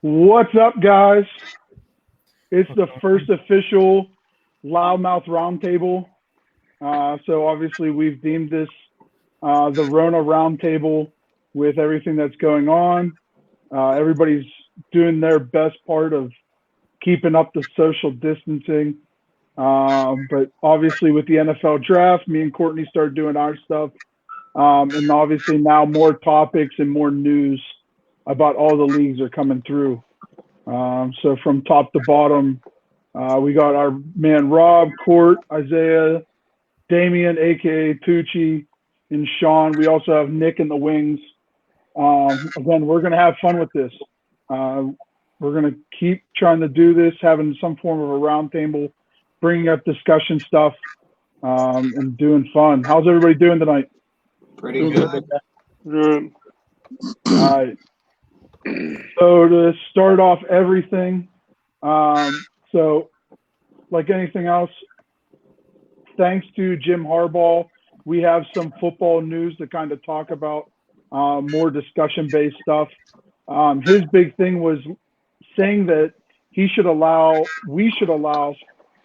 What's up, guys? It's the first official Loudmouth Roundtable. So obviously we've deemed this the Rona Roundtable with everything that's going on. Everybody's doing their best part of keeping up the social distancing. But obviously with the NFL draft, me and Courtney started doing our stuff. And obviously now more topics and more news about all the leagues are coming through. So from top to bottom, we got our man Rob, Court, Isaiah, Damian, aka Poochie, and Sean. We also have Nick in the wings. Again, we're gonna have fun with this. We're gonna keep trying to do this, having some form of a roundtable, bringing up discussion stuff, and doing fun. How's everybody doing tonight? Pretty good. Good. All right. So to start off everything, so like anything else, thanks to Jim Harbaugh, we have some football news to kind of talk about, more discussion-based stuff. His big thing was saying that we should allow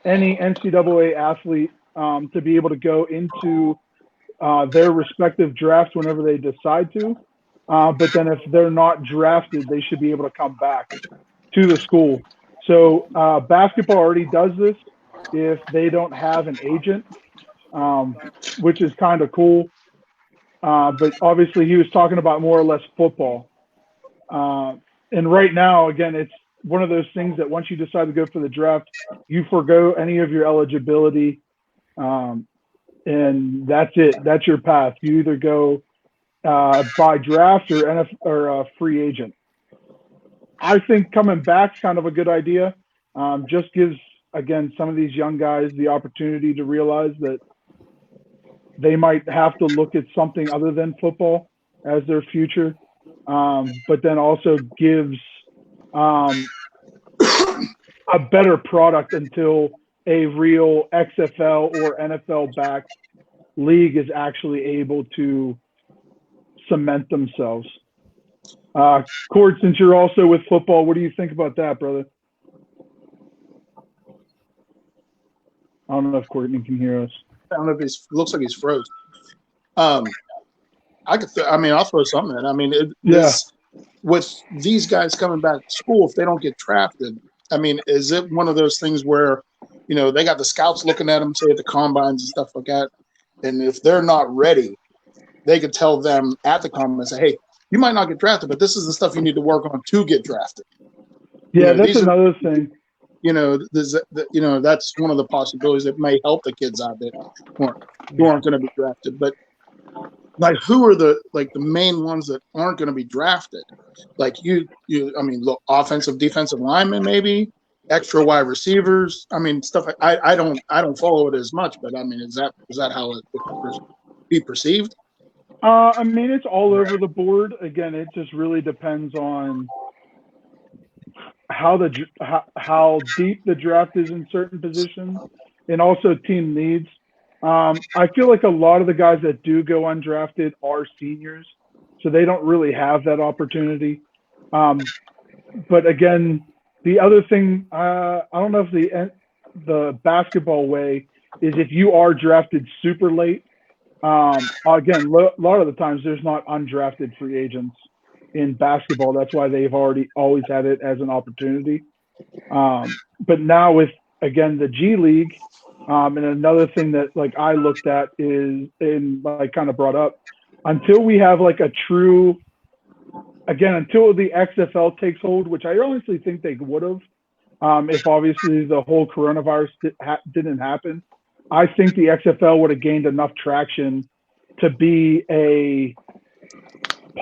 any NCAA athlete to be able to go into their respective drafts whenever they decide to. But then if they're not drafted, they should be able to come back to the school. So basketball already does this if they don't have an agent, which is kind of cool. But obviously he was talking about more or less football. And right now, again, it's one of those things that once you decide to go for the draft, you forego any of your eligibility. And that's it. That's your path. You either go by draft or free agent. I think coming back is kind of a good idea. Just gives, again, some of these young guys the opportunity to realize that they might have to look at something other than football as their future. But then also gives a better product until a real XFL or NFL backed league is actually able to cement themselves. Cord, since you're also with football, what do you think about that, brother? I don't know if Courtney can hear us. I don't know if looks like he's froze. I'll throw something in. I mean, with these guys coming back to school, if they don't get drafted, I mean, is it one of those things where, they got the scouts looking at them, say at the combines and stuff like that, and if they're not ready, they could tell them at the combine and say, hey, you might not get drafted, but this is the stuff you need to work on to get drafted. Yeah, that's another thing. That's one of the possibilities that may help the kids out there who aren't going to be drafted. But like, who are the main ones that aren't going to be drafted? Like look, offensive, defensive linemen, maybe extra wide receivers. I mean, stuff. I don't follow it as much, but I mean, is that how it would be perceived? I mean, it's all over the board. Again, it just really depends on how deep the draft is in certain positions, and also team needs. I feel like a lot of the guys that do go undrafted are seniors, so they don't really have that opportunity. But again, the other thing, I don't know if the basketball way is if you are drafted super late. Again, a lot of the times there's not undrafted free agents in basketball. That's why they've always had it as an opportunity. But now with, again, the G League, and another thing that I looked at is, and kind of brought up, until we have a true, again, until the XFL takes hold, which I honestly think they would have, if obviously the whole coronavirus didn't happen. I think the XFL would have gained enough traction to be a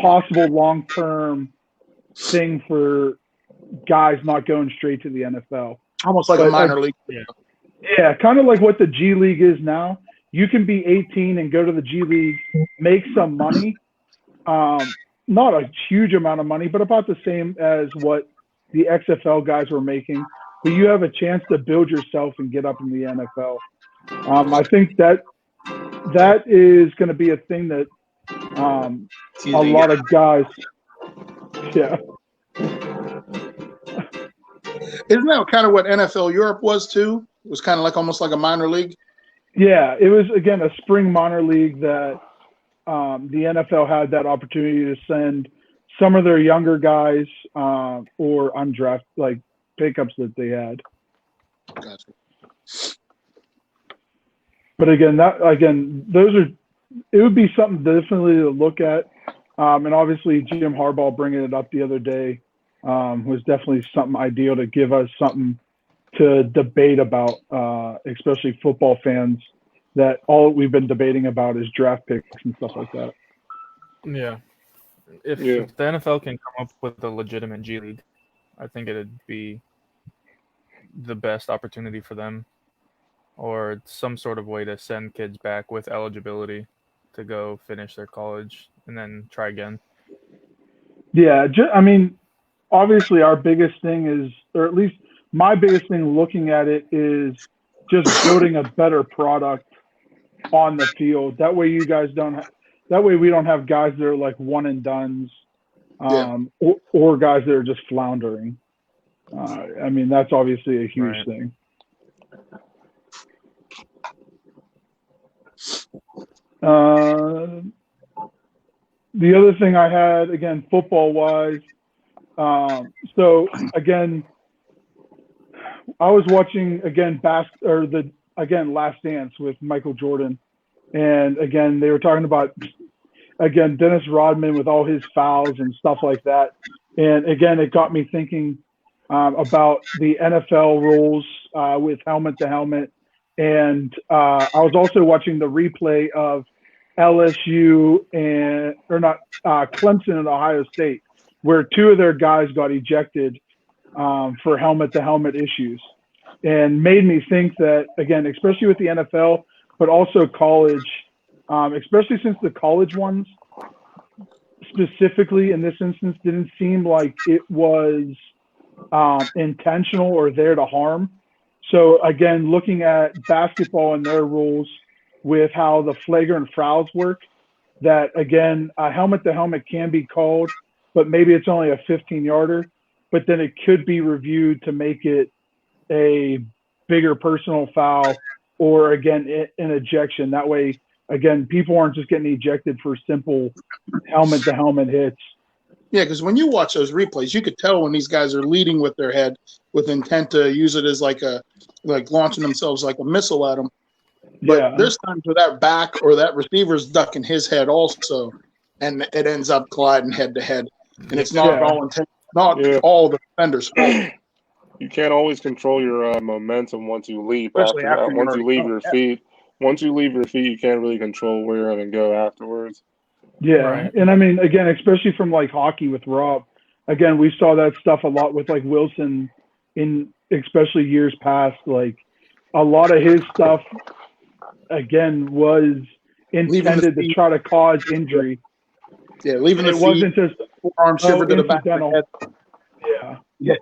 possible long-term thing for guys not going straight to the NFL. Almost like a minor league. Yeah, kind of like what the G League is now. You can be 18 and go to the G League, make some money. Not a huge amount of money, but about the same as what the XFL guys were making. But you have a chance to build yourself and get up in the NFL. I think that is going to be a thing that a lot of guys, yeah. Isn't that kind of what NFL Europe was too? It was kind of like almost like a minor league. Yeah, it was again a spring minor league that the NFL had that opportunity to send some of their younger guys or undrafted like pickups that they had. Gotcha. But again, those are it would be something definitely to look at. And obviously, Jim Harbaugh bringing it up the other day was definitely something ideal to give us something to debate about, especially football fans. That all we've been debating about is draft picks and stuff like that. Yeah. If the NFL can come up with a legitimate G League, I think it'd be the best opportunity for them, or some sort of way to send kids back with eligibility to go finish their college and then try again. Yeah, I mean, obviously our biggest thing is, or at least my biggest thing looking at it is just building a better product on the field. That way you guys that way we don't have guys that are like one and dones, or guys that are just floundering. I mean, that's obviously a huge thing. The other thing I had, again, football-wise, so again, I was watching again Last Dance with Michael Jordan, and again they were talking about Dennis Rodman with all his fouls and stuff like that, and again it got me thinking about the NFL rules with helmet to helmet, and I was also watching the replay of LSU Clemson and Ohio State, where two of their guys got ejected for helmet to helmet issues, and made me think that again, especially with the NFL, but also college, especially since the college ones specifically in this instance didn't seem like it was intentional or there to harm. So again, looking at basketball and their rules with how the flagrant fouls work, that again, a helmet to helmet can be called, but maybe it's only a 15-yarder, but then it could be reviewed to make it a bigger personal foul or again, an ejection. That way, again, people aren't just getting ejected for simple helmet to helmet hits. Yeah, because when you watch those replays, you could tell when these guys are leading with their head with intent to use it as like launching themselves like a missile at them. But there's times where that back or that receiver's ducking his head also, and it ends up colliding head to head. And it's not all intent, all the defender's fault. You can't always control your momentum once you leap. Especially after once you leave your feet. Once you leave your feet, you can't really control where you're going to go afterwards. Yeah, and I mean, again, especially from like hockey with Rob, again, we saw that stuff a lot with like Wilson in especially years past. Like a lot of his stuff, again, was intended to try to cause injury. Yeah, leaving the feet. It wasn't just arm shiver to the back of the head. Yeah.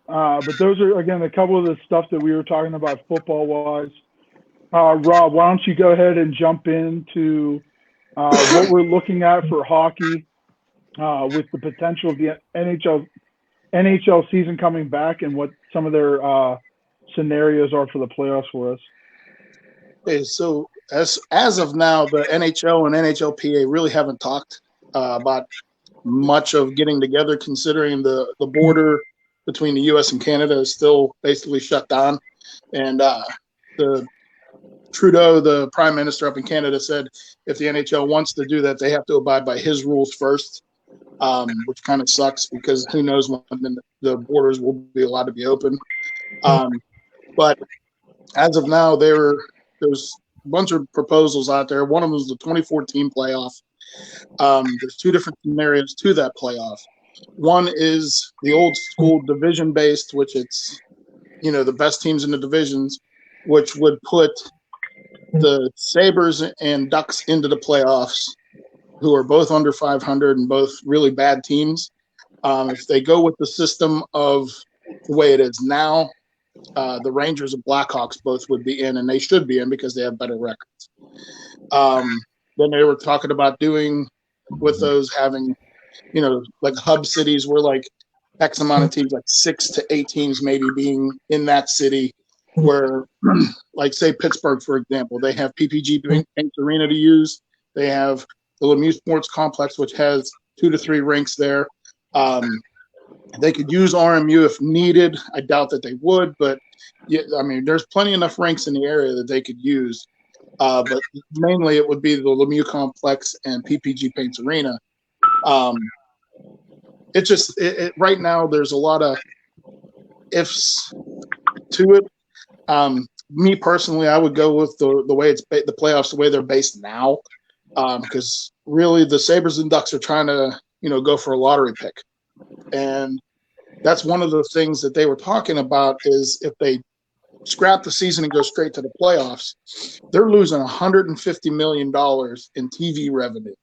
But those are, again, a couple of the stuff that we were talking about football-wise. Rob, why don't you go ahead and jump into what we're looking at for hockey with the potential of the NHL season coming back and what some of their scenarios are for the playoffs for us. Okay, so as of now, the NHL and NHLPA really haven't talked about much of getting together, considering the border between the U.S. and Canada is still basically shut down. And the Trudeau, the prime minister up in Canada, said if the NHL wants to do that, they have to abide by his rules first, which kind of sucks because who knows when the borders will be allowed to be open. But as of now, there's a bunch of proposals out there. One of them is the 2014 playoff. There's two different scenarios to that playoff. One is the old school division based, which it's, the best teams in the divisions, which would put the Sabres and Ducks into the playoffs, who are both under 500 and both really bad teams. If they go with the system of the way it is now, the Rangers and Blackhawks both would be in, and they should be in because they have better records. Then they were talking about doing with those having, like hub cities where like X amount of teams, like 6 to 8 teams maybe being in that city, where like say Pittsburgh, for example, they have PPG Paints Arena to use. They have the Lemieux Sports Complex, which has 2 to 3 rinks there. They could use RMU if needed. I doubt that they would, but yeah, I mean, there's plenty enough rinks in the area that they could use. But mainly it would be the Lemieux Complex and PPG Paints Arena. It's just right now there's a lot of ifs to it. Me personally, I would go with the way it's the playoffs, the way they're based now, because really the Sabres and Ducks are trying to go for a lottery pick, and that's one of the things that they were talking about is if they scrap the season and go straight to the playoffs, they're losing $150 million in TV revenue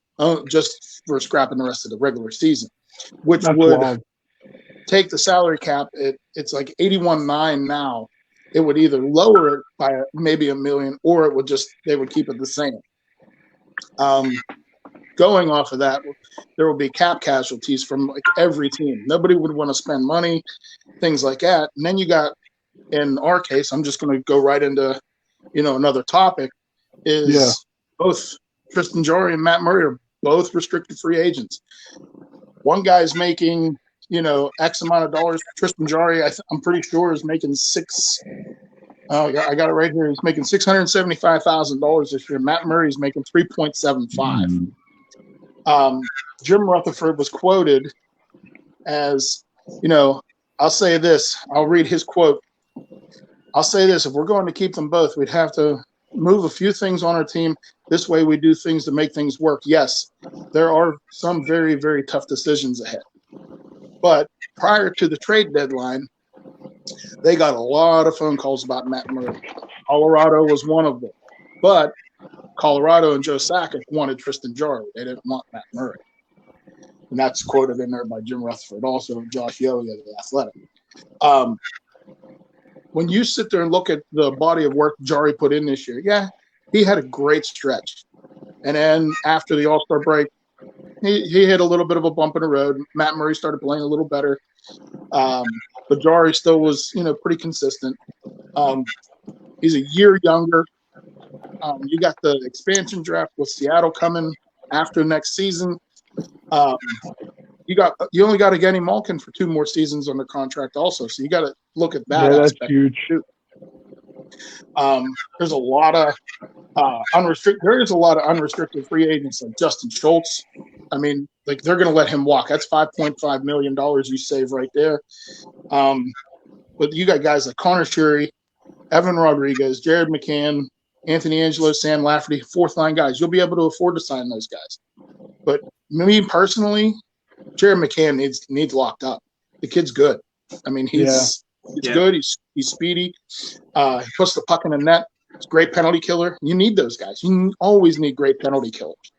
just for scrapping the rest of the regular season, which that's would wild. Take the salary cap. It's like 81.9 now. It would either lower it by maybe $1 million, or it would they would keep it the same. Going off of that, there will be cap casualties from like every team. Nobody would want to spend money, things like that. And then you got, in our case, I'm just going to go right into, another topic, is both Tristan Jarry and Matt Murray are both restricted free agents. One guy's making, X amount of dollars. Tristan Jarry, I'm pretty sure, is making I got it right here. He's making $675,000 this year. Matt Murray's making 3.75. Jim Rutherford was quoted as, I'll say this. I'll read his quote. I'll say this. If we're going to keep them both, we'd have to move a few things on our team. This way we do things to make things work. Yes, there are some very, very tough decisions ahead. But prior to the trade deadline, they got a lot of phone calls about Matt Murray. Colorado was one of them. But Colorado and Joe Sakic wanted Tristan Jarry. They didn't want Matt Murray. And that's quoted in there by Jim Rutherford, also Josh Yohe of The Athletic. When you sit there and look at the body of work Jarry put in this year, he had a great stretch. And then after the All-Star break, he hit a little bit of a bump in the road. Matt Murray started playing a little better. But Jarry still was, pretty consistent. He's a year younger. You got the expansion draft with Seattle coming after next season. You only got Evgeny Malkin for 2 more seasons under contract also, so you got to look at that. Yeah, that's huge. There's a lot of unrestricted free agents like Justin Schultz. I mean, like they're going to let him walk. That's $5.5 million you save right there. But you got guys like Connor Sherry, Evan Rodriguez, Jared McCann, Anthony Angelo, Sam Lafferty, 4th-line guys. You'll be able to afford to sign those guys. But me personally, Jared McCann needs locked up. The kid's good. I mean, he's good. He's speedy. He puts the puck in the net. He's a great penalty killer. You need those guys. You always need great penalty killers.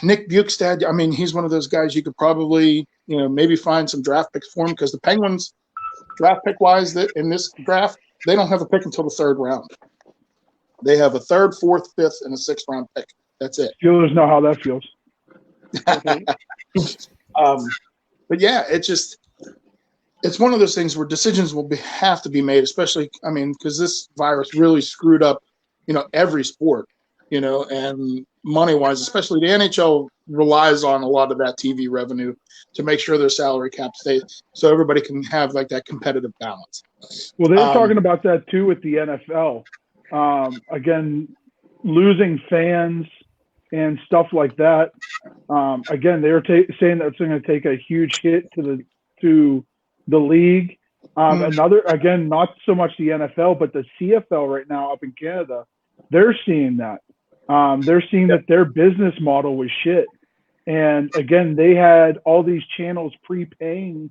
Nick Bukestad, I mean, he's one of those guys you could probably, maybe find some draft picks for him, because the Penguins, draft pick wise, that in this draft, they don't have a pick until the 3rd round. They have a 3rd, 4th, 5th, and a 6th round pick. That's it. Steelers know how that feels. But yeah, it's one of those things where decisions will have to be made, especially, I mean, because this virus really screwed up, every sport, and money-wise, especially the NHL relies on a lot of that TV revenue to make sure their salary cap stays so everybody can have like that competitive balance. Well, they were talking about that too with the NFL. Again, losing fans and stuff like that. Again, they were saying that it's going to take a huge hit to the league. Another, again, not so much the NFL, but the CFL right now up in Canada, they're seeing that. They're seeing that their business model was shit. And again, they had all these channels prepaying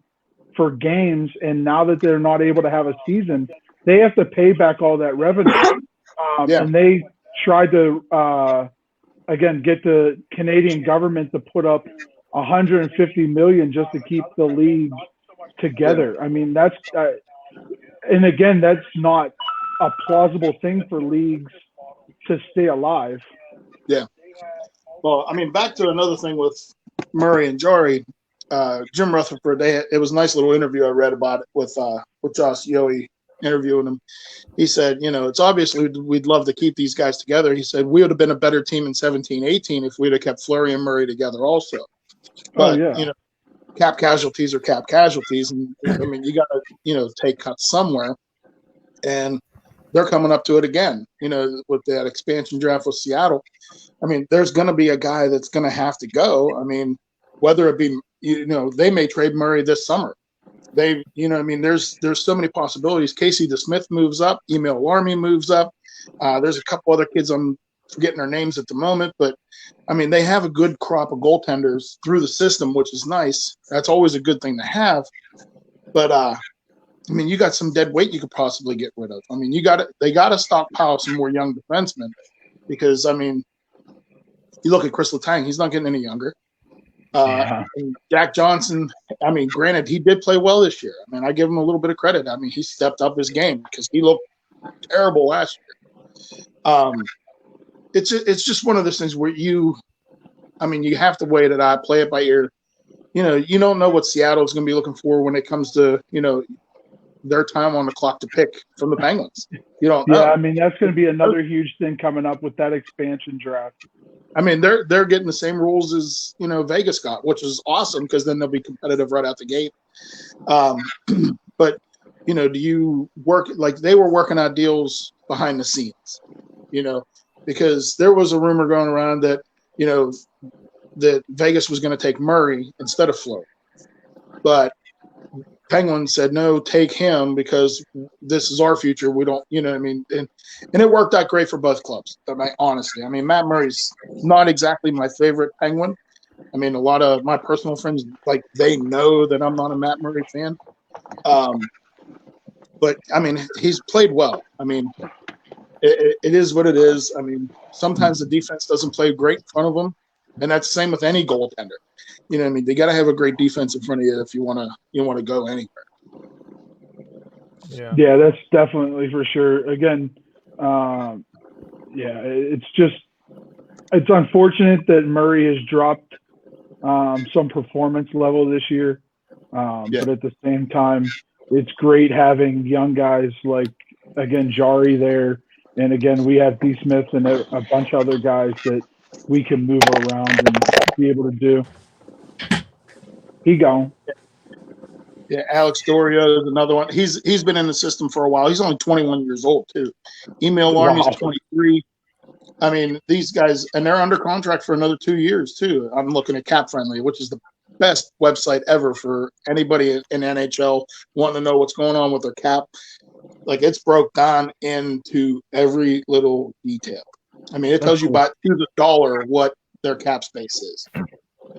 for games, and now that they're not able to have a season, they have to pay back all that revenue. And they tried to, again, get the Canadian government to put up $150 million just to keep the league together. I mean, that's and again, that's not a plausible thing for leagues to stay alive. Yeah. Well, I mean, back to another thing with Murray and Jari. Jim Rutherford, it was a nice little interview I read about it with Josh Yohe interviewing him. He said, it's obviously we'd love to keep these guys together. He said we would have been a better team in 17-18 if we'd have kept Fleury and Murray together also. But, cap casualties are cap casualties. And, I mean, you got to, take cuts somewhere. And they're coming up to it again, with that expansion draft with Seattle. I mean, there's going to be a guy that's going to have to go. I mean, whether it be, they may trade Murray this summer. There's so many possibilities. Casey DeSmith moves up. Emil Larmy moves up. There's a couple other kids I'm forgetting their names at the moment, but I mean, they have a good crop of goaltenders through the system, which is nice. That's always a good thing to have. But I mean, you got some dead weight you could possibly get rid of. I mean, they got to stockpile some more young defensemen because I mean, you look at Chris Letang, he's not getting any younger. And Jack Johnson, I mean, granted, he did play well this year. I mean, I give him a little bit of credit. I mean, he stepped up his game because he looked terrible last year. It's just one of those things where you have to wait it out, play it by ear. You don't know what Seattle is going to be looking for when it comes to, their time on the clock to pick from the Penguins. You don't know. Yeah, I mean, that's going to be another huge thing coming up with that expansion draft. I mean, they're getting the same rules as, Vegas got, which is awesome because then they'll be competitive right out the gate. But, do you work – like they were working out deals behind the scenes, because there was a rumor going around that, that Vegas was going to take Murray instead of Flo. But Penguins said, no, take him because this is our future. We don't, and it worked out great for both clubs. Honestly, I mean, Matt Murray's not exactly my favorite Penguin. I mean, a lot of my personal friends, they know that I'm not a Matt Murray fan. But I mean, he's played well. I mean, it is what it is. I mean, sometimes the defense doesn't play great in front of them, and that's the same with any goaltender. They got to have a great defense in front of you if you want to go anywhere. Yeah, that's definitely for sure. Again, it's unfortunate that Murray has dropped some performance level this year, but at the same time, it's great having young guys like Jari there, and again we have D. Smith and a bunch of other guys that we can move around and be able to do. He gone. Yeah, Alex Doria is another one. He's been in the system for a while. He's only 21 years old too. Emil Larmy's 23. I mean, these guys, and they're under contract for another 2 years too. I'm looking at Cap Friendly, which is the best website ever for anybody in NHL wanting to know what's going on with their cap. It's broke down into every little detail. I mean, it tells you to the dollar what their cap space is.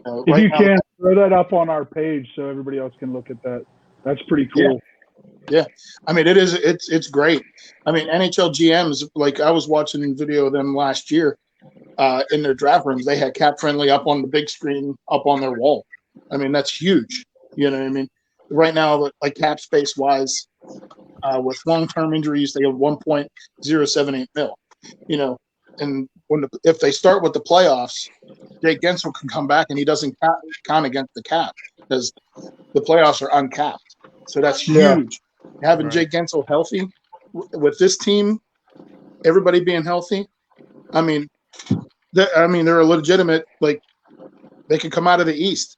If you can, throw that up on our page so everybody else can look at that. That's pretty cool. Yeah. I mean, it is. It's great. I mean, NHL GMs, I was watching a video of them last year in their draft rooms. They had Cap Friendly up on the big screen up on their wall. I mean, that's huge. You know what I mean? Right now, cap space wise, with long-term injuries, they have 1.078 mil. And if they start with the playoffs, Jake Gensel can come back and he doesn't count against the cap because the playoffs are uncapped. So that's huge. Having Jake Gensel healthy with this team, everybody being healthy. I mean, they're a legitimate. They can come out of the East.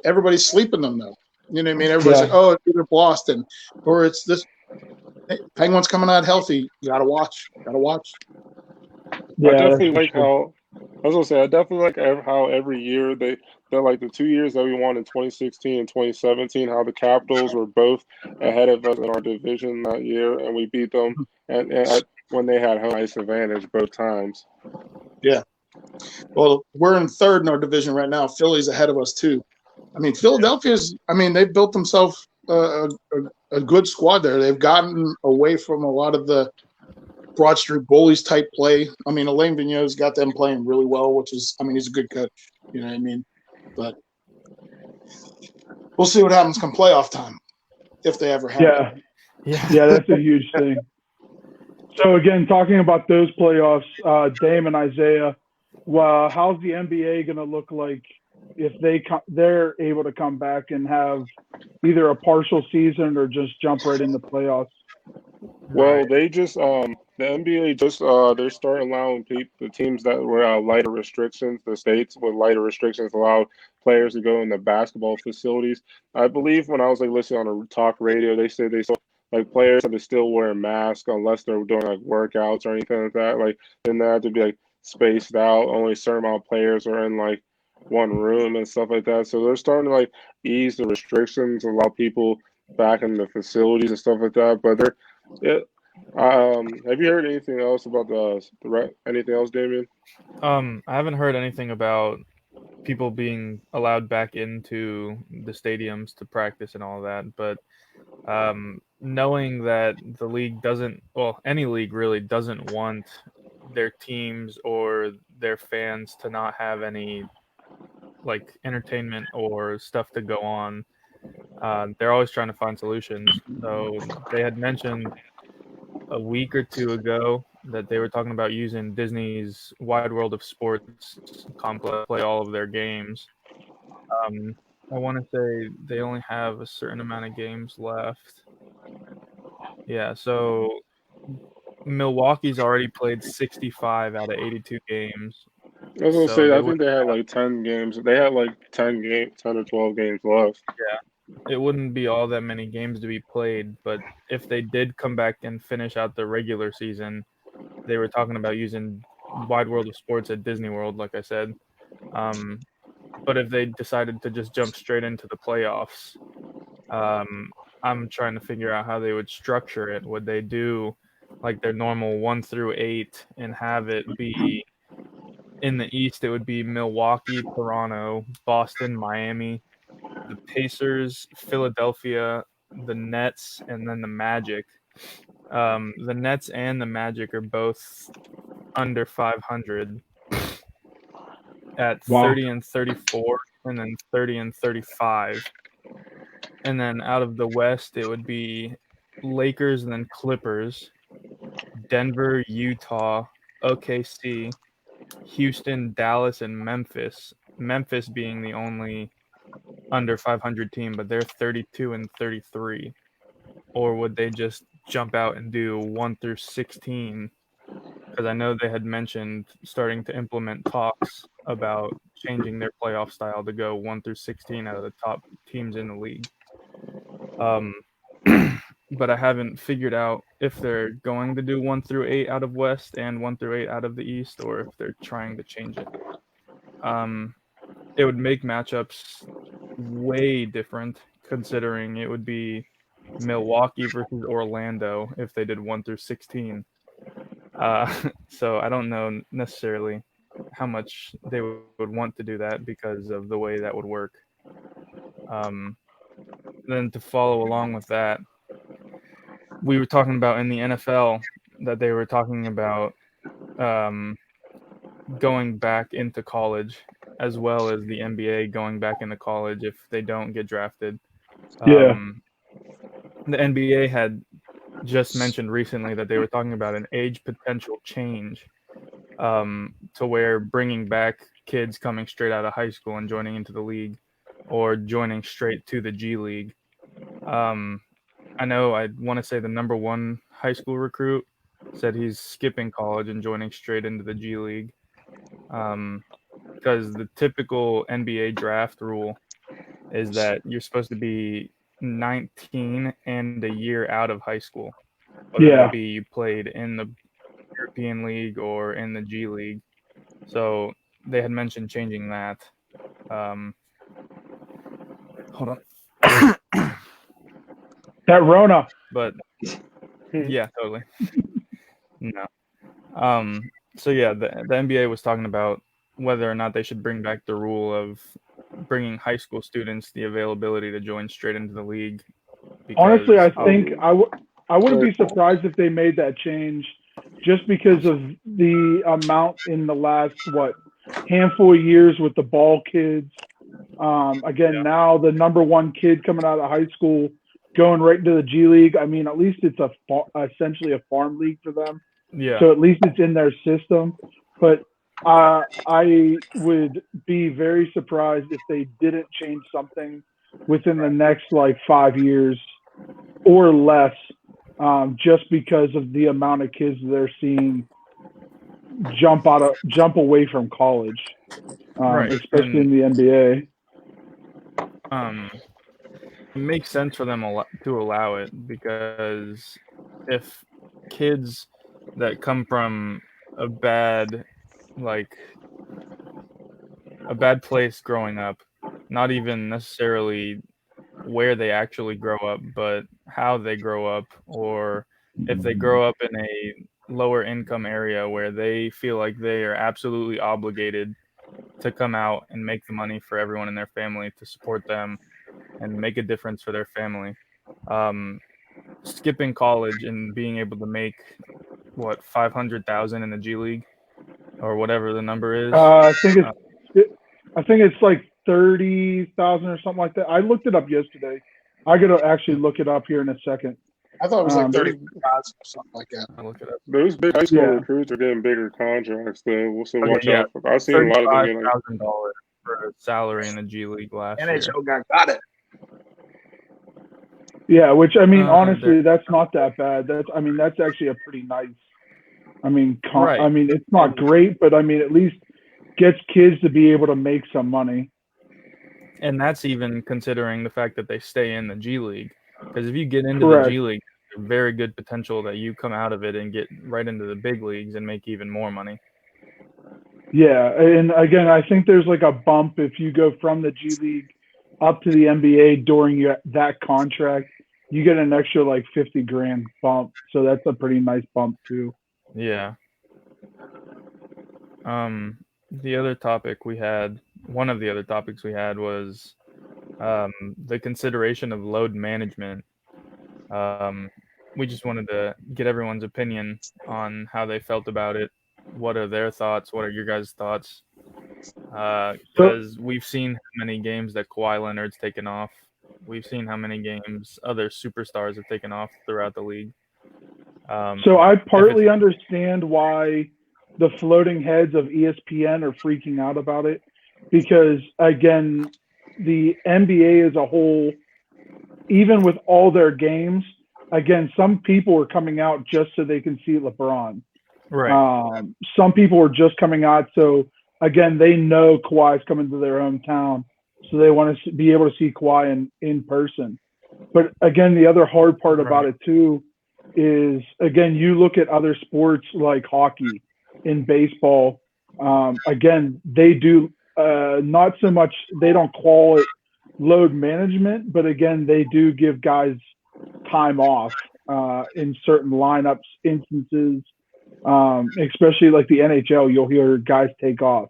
Everybody's sleeping them though. You know what I mean? Everybody's like, oh, it's either Boston or it's this. Penguins coming out healthy. You gotta watch. Yeah, I definitely like how I was gonna say. I definitely like how every year they're like the 2 years that we won in 2016 and 2017. How the Capitals were both ahead of us in our division that year, and we beat them. And when they had home ice advantage both times. Yeah. Well, we're in third in our division right now. Philly's ahead of us too. I mean, Philadelphia's. I mean, they've built themselves a good squad there. They've gotten away from a lot of the Broad Street Bullies type play. I mean, Alain Vigneault's got them playing really well, which is, I mean, he's a good coach. You know what I mean? But we'll see what happens come playoff time, if they ever have. Yeah, that's a huge thing. So again, talking about those playoffs, Dame and Isaiah, Well, how's the NBA going to look like if they're able to come back and have either a partial season or just jump right into playoffs? Well, Right. they just the NBA just they're starting allowing the teams that were lighter restrictions, the states with lighter restrictions allow players to go into basketball facilities. I believe when I was like listening on a talk radio, they said they saw like players have to still wear masks unless they're doing like workouts or anything like that. Like then they have to be like spaced out. Only a certain amount of players are in like one room and stuff like that. So they're starting to like ease the restrictions, allow people back in the facilities and stuff like that. But they're yeah. Have you heard anything else about anything else, Damien? I haven't heard anything about people being allowed back into the stadiums to practice and all that, but knowing that the league doesn't, well, any league really doesn't want their teams or their fans to not have any like entertainment or stuff to go on. They're always trying to find solutions. So they had mentioned a week or two ago that they were talking about using Disney's Wide World of Sports complex to play all of their games. I want to say they only have a certain amount of games left. Yeah, so Milwaukee's already played 65 out of 82 games. I was gonna So say they I think wouldn't they had have, like 10 games. They had like 10 or 12 games left. yeah, it wouldn't be all that many games to be played, but if they did come back and finish out the regular season, they were talking about using Wide World of Sports at Disney World, like I said. Um, but if they decided to just jump straight into the playoffs, um, I'm trying to figure out how they would structure it. Would they do like their normal 1 through 8 and have it be in the East? It would be Milwaukee, Toronto, Boston, Miami, the Pacers, Philadelphia, the Nets, and then the Magic. The Nets and the Magic are both under 500 at Wow. 30 and 34, and then 30 and 35. And then out of the West, it would be Lakers and then Clippers, Denver, Utah, OKC, Houston, Dallas, and Memphis. Memphis being the only under 500 team, but they're 32 and 33. Or would they just jump out and do 1 through 16? Because I know they had mentioned starting to implement talks about changing their playoff style to go 1 through 16 out of the top teams in the league. But I haven't figured out if they're going to do 1 through 8 out of West and 1 through 8 out of the East, or if they're trying to change it. It would make matchups way different, considering it would be Milwaukee versus Orlando if they did 1 through 16. So I don't know necessarily how much they would want to do that because of the way that would work. Then to follow along with that, we were talking about in the NFL that they were talking about going back into college, as well as the NBA going back into college if they don't get drafted. Yeah. The NBA had just mentioned recently that they were talking about an age potential change to where bringing back kids coming straight out of high school and joining into the league or joining straight to the G League. I know I want to say the number one high school recruit said he's skipping college and joining straight into the G League because the typical NBA draft rule is that you're supposed to be 19 and a year out of high school, whether Yeah. that be you played in the European League or in the G League. So they had mentioned changing that. Hold on. That Rona. But yeah, totally. No. So yeah, the NBA was talking about whether or not they should bring back the rule of bringing high school students the availability to join straight into the league. Honestly, I think I wouldn't be surprised if they made that change, just because of the amount in the last handful of years with the ball kids. Again, now the number one kid coming out of high school going right into the G League. I mean, at least it's essentially a farm league for them. Yeah. So at least it's in their system. But I would be very surprised if they didn't change something within the next like 5 years or less, just because of the amount of kids they're seeing jump away from college, Right. especially in And the NBA. it makes sense for them to allow it, because if kids that come from a bad like a bad place growing up, not even necessarily where they actually grow up, but how they grow up, or if they grow up in a lower income area where they feel like they are absolutely obligated to come out and make the money for everyone in their family to support them and make a difference for their family. Um, Skipping college and being able to make what 500,000 in the G League or whatever the number is. I think it's like 30,000 or something like that. I looked it up yesterday. I got to actually look it up here in a second. I thought it was like 30,000 or something like that. I look it up. Those big high school recruits are getting bigger contracts, though. So watch out. I've seen a lot of them get like $35,000 for a salary in the G League last year. NHL guy got it. Yeah, which I mean, honestly, that's not that bad. That's actually a pretty nice. Right. I mean, it's not great, but I mean, at least gets kids to be able to make some money. And that's even considering the fact that they stay in the G League. Because if you get into the G League, there's very good potential that you come out of it and get right into the big leagues and make even more money. Yeah, and again, I think there's like a bump if you go from the G League up to the NBA during that contract. You get an extra like $50,000 bump, so that's a pretty nice bump too. Yeah. The other topic we had, one of the other topics we had was the consideration of load management. We just wanted to get everyone's opinion on how they felt about it. What are their thoughts? What are your guys' thoughts? Because we've seen how many games that Kawhi Leonard's taken off. We've seen how many games other superstars have taken off throughout the league. So I partly understand why the floating heads of ESPN are freaking out about it, because again, the NBA as a whole, even with all their games, again, some people are coming out just so they can see LeBron. Right. Some people are just coming out so, again, they know Kawhi's coming to their hometown, so they want to be able to see Kawhi in person. But again, the other hard part about it too is, again, you look at other sports like hockey, in baseball. Again, they do not so much. They don't call it load management, but again, they do give guys time off in certain lineups instances. Especially like the NHL, you'll hear guys take off.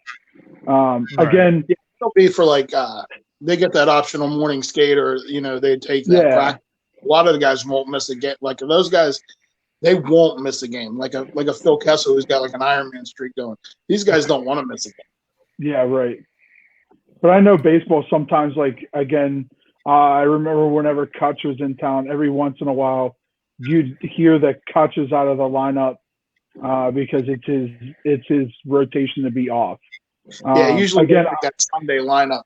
Again, it'll be for like they get that optional morning skate, or they take that practice. A lot of the guys won't miss a game. Like those guys, they won't miss a game. Like a Phil Kessel who's got like an Ironman streak going. These guys don't want to miss a game. Yeah, right. But I know baseball sometimes. Like again, I remember whenever Kutch was in town, every once in a while, you'd hear that Kutch is out of the lineup because it's his rotation to be off. Usually again that Sunday lineup.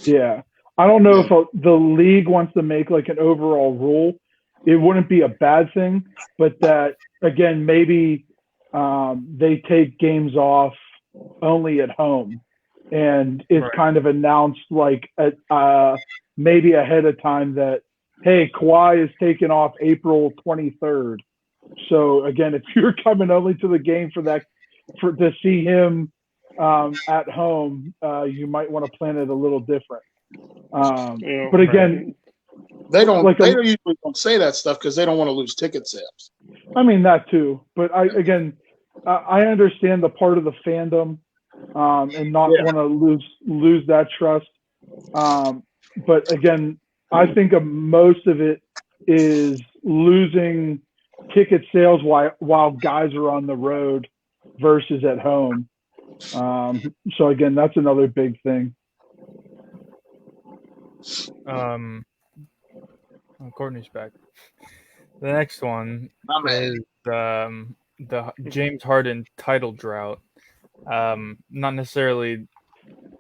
Yeah, I don't know if the league wants to make like an overall rule. It wouldn't be a bad thing, but that again, maybe they take games off only at home, and it's kind of announced like maybe ahead of time that, hey, Kawhi is taking off April 23rd. So again, if you're coming only to the game to see him at home, you might want to plan it a little different. But again, they usually don't say that stuff because they don't want to lose ticket sales. I mean that too, but I understand the part of the fandom and not want to lose that trust. But again, I think most of it is losing ticket sales while guys are on the road versus at home. So again, that's another big thing. Courtney's back. The next one is the James Harden title drought. Not necessarily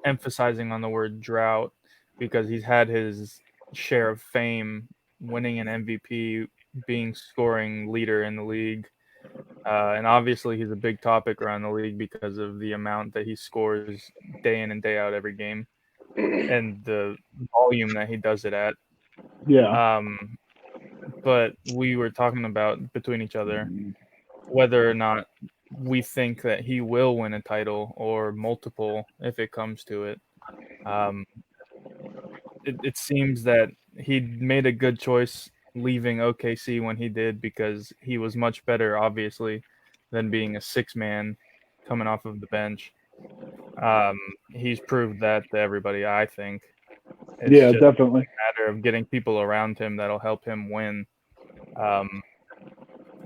emphasizing on the word drought because he's had his share of fame, winning an MVP, being scoring leader in the league. And obviously, he's a big topic around the league because of the amount that he scores day in and day out every game and the volume that he does it at. Yeah. But we were talking about between each other whether or not we think that he will win a title or multiple if it comes to it. It seems that he made a good choice leaving OKC when he did because he was much better, obviously, than being a six-man coming off of the bench. He's proved that to everybody, I think. It's just definitely. a matter of getting people around him that'll help him win.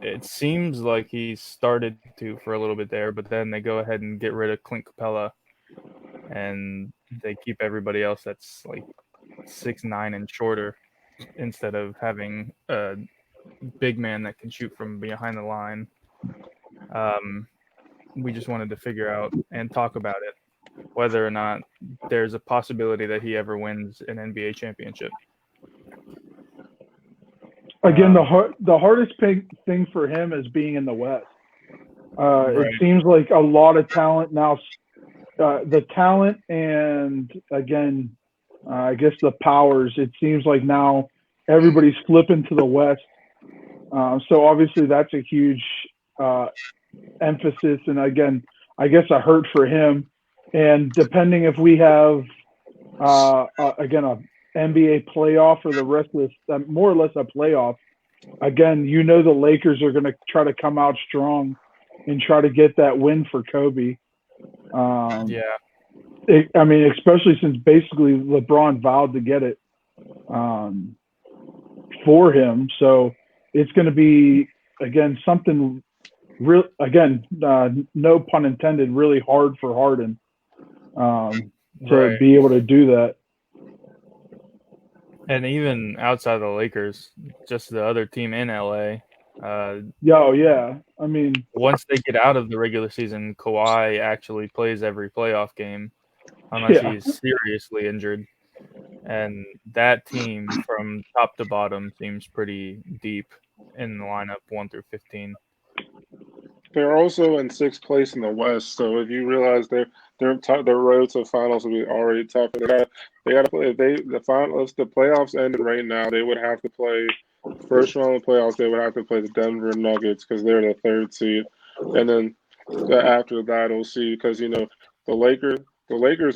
It seems like he started to for a little bit there, but then they go ahead and get rid of Clint Capella, and they keep everybody else that's like 6'9" and shorter instead of having a big man that can shoot from behind the line. We just wanted to figure out and talk about it, whether or not there's a possibility that he ever wins an NBA championship. Again, the hardest thing for him is being in the West. Right. It seems like a lot of talent now. The talent and, again, I guess the powers, it seems like now everybody's flipping to the West. So obviously that's a huge emphasis. And, again, I guess a hurt for him. And depending if we have, again, a NBA playoff or the rest of this, more or less a playoff. Again, the Lakers are going to try to come out strong and try to get that win for Kobe. Especially since basically LeBron vowed to get it for him. So it's going to be, again, something real, again, no pun intended, really hard for Harden to be able to do that. And even outside of the Lakers, just the other team in LA. Once they get out of the regular season, Kawhi actually plays every playoff game unless he's seriously injured. And that team from top to bottom seems pretty deep in the lineup 1 through 15. They're also in 6th place in the West, so if you realize their road to finals will be already tough. They got to play. If the playoffs ended right now, they would have to play first round of the playoffs. They would have to play the Denver Nuggets because they're the 3rd seed, and then after that, we'll see because the Lakers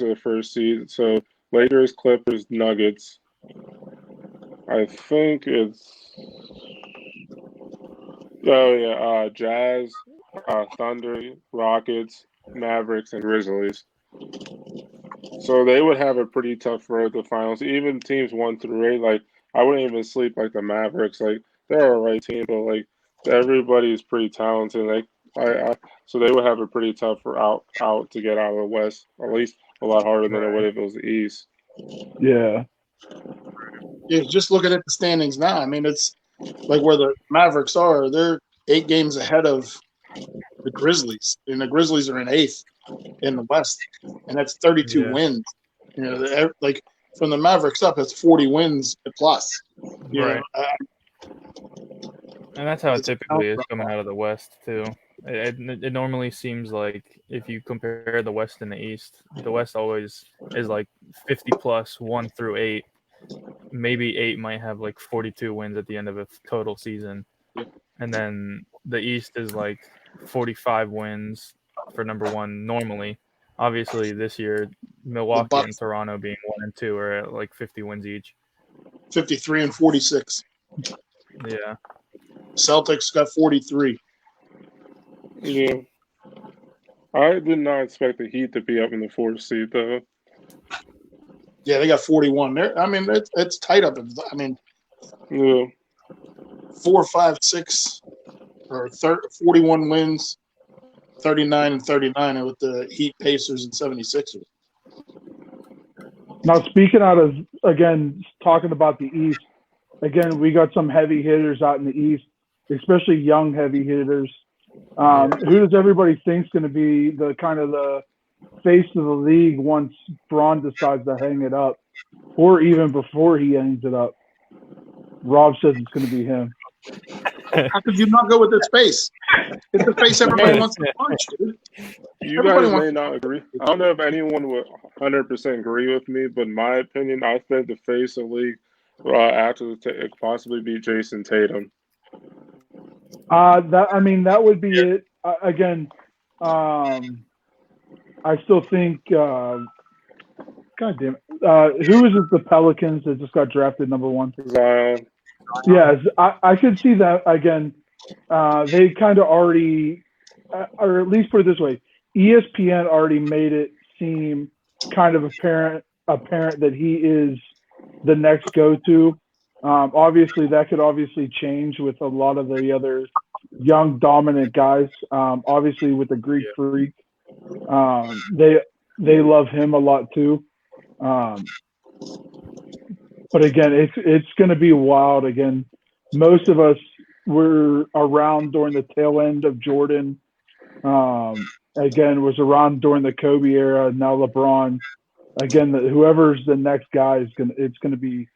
are the 1st seed, so Lakers, Clippers, Nuggets. I think it's Jazz, Thunder, Rockets, Mavericks, and Grizzlies. So they would have a pretty tough road to finals. Even teams 1 through 8, like I wouldn't even sleep like the Mavericks. Like they're a right team, but like everybody is pretty talented. So they would have a pretty tough out to get out of the West. At least a lot harder than it would if it was the East. Yeah. Yeah, just looking at the standings now. I mean, it's like where the Mavericks are. They're 8 games ahead of the Grizzlies, and the Grizzlies are in 8th in the West, and that's 32 wins. Like from the Mavericks up, it's 40 wins plus. And that's how it typically is coming out of the West too. It normally seems like if you compare the West and the East, the West always is like 50 plus 1 through 8. Maybe 8 might have like 42 wins at the end of a total season. And then the East is like 45 wins for number 1 normally. Obviously, this year, Milwaukee and Toronto being 1 and 2 are at like 50 wins each. 53 and 46. Yeah. Celtics got 43. Yeah. I did not expect the Heat to be up in the 4th seed, though. Yeah, they got 41. It's tight up. 4, 5, 6, or 41 wins, 39 and 39 with the Heat, Pacers, and 76ers. Now, speaking out of, again, talking about the East, again, we got some heavy hitters out in the East, especially young heavy hitters. Who does everybody think is going to be the kind of the face of the league once Braun decides to hang it up, or even before he hangs it up? Rob says it's going to be him. How could you not go with this face? It's the face everybody wants to punch, dude. You guys may not agree. I don't know if anyone would 100% agree with me, but in my opinion, I think the face of the league actually could possibly be Jason Tatum. That would be it. Again, I still think. God damn it! Who is it? The Pelicans that just got drafted number 1. Zion. Yes, I could see that again. They kind of already, or at least put it this way, ESPN already made it seem kind of apparent that he is the next go-to. Obviously, that could obviously change with a lot of the other young dominant guys. Obviously, with the Greek Freak, they love him a lot too. But again, it's going to be wild. Again, most of us were around during the tail end of Jordan. Again, was around during the Kobe era. Now LeBron. Again, whoever's the next guy it's going to be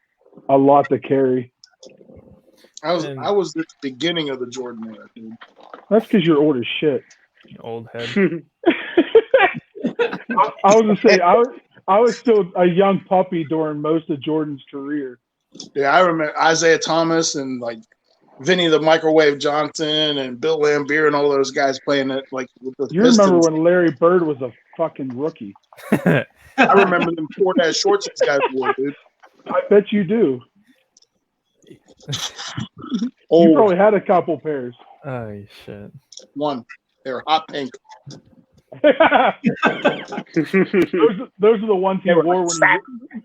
a lot to carry. I was at the beginning of the Jordan era, dude. That's because you're old as shit. Old head. I was gonna say I was still a young puppy during most of Jordan's career. Yeah, I remember Isaiah Thomas and like Vinny the Microwave Johnson and Bill Laimbeer and all those guys playing it like with the You Pistons. remember when Larry Bird was a fucking rookie? I remember them short-ass shorts these guys wore, dude. I bet you do. Old. You probably had a couple pairs. Oh shit! One. They were hot pink. those are the ones he wore when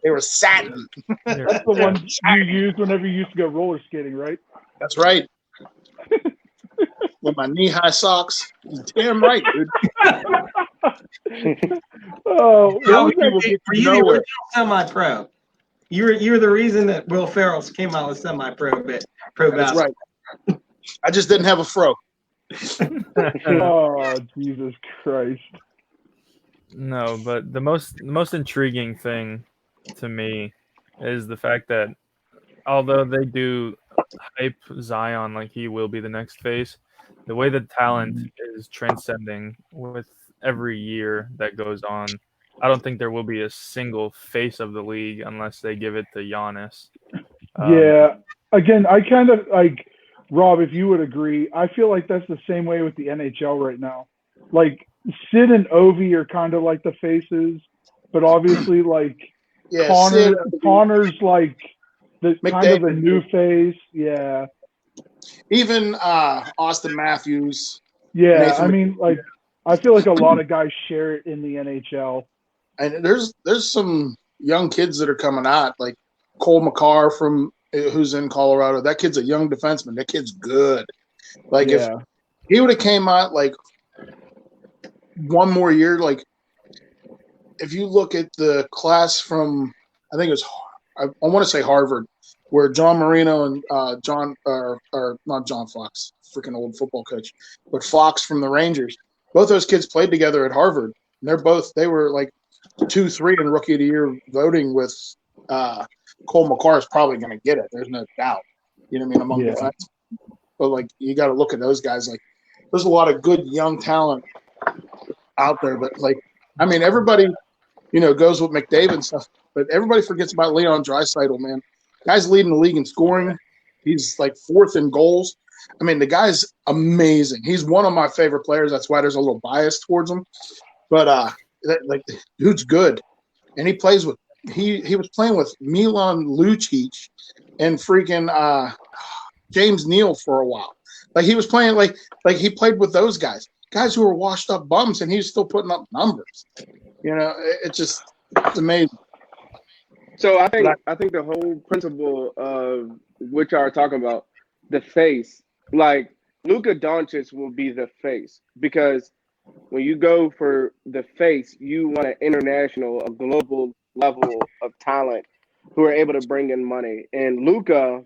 they were satin. That's the ones you used whenever you used to go roller skating, right? That's right. With my knee-high socks. Damn right, dude. Oh, no, for you, you were semi-pro. You were the reason that Will Ferrell came out with semi-pro basketball. That's right. I just didn't have a fro. Oh, Jesus Christ. No, but the most intriguing thing to me is the fact that although they do hype Zion like he will be the next face, the way the talent is transcending with every year that goes on, I don't think there will be a single face of the league unless they give it to Giannis. Yeah. Again, I kind of like Rob, if you would agree, I feel like that's the same way with the NHL right now. Like Sid and Ovi are kind of like the faces, but obviously like Connor's like the kind of a new face. Yeah. Even Austin Matthews. Yeah, Nathan, I mean, like I feel like a lot of guys share it in the NHL. And there's some young kids that are coming out, like Cole McCarr who's in Colorado. That kid's a young defenseman. That kid's good. Like if he would have came out like one more year, like if you look at the class from I think it was I want to say Harvard, where John Marino and John or not John Fox, freaking old football coach, but Fox from the Rangers. Both those kids played together at Harvard. And they were like 2-3 in Rookie of the Year voting with Cole McCarr is probably going to get it. There's no doubt. You know what I mean? Among defense. But, like, you got to look at those guys. Like, there's a lot of good young talent out there. But, like, I mean, everybody, goes with McDavid and stuff. But everybody forgets about Leon Draisaitl, man. Guy's leading the league in scoring. He's, like, 4th in goals. I mean, the guy's amazing. He's one of my favorite players. That's why there's a little bias towards him. But, dude's good. And he plays with he was playing with Milan Lucic and freaking James Neal for a while. Like he was playing like he played with those guys who were washed up bums, and he's still putting up numbers. It's amazing. So I think the whole principle of which you are talking about, the face, like Luka Doncic will be the face because when you go for the face, you want an international, a global level of talent who are able to bring in money. And Luka,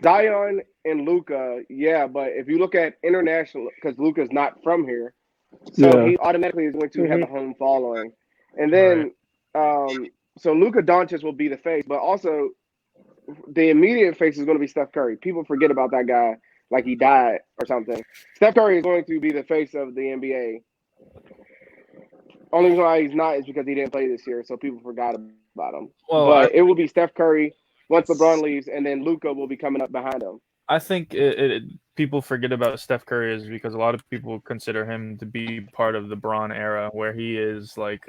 Zion and Luka, yeah, but if you look at international, because Luka's not from here, so he automatically is going to have a home following. And then, so Luka Doncic will be the face, but also the immediate face is going to be Steph Curry. People forget about that guy like he died or something. Steph Curry is going to be the face of the NBA. Only reason why he's not is because he didn't play this year, so people forgot about him. Well, but it will be Steph Curry once LeBron leaves, and then Luka will be coming up behind him. I think people forget about Steph Curry is because a lot of people consider him to be part of the Bron era, where he is like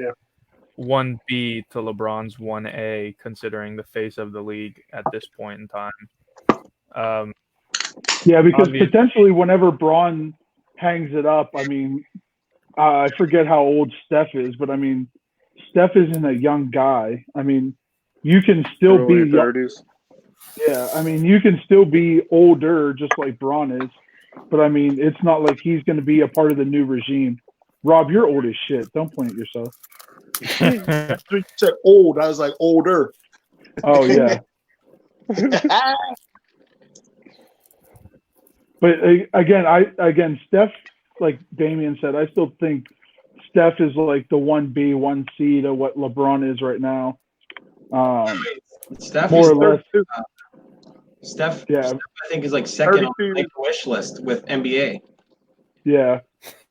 1B to LeBron's 1A, considering the face of the league at this point in time. Because potentially whenever Bron hangs it up, I mean, I forget how old Steph is, but I mean, Steph isn't a young guy. I mean, you can still be 30s. Yeah, I mean, you can still be older, just like Bron is, but I mean, it's not like he's going to be a part of the new regime. Rob, you're old as shit. Don't point at yourself. You said old. I was like older. Oh yeah. But again, Steph, like Damian said, I still think Steph is like the 1B, 1C to what LeBron is right now. Steph more or less. Steph, I think, is like second on the wish list with NBA. Yeah.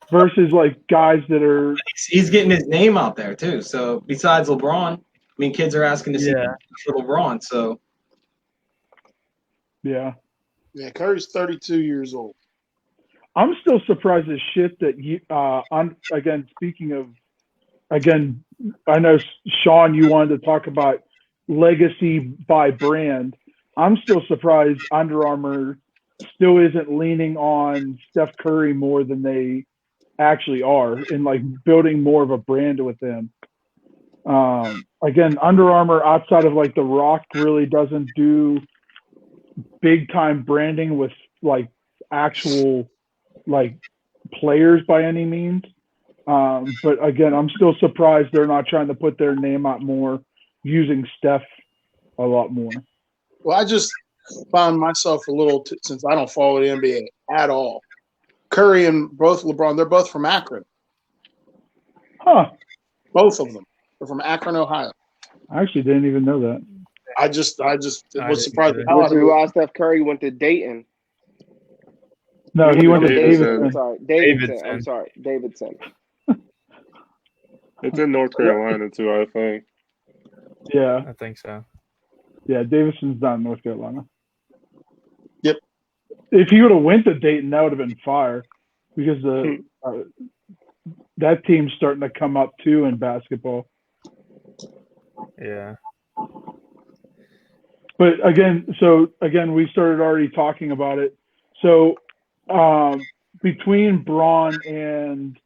Versus like guys that are. He's getting his name out there too. So besides LeBron, I mean, kids are asking to see for LeBron. So. Yeah. Yeah, Curry's 32 years old. I'm still surprised as shit that you. Speaking of, I know Sean, you wanted to talk about legacy by brand. I'm still surprised Under Armour still isn't leaning on Steph Curry more than they actually are, and like building more of a brand with him. Under Armour outside of like The Rock really doesn't do big time branding with like actual like players by any means. But again, I'm still surprised they're not trying to put their name out more, using Steph a lot more. Well, I just found myself a little, since I don't follow the NBA at all. Curry and both LeBron, they're both from Akron. Huh. Both of them. They're from Akron, Ohio. I actually didn't even know that. I just was surprised. Which is why Steph Curry went to Dayton. No, he went to Davidson. I'm sorry, Davidson. I'm sorry, Davidson. It's in North Carolina too, I think. Yeah, I think so. Yeah, Davidson's not in North Carolina. Yep. If he would have went to Dayton, that would have been fire, because that team's starting to come up too in basketball. Yeah. But again, we started already talking about it. So between Bron and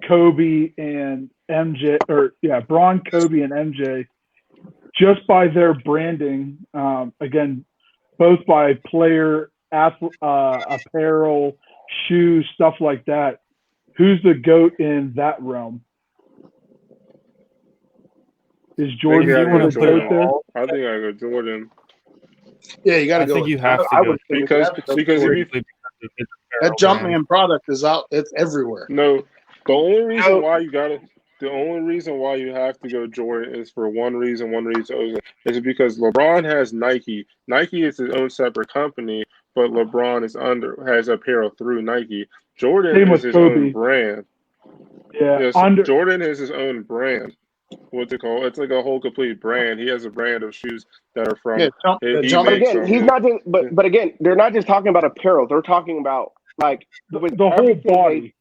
Kobe and MJ, Bron, Kobe, and MJ, just by their branding, both by player, apparel, shoes, stuff like that, who's the GOAT in that realm? Is Jordan the GOAT there? I think I go Jordan. Yeah, you got to go. I think you have to go because that Jumpman product is out. It's everywhere. No, the only reason why you have to go Jordan is for one reason is because LeBron has Nike. Nike is his own separate company, but LeBron has apparel through Nike. Jordan is his own brand. Yeah, yes, Jordan is his own brand. What's it called? It's like a whole complete brand. He has a brand of shoes that are from. But again, they're not just talking about apparel. They're talking about like the whole body.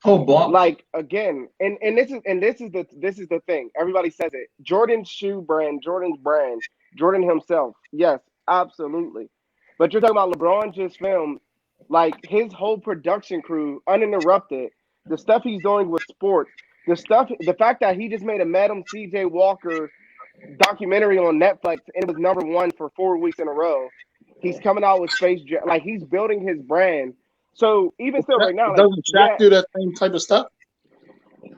Whole body. Like again, and this is the thing. Everybody says it. Jordan's shoe brand, Jordan's brand, Jordan himself. Yes, absolutely. But you're talking about LeBron just filmed, like his whole production crew, uninterrupted. The stuff he's doing with sports. The fact that he just made a Madam C.J. Walker documentary on Netflix and it was #1 for 4 weeks in a row. He's coming out with Space Jam, like he's building his brand. So even still, right now, doesn't Shaq do that same type of stuff?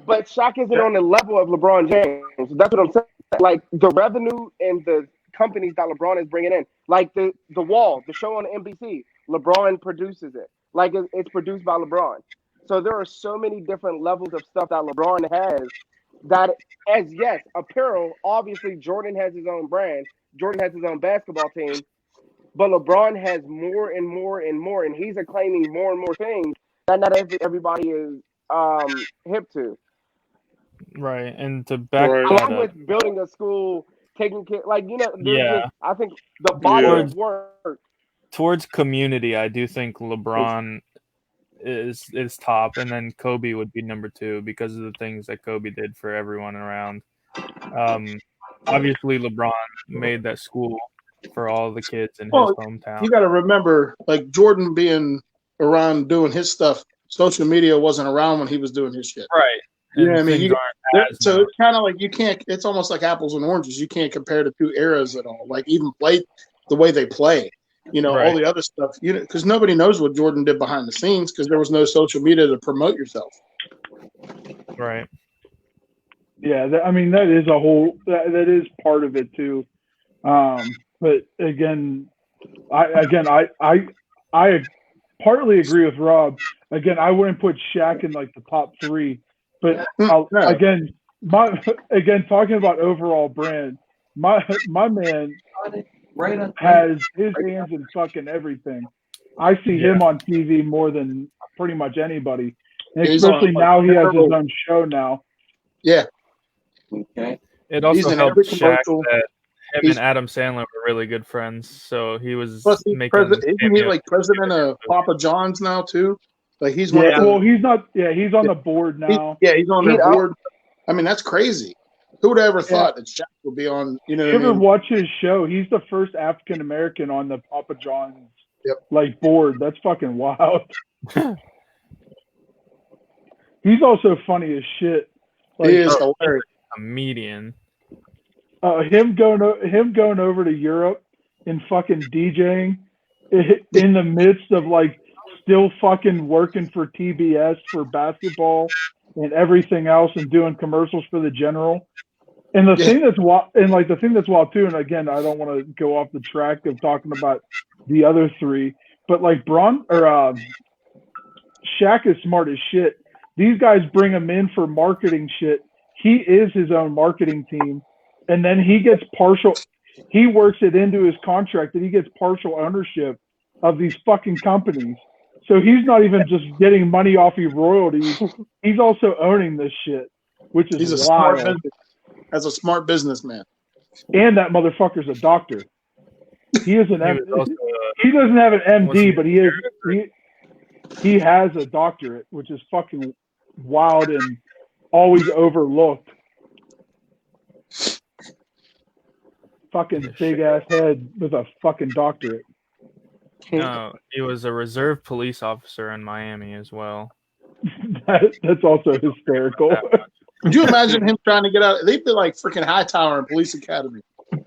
But Shaq isn't on the level of LeBron James. That's what I'm saying. Like the revenue and the companies that LeBron is bringing in, like the Wall, the show on NBC. LeBron produces it. Like it's produced by LeBron. So there are so many different levels of stuff that LeBron has that yes, apparel, obviously Jordan has his own brand. Jordan has his own basketball team, but LeBron has more and more and more, and he's acclaiming more and more things that not everybody is hip to. Right, and to back Right. that Along up, with building a school, taking care, like there's Yeah. just I think the body Yeah. of work. towards community, I do think LeBron is top, and then Kobe would be number 2 because of the things that Kobe did for everyone around. Obviously, LeBron made that school for all the kids in his hometown. You got to remember, like Jordan being around doing his stuff, social media wasn't around when he was doing his shit. Right. You know what I mean? things aren't as So known. it's kind of like you can't. It's almost like apples and oranges. You can't compare the two eras at all. Like even play the way they play. All Right. the other stuff. Because nobody knows what Jordan did behind the scenes because there was no social media to promote yourself. Right. Yeah, that is a whole that is part of it too. But again, I partly agree with Rob. Again, I wouldn't put Shaq in like the top 3, but again, talking about overall brand, my man has his hands in fucking everything. I see him on TV more than pretty much anybody, and especially now he has his own show now. Yeah. Okay. It also helped Shaq that him and Adam Sandler were really good friends, so he was making. Isn't he like president of Papa John's now too? Like he's one. Well, he's not. Yeah, he's on the board now. He's on their board. I mean, that's crazy. Who would have ever thought that Shaq would be on? You ever watch his show? He's the first African American on the Papa John's board. That's fucking wild. He's also funny as shit. Like, he is hilarious. Comedian. Him going over to Europe and fucking DJing in the midst of like still fucking working for TBS for basketball and everything else and doing commercials for the General. And the thing that's wild, too, and again, I don't want to go off the track of talking about the other 3, but like Shaq is smart as shit. These guys bring him in for marketing shit. He is his own marketing team, and then he gets partial. He works it into his contract that he gets partial ownership of these fucking companies. So he's not even just getting money off of royalties. He's also owning this shit, which is wild. As a smart businessman. And that motherfucker's a doctor. He is an he doesn't have an MD, but he has a doctorate, which is fucking wild and always overlooked. Fucking big ass head with a fucking doctorate. No, he was a reserve police officer in Miami as well. That's also hysterical. Could you imagine him trying to get out? They'd be like freaking Hightower in Police Academy.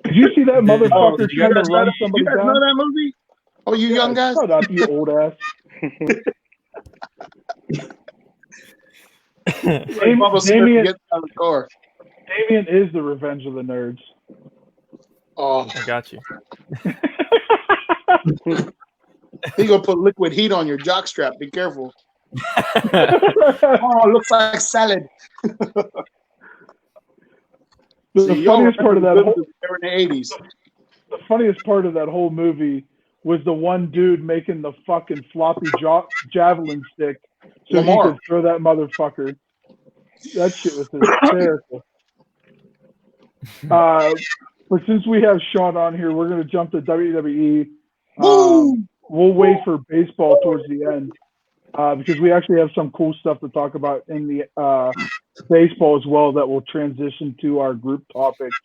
Did you see that motherfucker trying to run somebody down? You guys know that movie? Oh, you young guys? Shut up, you old ass. Damien is the Revenge of the Nerds. Oh, I got you. He gonna put liquid heat on your jockstrap. Be careful. Oh, it looks like salad. The funniest part of that whole in the 80s. The funniest part of that whole movie was the one dude making the fucking floppy javelin stick so he could throw that motherfucker. That shit was hysterical. But since we have Sean on here, we're going to jump to WWE. We'll wait for baseball towards the end because we actually have some cool stuff to talk about in the baseball as well that will transition to our group topics.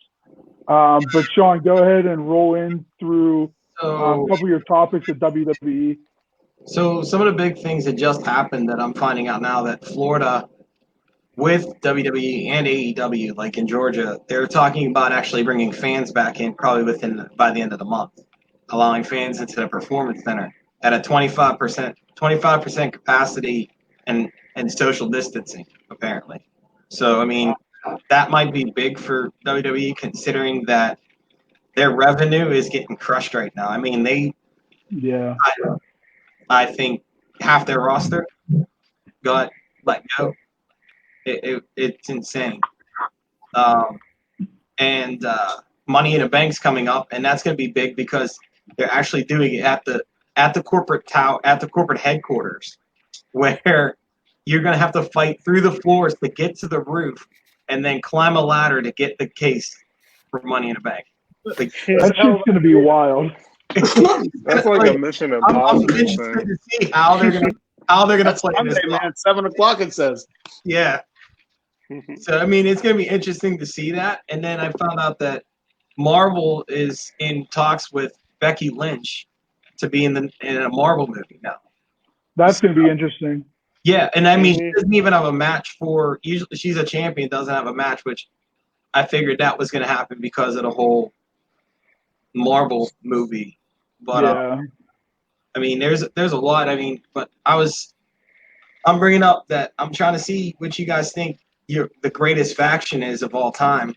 But Sean, go ahead and roll in through a couple of your topics at WWE. So some of the big things that just happened that I'm finding out now that Florida, with WWE and AEW, like in Georgia, they're talking about actually bringing fans back in probably by the end of the month, allowing fans into the Performance Center at a 25% capacity and social distancing, apparently. So, I mean, that might be big for WWE considering that their revenue is getting crushed right now. I mean, I think half their roster got let go. It's insane. And Money in the Bank's coming up, and that's going to be big because they're actually doing it at the corporate headquarters, where you're going to have to fight through the floors to get to the roof, and then climb a ladder to get the case for Money in the Bank. That shit's going to be wild. That's like a Mission Impossible I'm interested thing. to see how they're gonna play Sunday, this. man. 7:00 it says. Yeah. So I mean, it's gonna be interesting to see that. And then I found out that Marvel is in talks with Becky Lynch to be in a Marvel movie now. That's going to be interesting. Yeah, and I mean, she doesn't even have a match for. Usually, she's a champion, doesn't have a match, which I figured that was going to happen because of the whole Marvel movie. But yeah. I mean, there's a lot. I mean, but I'm bringing up that I'm trying to see what you guys think the greatest faction is of all time,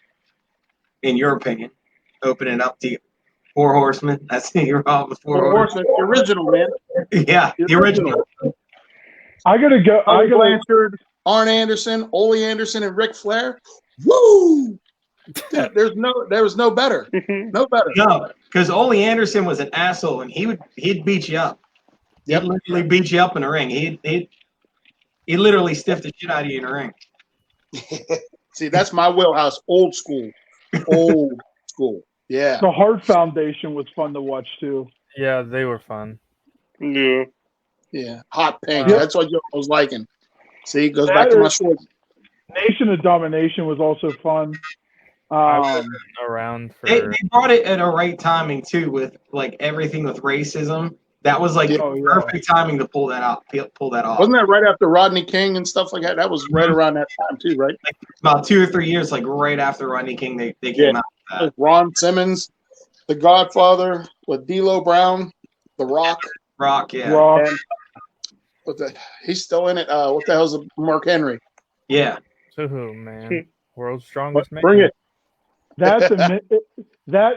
in your opinion. Opening up the Four Horsemen. That's you're all the Four Horsemen. The original, man. Yeah, the original. I gotta go. Blanchard, Arn Anderson, Ole Anderson, and Ric Flair. Woo! Dude, there was no better. No better. No, because Ole Anderson was an asshole, and he'd beat you up. Yep. He'd literally beat you up in the ring. He literally stiffed the shit out of you in the ring. See, that's my wheelhouse. Old school. Old school. Yeah. The Hart Foundation was fun to watch too. Yeah, they were fun. Yeah. Yeah. Hot Pink. That's what I was liking. See, it goes back to my short. Nation of Domination was also fun. I wasn't around for. They brought it at a right timing too, with like everything with racism. That was like perfect timing to pull that off. Wasn't that right after Rodney King and stuff like that? That was right around that time too, right? Like about 2 or 3 years, like right after Rodney King, they came out with that. Ron Simmons, The Godfather, with D'Lo Brown, The Rock. Yeah. Rock. And he's still in it. What the hell's Mark Henry? Yeah. To who, man? World's Strongest Man. Bring it. That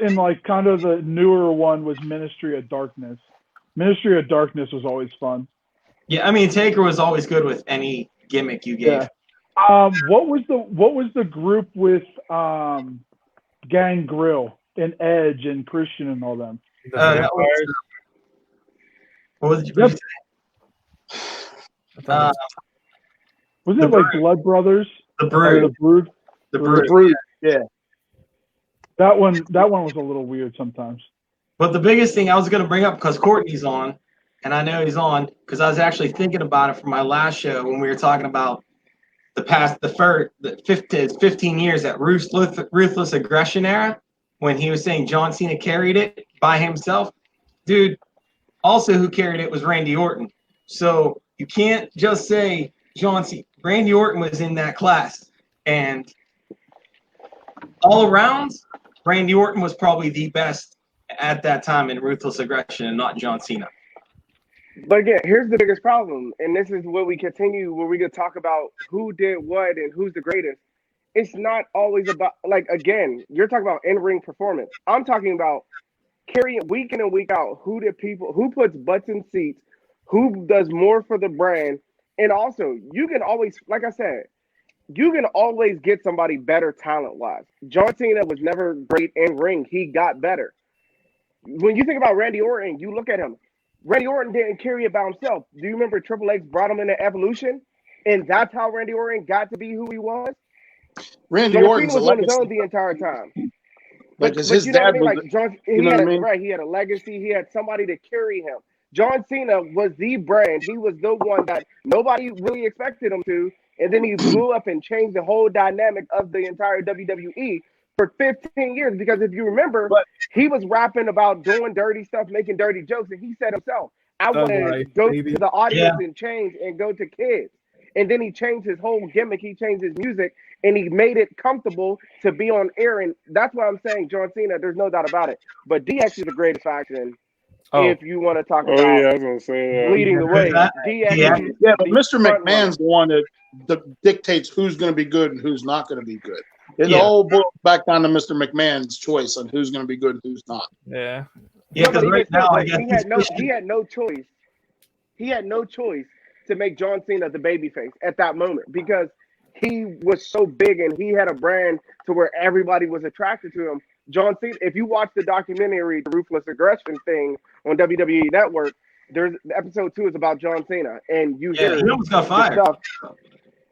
and like kind of the newer one was Ministry of Darkness. Ministry of Darkness was always fun. Yeah, I mean Taker was always good with any gimmick you gave. Yeah. What was the group with Gang Grill and Edge and Christian and all them? What was it? Yep. Was it like Blood Brothers? The Brood. The Brood. Yeah. That one was a little weird sometimes. But the biggest thing I was going to bring up, because Courtney's on, and I know he's on, because I was actually thinking about it for my last show when we were talking about the 15 years that ruthless aggression era, when he was saying John Cena carried it by himself. Dude, also who carried it was Randy Orton. So you can't just say John Cena. Randy Orton was in that class. And all around, Randy Orton was probably the best at that time in ruthless aggression, and not John Cena. But again, here's the biggest problem, and this is where we can talk about who did what and who's the greatest. It's not always about, like, again, you're talking about in-ring performance. I'm talking about carrying week in and week out. Who puts butts in seats, who does more for the brand, and also you can always, like I said, you can always get somebody better talent-wise. John Cena was never great in-ring. He got better. When you think about Randy Orton, you look at him. Randy Orton didn't carry it by himself. Do you remember Triple H brought him into Evolution? And that's how Randy Orton got to be who he was? Randy Orton was on his own the entire time. But his dad was, he had a legacy. He had somebody to carry him. John Cena was the brand. He was the one that nobody really expected him to. And then he blew up and changed the whole dynamic of the entire WWE for 15 years. Because if you remember, he was rapping about doing dirty stuff, making dirty jokes. And he said himself, I want to go to the audience and change and go to kids. And then he changed his whole gimmick. He changed his music. And he made it comfortable to be on air. And that's why I'm saying John Cena, there's no doubt about it. But DX is the greatest faction. If you want to talk about I was gonna say leading the way. but Mr. McMahon's the one that dictates who's going to be good and who's not going to be good. It all boils back down to Mr. McMahon's choice on who's going to be good and who's not. Yeah. Yeah, because right now, I guess he had no choice he had no choice to make John Cena the babyface at that moment because he was so big and he had a brand to where everybody was attracted to him. John Cena, if you watch the documentary, the Ruthless Aggression thing on WWE Network, there's episode 2 is about John Cena, and you hear he almost got fired. Stuff.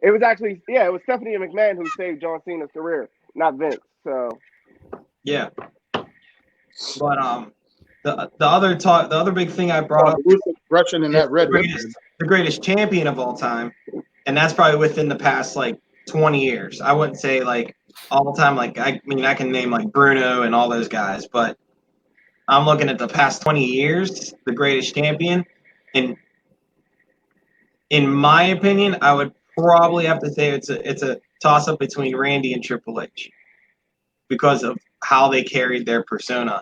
It was actually, it was Stephanie McMahon who saved John Cena's career, not Vince. So yeah, but the other big thing I brought up, Russian in that red the greatest champion of all time, and that's probably within the past like 20 years. I wouldn't say like all the time. Like I mean, I can name like Bruno and all those guys, but I'm looking at the past 20 years, the greatest champion, and in my opinion, I would probably have to say it's a toss up between Randy and Triple H because of how they carried their persona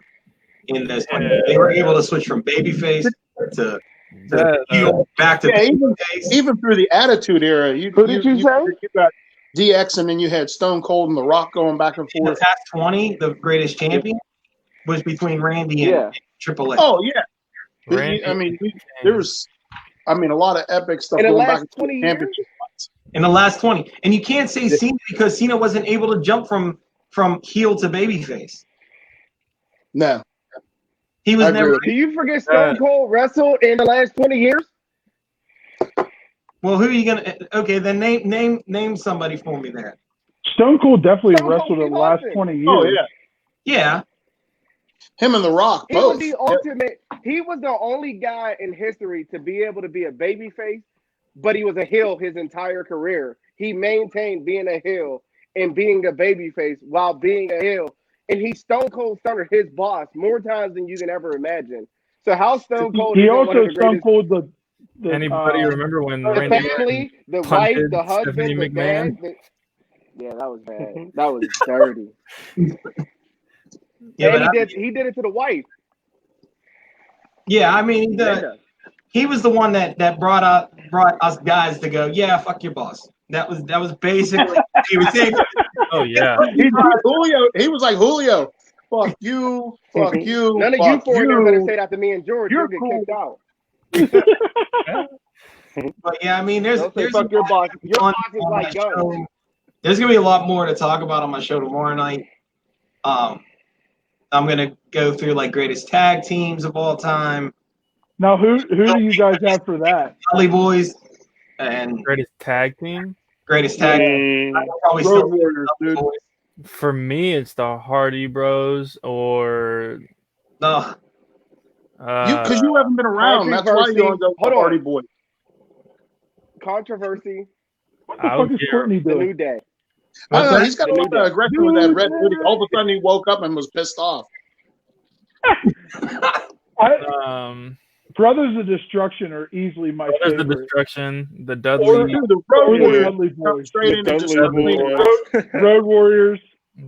in those 20 years. They were able to switch from babyface to heel back to even through the Attitude Era. You got DX, and then you had Stone Cold and The Rock going back and forth. In the past 20, the greatest champion was between Randy and Triple H. Oh yeah, there was a lot of epic stuff in the going last back 20 years. In the last 20, and you can't say Cena because Cena wasn't able to jump from heel to babyface. No, he was never. Do you forget Stone Cold wrestled in the last 20 years? Well, who are you gonna? Okay, then name somebody for me there. Stone Cold definitely wrestled in the last 20 years. Oh yeah, yeah. Him and The Rock both. He was the ultimate. He was the only guy in history to be able to be a babyface, but he was a heel his entire career. He maintained being a heel and being a babyface while being a heel. And he Stone Cold Stunner his boss more times than you can ever imagine. So how Stone Cold? He also Stone Cold the anybody remember when the Randy family, the wife, the husband, the dad? Yeah, that was bad. That was dirty. Yeah, he did it to the wife. Yeah, I mean, he was the one that brought us guys to go, yeah, fuck your boss. That was basically he was saying. Oh yeah, he was like Julio. Fuck you, fuck you. None of you four are gonna say that to me and George. You'll get kicked out. But yeah, I mean, there's fuck your boss. Your boss is like gun. There's gonna be a lot more to talk about on my show tomorrow night. I'm gonna go through like greatest tag teams of all time. Now, who do you guys have for that? Dudley Boys and greatest tag team. Greatest tag team. Probably Road Warriors, dude. For me, it's the Hardy Bros or no. Because you haven't been around. That's why you're on the Hardy Boys. Controversy. What the fuck is Courtney doing? The New Day. I don't know. He's got a lot of aggression with that red hoodie. All of a sudden, he woke up and was pissed off. Brothers of Destruction are easily my favorite. Brothers of Destruction, the Dudley, the Dudley Boys. Road Warriors.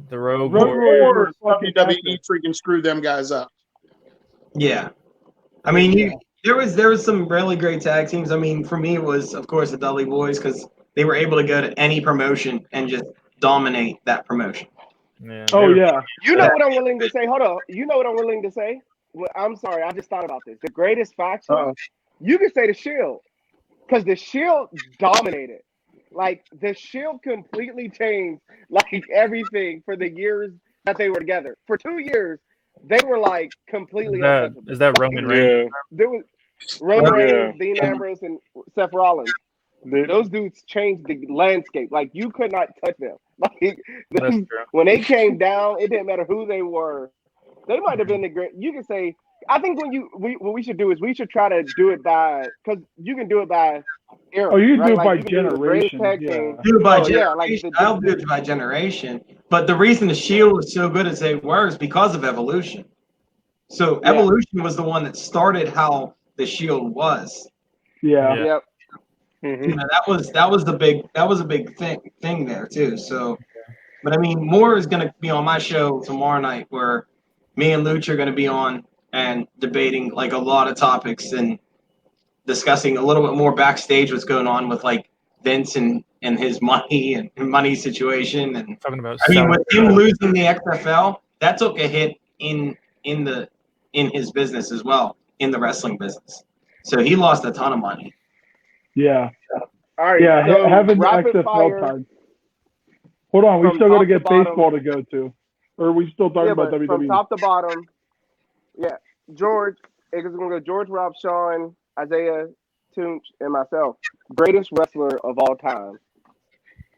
The Road Warriors. WWE freaking screwed them guys up. Yeah, I mean, there was some really great tag teams. I mean, for me, it was of course the Dudley Boys because they were able to go to any promotion and just dominate that promotion. Yeah. Oh yeah. You know what I'm willing to say? Hold on. You know what I'm willing to say? Well, I'm sorry. I just thought about this. The greatest faction. You could say the Shield, because the Shield dominated. Like the Shield completely changed like everything for the years that they were together. For 2 years, they were like completely. Is that Roman Reigns? There was Roman Reigns, Dean Ambrose, and Seth Rollins. Those dudes changed the landscape. Like you could not touch them. Like when they came down, it didn't matter who they were. They might have been the great. You can say. I think what we should do is we should try to do it by because you can do it by era. Oh, you right? do it like, by generation. Do it by generation. I'll do it by generation. But the reason the Shield was so good as they were is because of Evolution. So Evolution was the one that started how the Shield was. Yeah. Yep. Mm-hmm. You know, that was a big thing there too. So, but I mean, more is going to be on my show tomorrow night, where me and Luch are going to be on and debating like a lot of topics and discussing a little bit more backstage what's going on with like Vince and his money and money situation. And talking about, I mean, with him losing the XFL, that took a hit in his business as well, in the wrestling business. So he lost a ton of money. Yeah. All right. Yeah, So having the rapid XFL fire. time. Hold on, we From still got to top to get bottom. baseball to go to. Or are we still talking Yeah, about but from WWE? top to bottom, yeah. George, it's going to go George, Rob, Sean, Isaiah, Tunch, and myself. Greatest wrestler of all time.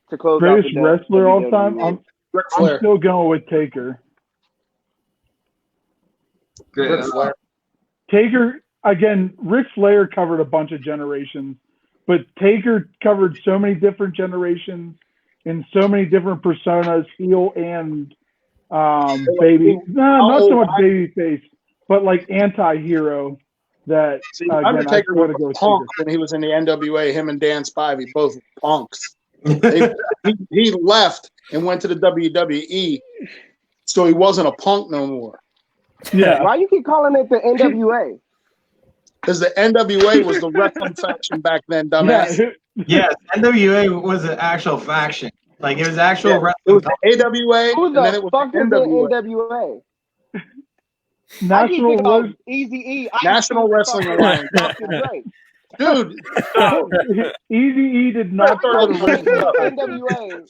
To close out Greatest the wrestler all WWE. time? I'm still going with Taker. Ric Flair. Taker, again, Ric Flair covered a bunch of generations, but Taker covered so many different generations in so many different personas, heel and baby. No, not so much baby face, but like anti-hero. That again, Undertaker I was gotta go a with punk Taker. when he was in the NWA. Him and Dan Spivey, both punks. He left and went to the WWE, so he wasn't a punk no more. Yeah. Why you keep calling it the NWA? Because the NWA was the wrestling faction back then, dumbass. Yeah, NWA was an actual faction. Like it was actual wrestling. It was the AWA, Who and then the it was fuck the is NWA. the NWA? National was Easy-E, National Wrestling Alliance. Dr. Dre. Dude, Easy-E did not start a wrestling NWA.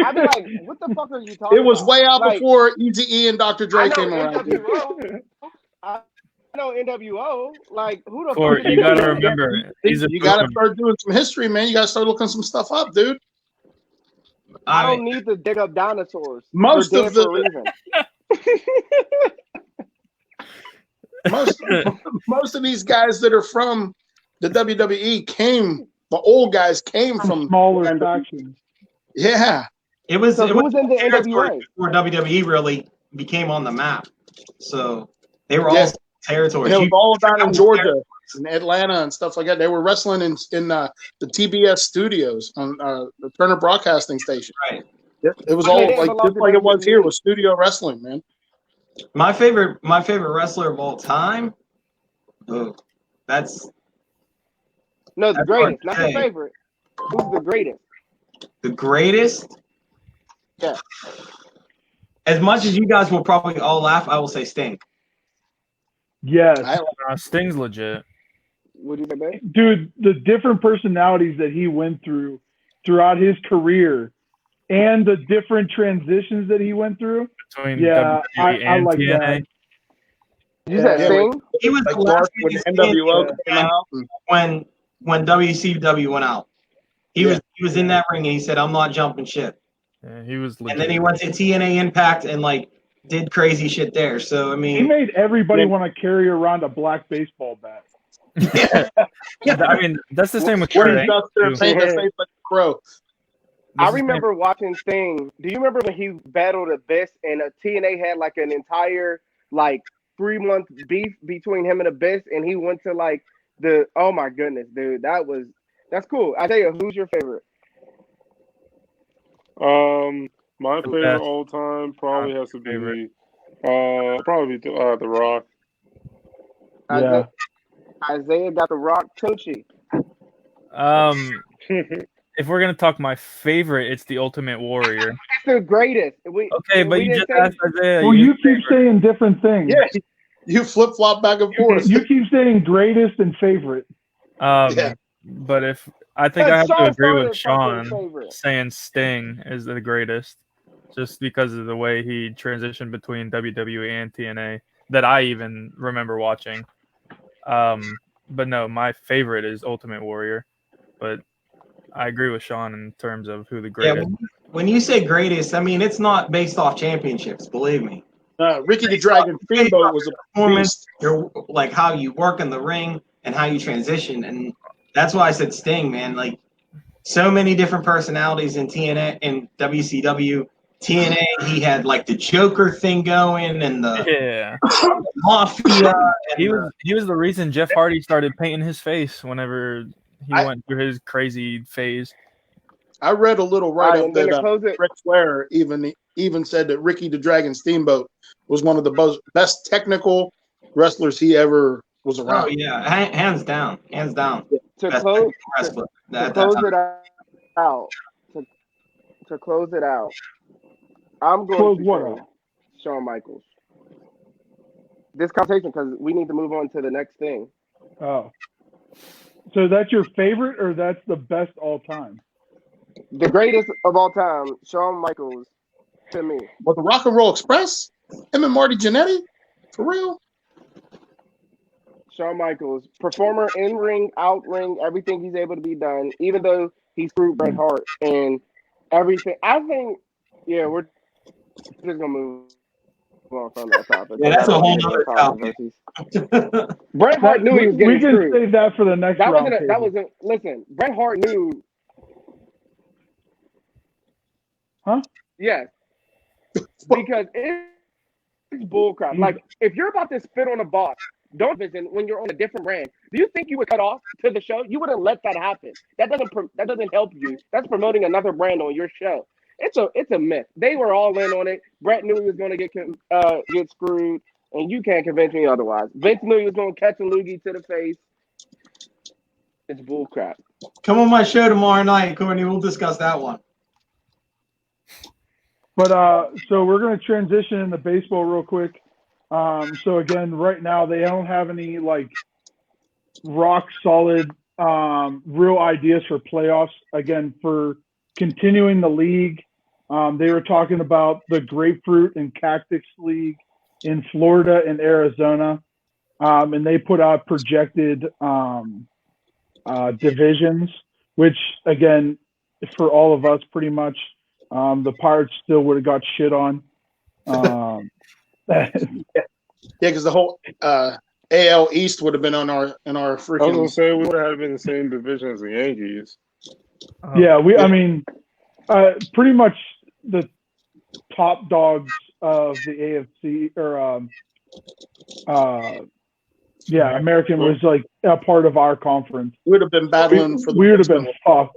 I'd be like, what the fuck are you talking about? it was way out like, before Eazy-E and Dr. Dre came around. NWO. I know NWO. Like, who the Or fuck? you gotta remember, You gotta start doing some history, man. You gotta start looking some stuff up, dude. I don't need to dig up dinosaurs. Most They're of dead for a reason. most of these guys that are from the WWE the old guys came from smaller factions. Yeah. It was So it who was was in the NWA before WWE really became on the map. So they were all territories. It was all about in Georgia and Atlanta and stuff like that. They were wrestling in the TBS studios on the Turner Broadcasting Station. Right. It was all like just like it was here with studio wrestling, man. My favorite wrestler of all time. Oh, that's the greatest, not your favorite. Who's the greatest? The greatest? Yeah. As much as you guys will probably all laugh, I will say Sting. Yes. Sting's legit. What do you say, babe? Dude, the different personalities that he went through throughout his career and the different transitions that he went through. Between WWE I like TNA. that. You said Sting? He was like the last when NWO came out when WCW went out. He was in that ring and he said, "I'm not jumping ship." Yeah, he was legit. And then he went to TNA Impact and like did crazy shit there. So I mean, he made everybody want to carry around a black baseball bat. I mean, that's the same with Kurt Angle, Angle. Crow. I remember watching Sting. Do you remember when he battled Abyss and TNA had like an entire 3-month beef between him and Abyss, and he went to oh my goodness, dude, that's cool. Isaiah, who's your favorite? My favorite all time probably has to be The Rock. Yeah. Isaiah got The Rock. Tunchi. If we're gonna talk my favorite, it's the Ultimate Warrior. It's the greatest. But you just asked Isaiah. Well, you keep saying different things. Yeah, you flip flop back and forth. You keep saying greatest and favorite. But if I think I have to agree with Sean saying Sting is the greatest, just because of the way he transitioned between WWE and TNA that I even remember watching. But no, my favorite is Ultimate Warrior. But I agree with Sean in terms of who the greatest. Yeah, when you say greatest, I mean it's not based off championships. Believe me. Ricky the Dragon Steamboat was a performance. You're like how you work in the ring and how you transition, and that's why I said Sting, man. Like so many different personalities in TNA and WCW. TNA, he had like the Joker thing going and the Mafia. He was the reason Jeff Hardy started painting his face whenever he went through his crazy phase. I read a little write-up that Ric Flair even said that Ricky the Dragon Steamboat was one of the best technical wrestlers he ever was around. Oh yeah, hands down. To close it out, I'm going to say Shawn Michaels. This conversation, because we need to move on to the next thing. Oh. So that's your favorite, or that's the best all time? The greatest of all time, Shawn Michaels, to me. But the Rock and Roll Express, him and Marty Jannetty, for real. Shawn Michaels, performer, in ring, out ring, everything he's able to be done. Even though he screwed Bret Hart and everything, I think. Yeah, we're just gonna move on from that topic. Yeah, that's a whole other topic. Bret Hart knew he was getting screwed. We can save that for the next round. That wasn't. Listen, Bret Hart knew. Huh? Yes. Because it's bullcrap. Like, if you're about to spit on a boss, don't visit when you're on a different brand. Do you think you would cut off to the show? You wouldn't let that happen. That doesn't help you. That's promoting another brand on your show. It's a myth. They were all in on it. Brett knew he was going to get screwed, and you can't convince me otherwise. Vince knew he was going to catch a loogie to the face. It's bullcrap. Come on my show tomorrow night, Courtney. We'll discuss that one. But so we're going to transition into baseball real quick. So again, right now they don't have any like rock solid real ideas for playoffs. Again, for continuing the league, they were talking about the Grapefruit and Cactus League in Florida and Arizona, and they put out projected divisions, which again, for all of us, pretty much. The Pirates still would have got shit on. Yeah, because the whole AL East would have been in our freaking. I was gonna say we would have been in the same division as the Yankees. Yeah, I mean, pretty much the top dogs of the AFC or American was like a part of our conference. We would have been battling for. We would have been fucked.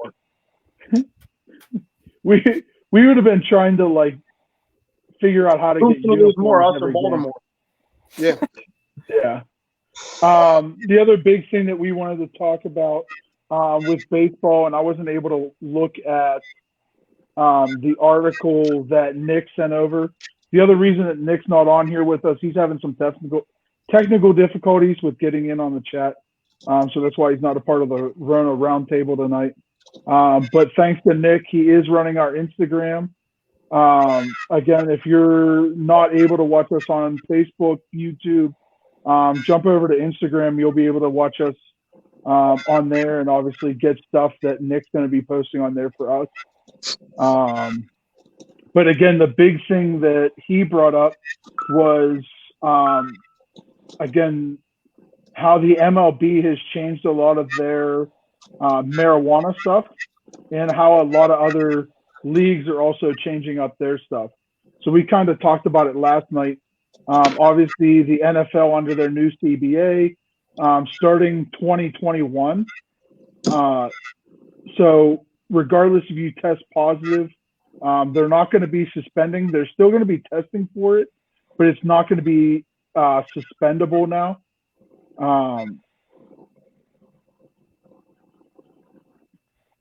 We would have been trying to like figure out how to get uniforms more us every or Baltimore. Game. Yeah. The other big thing that we wanted to talk about with baseball, and I wasn't able to look at the article that Nick sent over. The other reason that Nick's not on here with us, he's having some technical difficulties with getting in on the chat. So that's why he's not a part of the Rona roundtable tonight. But thanks to Nick, he is running our Instagram. Again, if you're not able to watch us on Facebook, YouTube, jump over to Instagram. You'll be able to watch us on there and obviously get stuff that Nick's going to be posting on there for us. But again, the big thing that he brought up was, again, how the MLB has changed a lot of their marijuana stuff and how a lot of other leagues are also changing up their stuff. So we kind of talked about it last night. Obviously, the NFL under their new CBA starting 2021. So regardless if you test positive, they're not going to be suspending. They're still going to be testing for it, but it's not going to be suspendable now.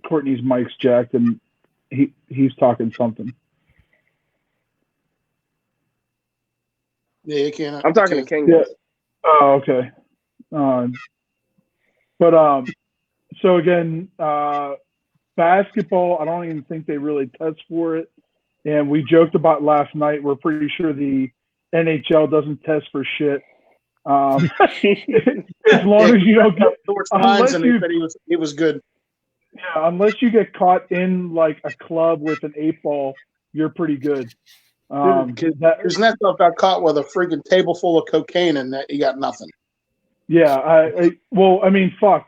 Courtney's mic's jacked and he's talking something. Yeah, you can't. I'm talking to King. Yeah. Oh, okay. So again, basketball, I don't even think they really test for it. And we joked about last night. We're pretty sure the NHL doesn't test for shit. As long as you don't get, he was good. Yeah, unless you get caught in like a club with an 8-ball, you're pretty good. Isn't that stuff got caught with a freaking table full of cocaine and that you got nothing? Yeah, well, I mean, fuck.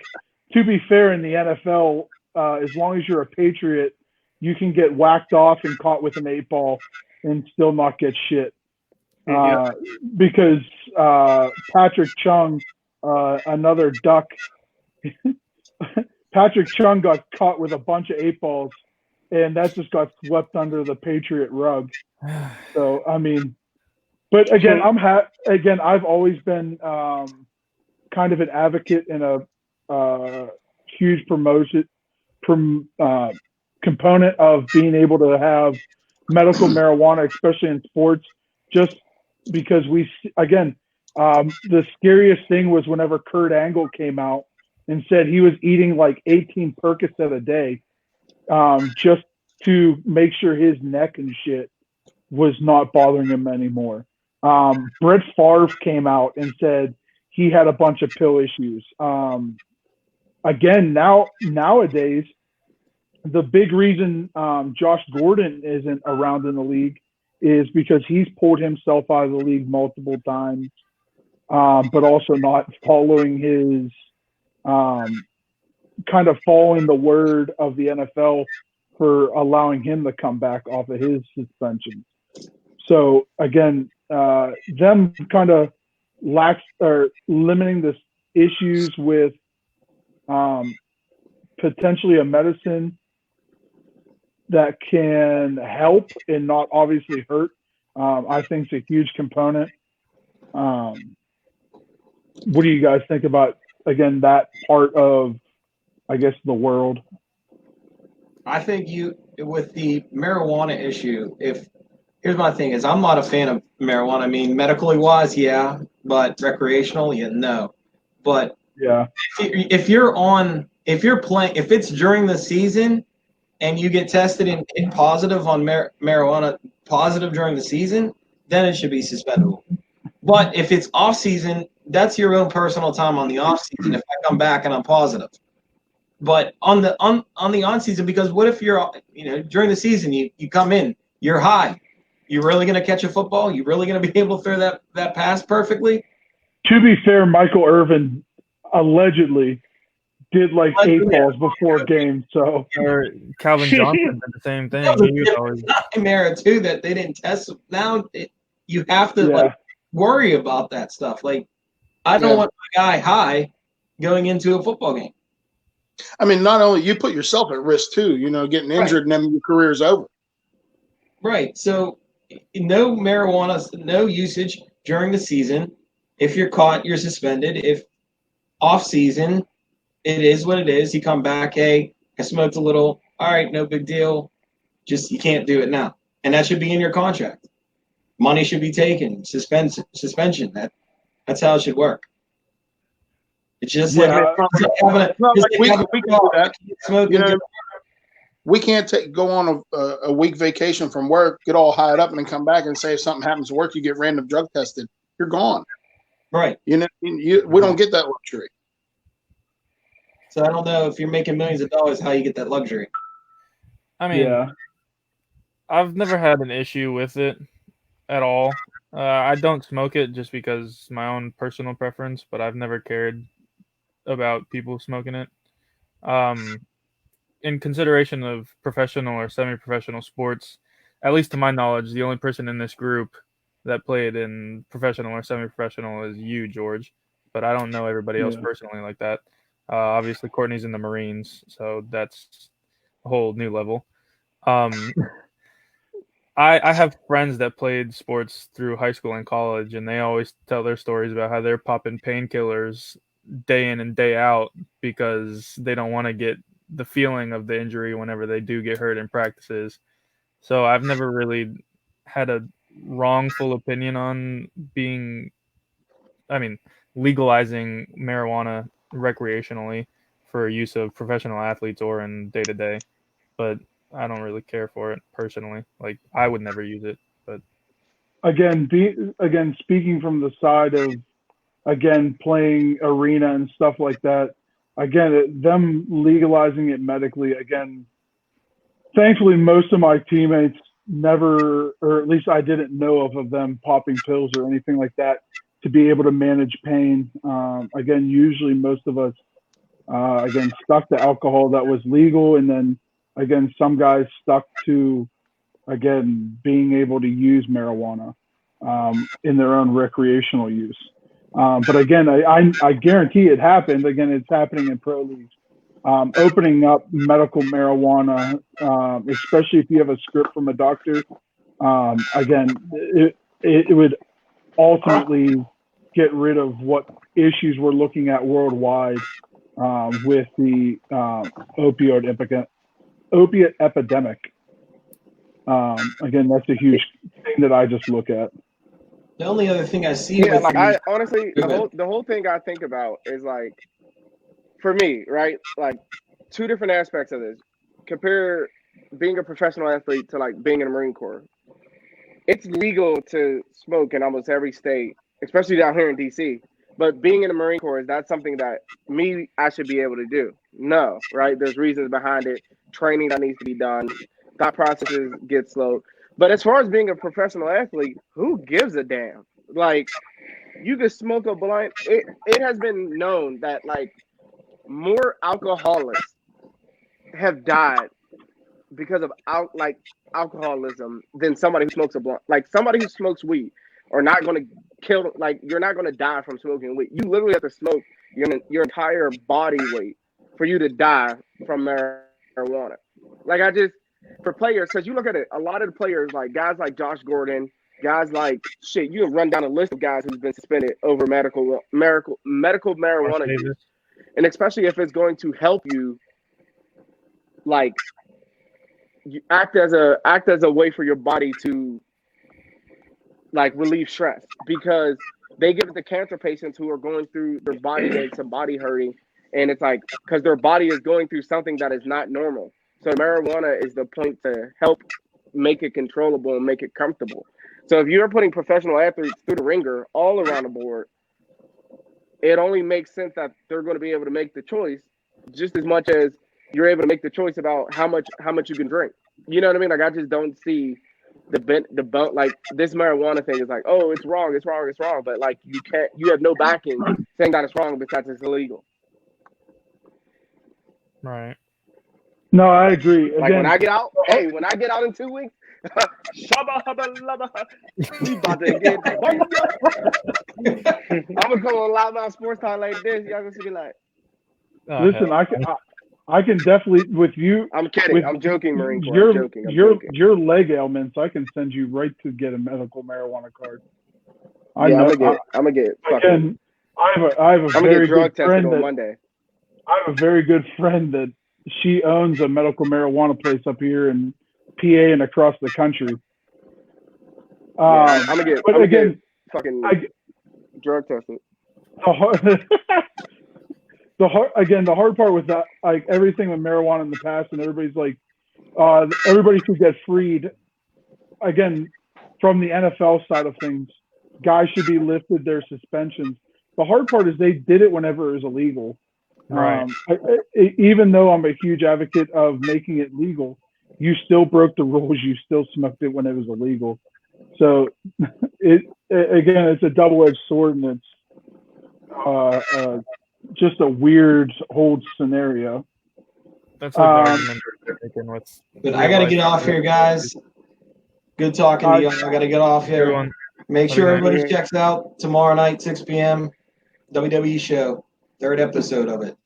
To be fair, in the NFL, as long as you're a Patriot, you can get whacked off and caught with an 8-ball and still not get shit. Because Patrick Chung, another Duck, Patrick Chung got caught with a bunch of 8-balls, and that just got swept under the Patriot rug. So I mean, but again, I've always been kind of an advocate and a huge component of being able to have medical marijuana, especially in sports, just because the scariest thing was whenever Kurt Angle came out and said he was eating like 18 Percocet a day, just to make sure his neck and shit was not bothering him anymore. Brett Favre came out and said he had a bunch of pill issues. Again, nowadays, the big reason Josh Gordon isn't around in the league is because he's pulled himself out of the league multiple times, but also not following his kind of following the word of the NFL for allowing him to come back off of his suspension. So again, them kind of limiting the issues with potentially a medicine that can help and not obviously hurt, I think is a huge component. What do you guys think about, again, that part of, I guess, the world? I think with the marijuana issue, here's my thing is I'm not a fan of marijuana. I mean, medically wise, yeah, but recreational, yeah, no. But yeah, if you're playing, if it's during the season and you get tested and positive on marijuana, positive during the season, then it should be suspendable. But if it's off season, that's your own personal time on the off season. If I come back and I'm positive, but on the on season, because what if you're during the season you come in, you're high, you're really going to catch a football? You're really going to be able to throw that pass perfectly? To be fair, Michael Irvin allegedly did like 8 balls before games. So or Calvin Johnson did the same thing. It was a nightmare too that they didn't test. Now you have to worry about that stuff. Like, I don't want my guy high going into a football game. I mean, not only you put yourself at risk too, getting injured and then your career's over. Right. So no marijuana, no usage during the season. If you're caught, you're suspended. If off season, it is what it is. You come back, hey, I smoked a little. All right, no big deal. Just you can't do it now. And that should be in your contract. Money should be taken. Suspension. That's how it should work. It's just we can't go on a week vacation from work, get all hired up, and then come back and say if something happens to work, you get random drug tested. You're gone. Right. We don't get that luxury. So I don't know if you're making millions of dollars, how you get that luxury. I mean, I've never had an issue with it at all. I don't smoke it just because my own personal preference, but I've never cared about people smoking it. In consideration of professional or semi-professional sports, at least to my knowledge, the only person in this group that played in professional or semi-professional is you, George. But I don't know everybody else personally like that. Obviously, Courtney's in the Marines, so that's a whole new level. I have friends that played sports through high school and college, and they always tell their stories about how they're popping painkillers day in and day out because they don't want to get the feeling of the injury whenever they do get hurt in practices. So I've never really had a wrongful opinion on legalizing marijuana recreationally for use of professional athletes or in day-to-day. But I don't really care for it personally. Like, I would never use it. But again, speaking from the side of playing arena and stuff like that, them legalizing it medically, thankfully most of my teammates never, or at least I didn't know of them popping pills or anything like that to be able to manage pain. Usually most of us stuck to alcohol that was legal, and then some guys stuck to being able to use marijuana in their own recreational use. But again, I guarantee it happened. Again, it's happening in pro leagues. Opening up medical marijuana, especially if you have a script from a doctor, it would ultimately get rid of what issues we're looking at worldwide with the opiate epidemic. That's a huge thing that I just look at. The only other thing I see, I honestly, the whole thing I think about is like, for me, right? Like two different aspects of this. Compare being a professional athlete to like being in the Marine Corps. It's legal to smoke in almost every state, especially down here in DC. But being in the Marine Corps, is that something that I should be able to do? No, right? There's reasons behind it, training that needs to be done, thought processes get slowed. But as far as being a professional athlete, who gives a damn? Like, you could smoke a blunt. It has been known that like more alcoholics have died because of alcoholism than somebody who smokes a blunt. Like somebody who smokes weed are not going to kill. Like you're not going to die from smoking weed. You literally have to smoke your entire body weight for you to die from marijuana. Like for players, because you look at it, a lot of the players, like guys like Josh Gordon, guys like shit, you can run down a list of guys who's been suspended over medical marijuana use, and especially if it's going to help you, like you act as a way for your body to like relieve stress, because they give it to cancer patients who are going through their body aches and body hurting, and it's like because their body is going through something that is not normal. So marijuana is the point to help make it controllable and make it comfortable. So if you're putting professional athletes through the ringer all around the board, it only makes sense that they're going to be able to make the choice just as much as you're able to make the choice about how much you can drink. You know what I mean? Like I just don't see the like this marijuana thing is like, oh, it's wrong. But like you have no backing saying that it's wrong besides it's illegal. Right. No, I agree. Like when I get out, when I get out in 2 weeks, shabba hubba lubba, we about to get I'm gonna come on Loudmouth Sports Time like this. Y'all gonna be like, listen, I can definitely with you. I'm kidding. I'm joking, Marine Corps. I'm joking. Your leg ailments, I can send you right to get a medical marijuana card. I'm gonna get. Again, I have a very good friend on Monday. I have a very good friend that she owns a medical marijuana place up here in PA and across the country. I'm gonna get fucking drug tested. The hard part with that, like everything with marijuana in the past, and everybody's like, everybody should get freed. Again, from the NFL side of things, guys should be lifted their suspensions. The hard part is they did it whenever it was illegal. Right. Even though I'm a huge advocate of making it legal, you still broke the rules. You still smoked it when it was illegal. So it's a double-edged sword, and it's just a weird whole scenario. That's like the argument they're making with. But I got to get off here, guys. Good talking to you. I got to get off here. Everyone. Make sure everybody checks out tomorrow night, 6 p.m. WWE show, 3rd episode of it.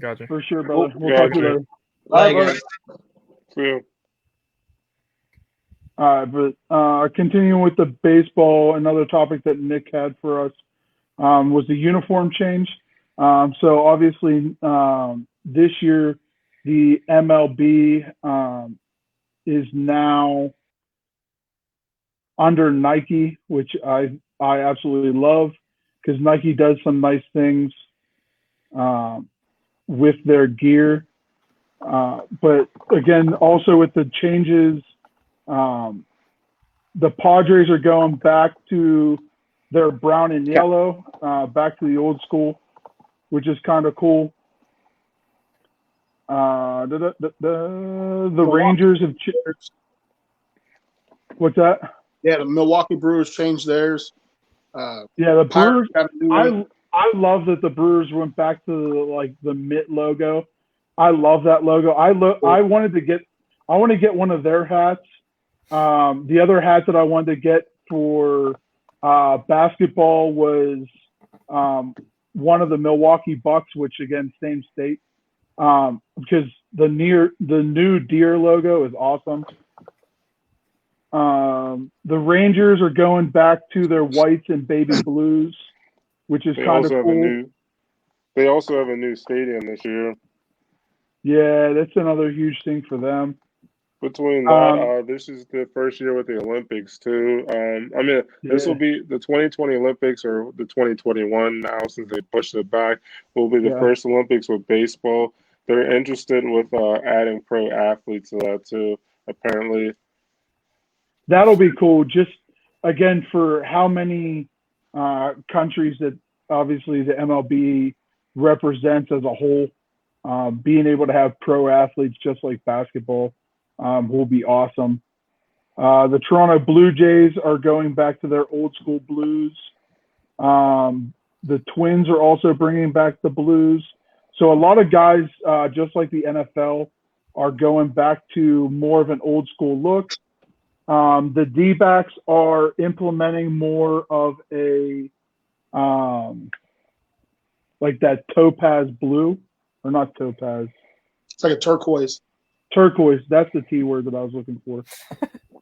Gotcha. For sure, brother. We'll talk to you later. Bye, guys. See you. All right, but continuing with the baseball, another topic that Nick had for us was the uniform change. So obviously, this year the MLB is now under Nike, which I absolutely love because Nike does some nice things with their gear. But again, also with the changes, the Padres are going back to their brown and yellow, back to the old school, which is kind of cool. The Rangers have changed. What's that? Yeah, the Milwaukee Brewers changed theirs. The Brewers. I love that the Brewers went back to like the mitt logo. I love that logo. I want to get one of their hats. The other hat that I wanted to get for basketball was one of the Milwaukee Bucks, which again, same state, because the new deer logo is awesome. The Rangers are going back to their whites and baby blues, which is kind of cool. They also have a new stadium this year. Yeah, that's another huge thing for them. Between that, this is the first year with the Olympics too. This will be the 2020 Olympics or the 2021 now, since they pushed it back. Will be the first Olympics with baseball. They're interested with adding pro athletes to that too. Apparently, that'll be cool. Just again for how many countries that obviously the MLB represents as a whole, being able to have pro athletes just like basketball will be awesome. The Toronto Blue Jays are going back to their old school blues. The Twins are also bringing back the blues. So a lot of guys, just like the NFL, are going back to more of an old school look. The D-backs are implementing more of a like that topaz blue, or not topaz. It's like a turquoise. Turquoise. That's the T word that I was looking for.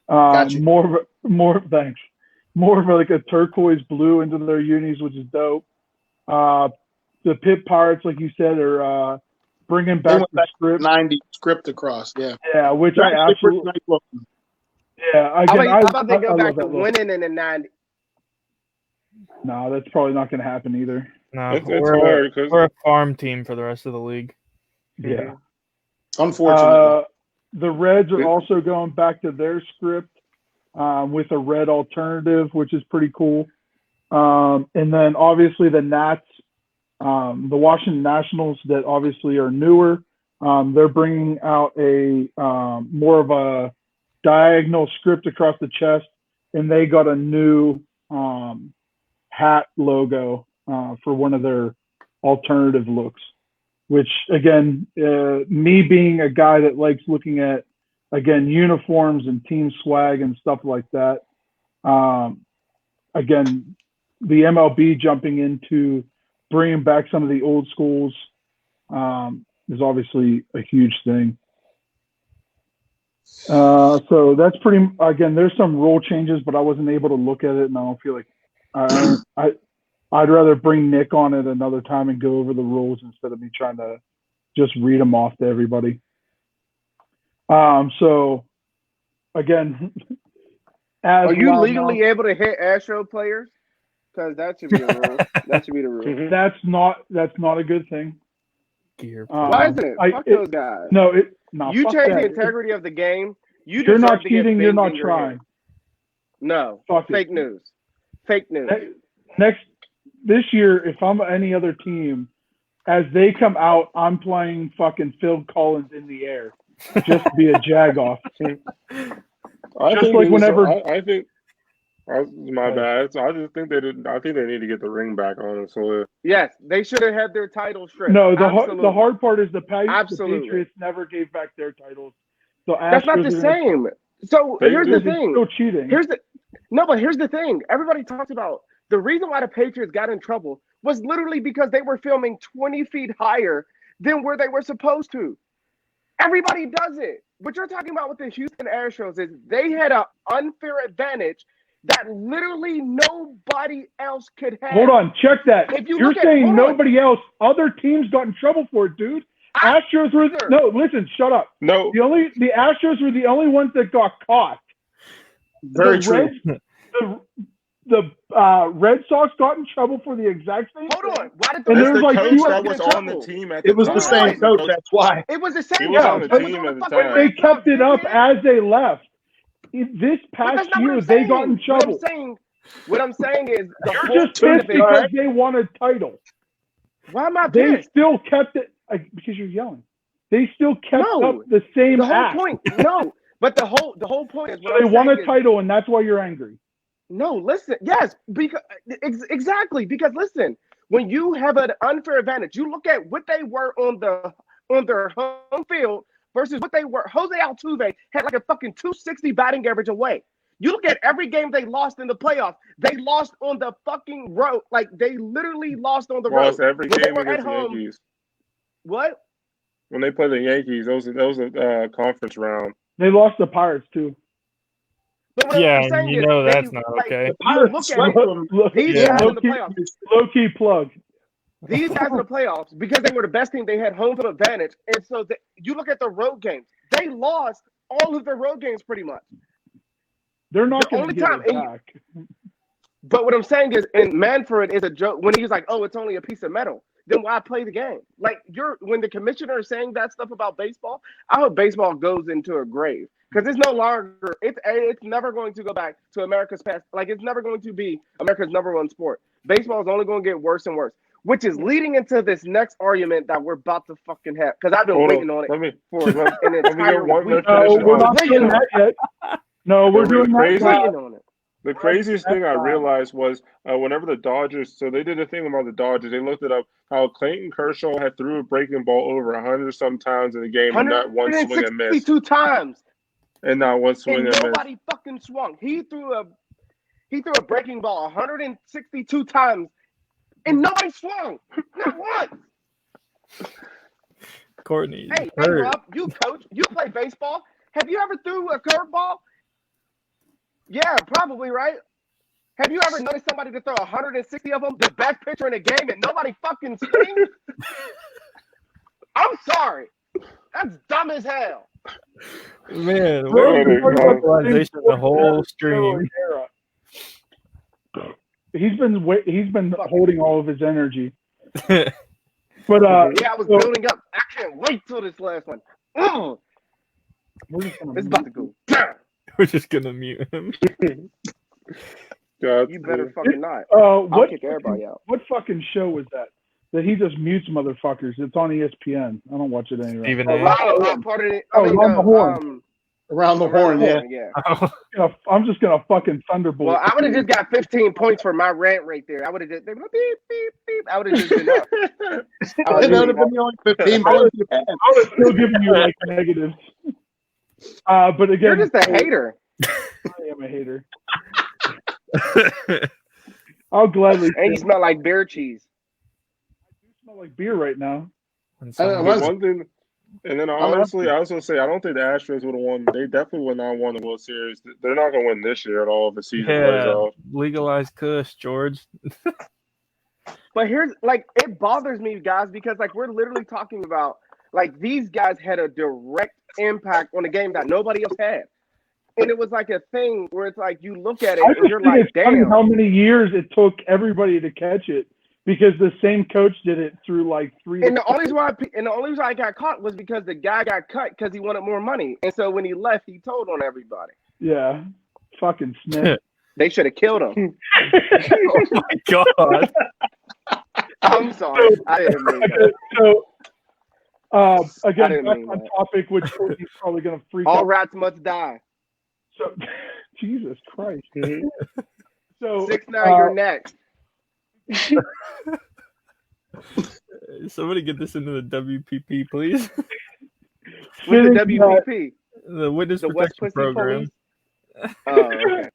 Gotcha. More of like a turquoise blue into their unis, which is dope. The Pitt Pirates, like you said, are bringing back the script. 90 script across, yeah. Yeah, which I absolutely. Yeah, again, how about they go back to winning in the 90s? No, that's probably not going to happen either. No, we're a farm team for the rest of the league. Yeah. Unfortunately. The Reds are also going back to their script with a red alternative, which is pretty cool. And then obviously the Nats, the Washington Nationals that obviously are newer, they're bringing out a more of a diagonal script across the chest, and they got a new hat logo for one of their alternative looks, which again, me being a guy that likes looking at, again, uniforms and team swag and stuff like that, again, the MLB jumping into bringing back some of the old schools is obviously a huge thing. So that's pretty, again, there's some rule changes, but I wasn't able to look at it, and I don't feel like I'd rather bring Nick on it another time and go over the rules instead of me trying to just read them off to everybody. So again, are you legally able to hit Astro players? Because that should be a rule. That should be the rule. That's not a good thing. Why isn't it? Fuck those guys. No, you change the integrity of the game. You're not cheating. You're not trying. No, fake news. Fake news. This year, if I'm any other team, as they come out, I'm playing fucking Phil Collins in the air, just to be a jag-off. My bad. So I just think they didn't. I think they need to get the ring back on it. So yes, they should have had their title straight. No, the hard part is the Patriots never gave back their titles. So that's not the same. So here's the thing. Still cheating. Here's the thing. Everybody talks about the reason why the Patriots got in trouble was literally because they were filming 20 feet higher than where they were supposed to. Everybody does it. What you're talking about with the Houston Astros is they had an unfair advantage that literally nobody else could have. Hold on, check that. You're saying nobody else, other teams got in trouble for it, dude. Astros were listen, shut up. No. The Astros were the only ones that got caught. Very true. The Red Sox got in trouble for the exact same Hold thing. on. Why did the coach that was on the team at the time? It was the same coach, that's why. It was the same He was on the team at the time. They kept it up as they left. This past year, they got in trouble. What I'm saying is, you're just pissed because they won a title. Why am I pissed? They still kept it because you're yelling. They still kept up the same. The whole point, but the whole point is they won a title, and that's why you're angry. No, listen. Yes, because exactly because listen, when you have an unfair advantage, you look at what they were on their home field versus what they were. Jose Altuve had like a fucking 260 batting average away. You look at every game they lost in the playoffs. They lost on the fucking road. Like they literally lost on the road. Lost every game against the Yankees. What? When they played the Yankees, that was a conference round. They lost the Pirates too. But yeah, you know that's not okay. Look at these guys in the playoffs. Low-key plug. These guys in the playoffs, because they were the best team, they had home field advantage. And so you look at the road games. They lost all of their road games pretty much. They're not The going only to get time- it back. But what I'm saying is, and Manfred is a joke when he's like, "Oh, it's only a piece of metal." Then why play the game? Like when the commissioner is saying that stuff about baseball, I hope baseball goes into a grave because it's no longer. It's never going to go back to America's past. Like it's never going to be America's #1 sport. Baseball is only going to get worse and worse, which is leading into this next argument that we're about to fucking have. Because I've been waiting on it for an entire week. No, we're not doing that yet. No, we're doing that. Waiting on it. The craziest thing I realized was whenever the Dodgers, so they did a thing about the Dodgers. They looked it up how Clayton Kershaw had threw a breaking ball over 100 some times in the game and not one swing and miss. 162 times. And not one swing and miss. Nobody fucking swung. He threw a breaking ball 162 times and nobody swung. Not once. Courtney. Hey, Rob, you coach, you play baseball. Have you ever threw a curveball? Yeah, probably, right? Have you ever noticed somebody to throw 160 of them, the best pitcher in the game, and nobody fucking swings? I'm sorry. That's dumb as hell. Man, the whole stream. He's been holding all of his energy. But yeah, I was building up. I can't wait till this last one. It's about to go down. We're just gonna mute him. God, you better fucking not. I'll kick everybody out. What fucking show was that? That he just mutes motherfuckers. It's on ESPN. I don't watch it anyway. Stephen A. Part of it. Around the horn. Around the horn, yeah. I'm just gonna fucking thunderbolt. Well, I would have just got 15 points for my rant right there. I would have just beep beep beep. I would have just been up. That would have been the only 15 points you had. I would have still given you like negatives. But again, you're just a hater. I am a hater. I'll gladly. And you smell like beer cheese. I do smell like beer right now. One thing, and then honestly, I also say I don't think the Astros would have won. They definitely would not won the World Series. They're not going to win this year at all if the season plays off. Legalize Kush, George. But here's it bothers me, guys, because we're literally talking about these guys had a direct impact on the game that nobody else had. And it was a thing where it's you look at it and you're like, damn. How many years it took everybody to catch it because the same coach did it through 3. And the only reason I got caught was because the guy got cut because he wanted more money. And so when he left, he told on everybody. Yeah. Fucking Smith. They should have killed him. Oh my God. I'm sorry. I didn't mean that. So, again, back on topic, which he's probably going to freak out. All rats must die. So, Jesus Christ. So 6 9, you're next. Somebody get this into the WPP, please. What's the WPP? The Witness Protection Program. Oh, okay.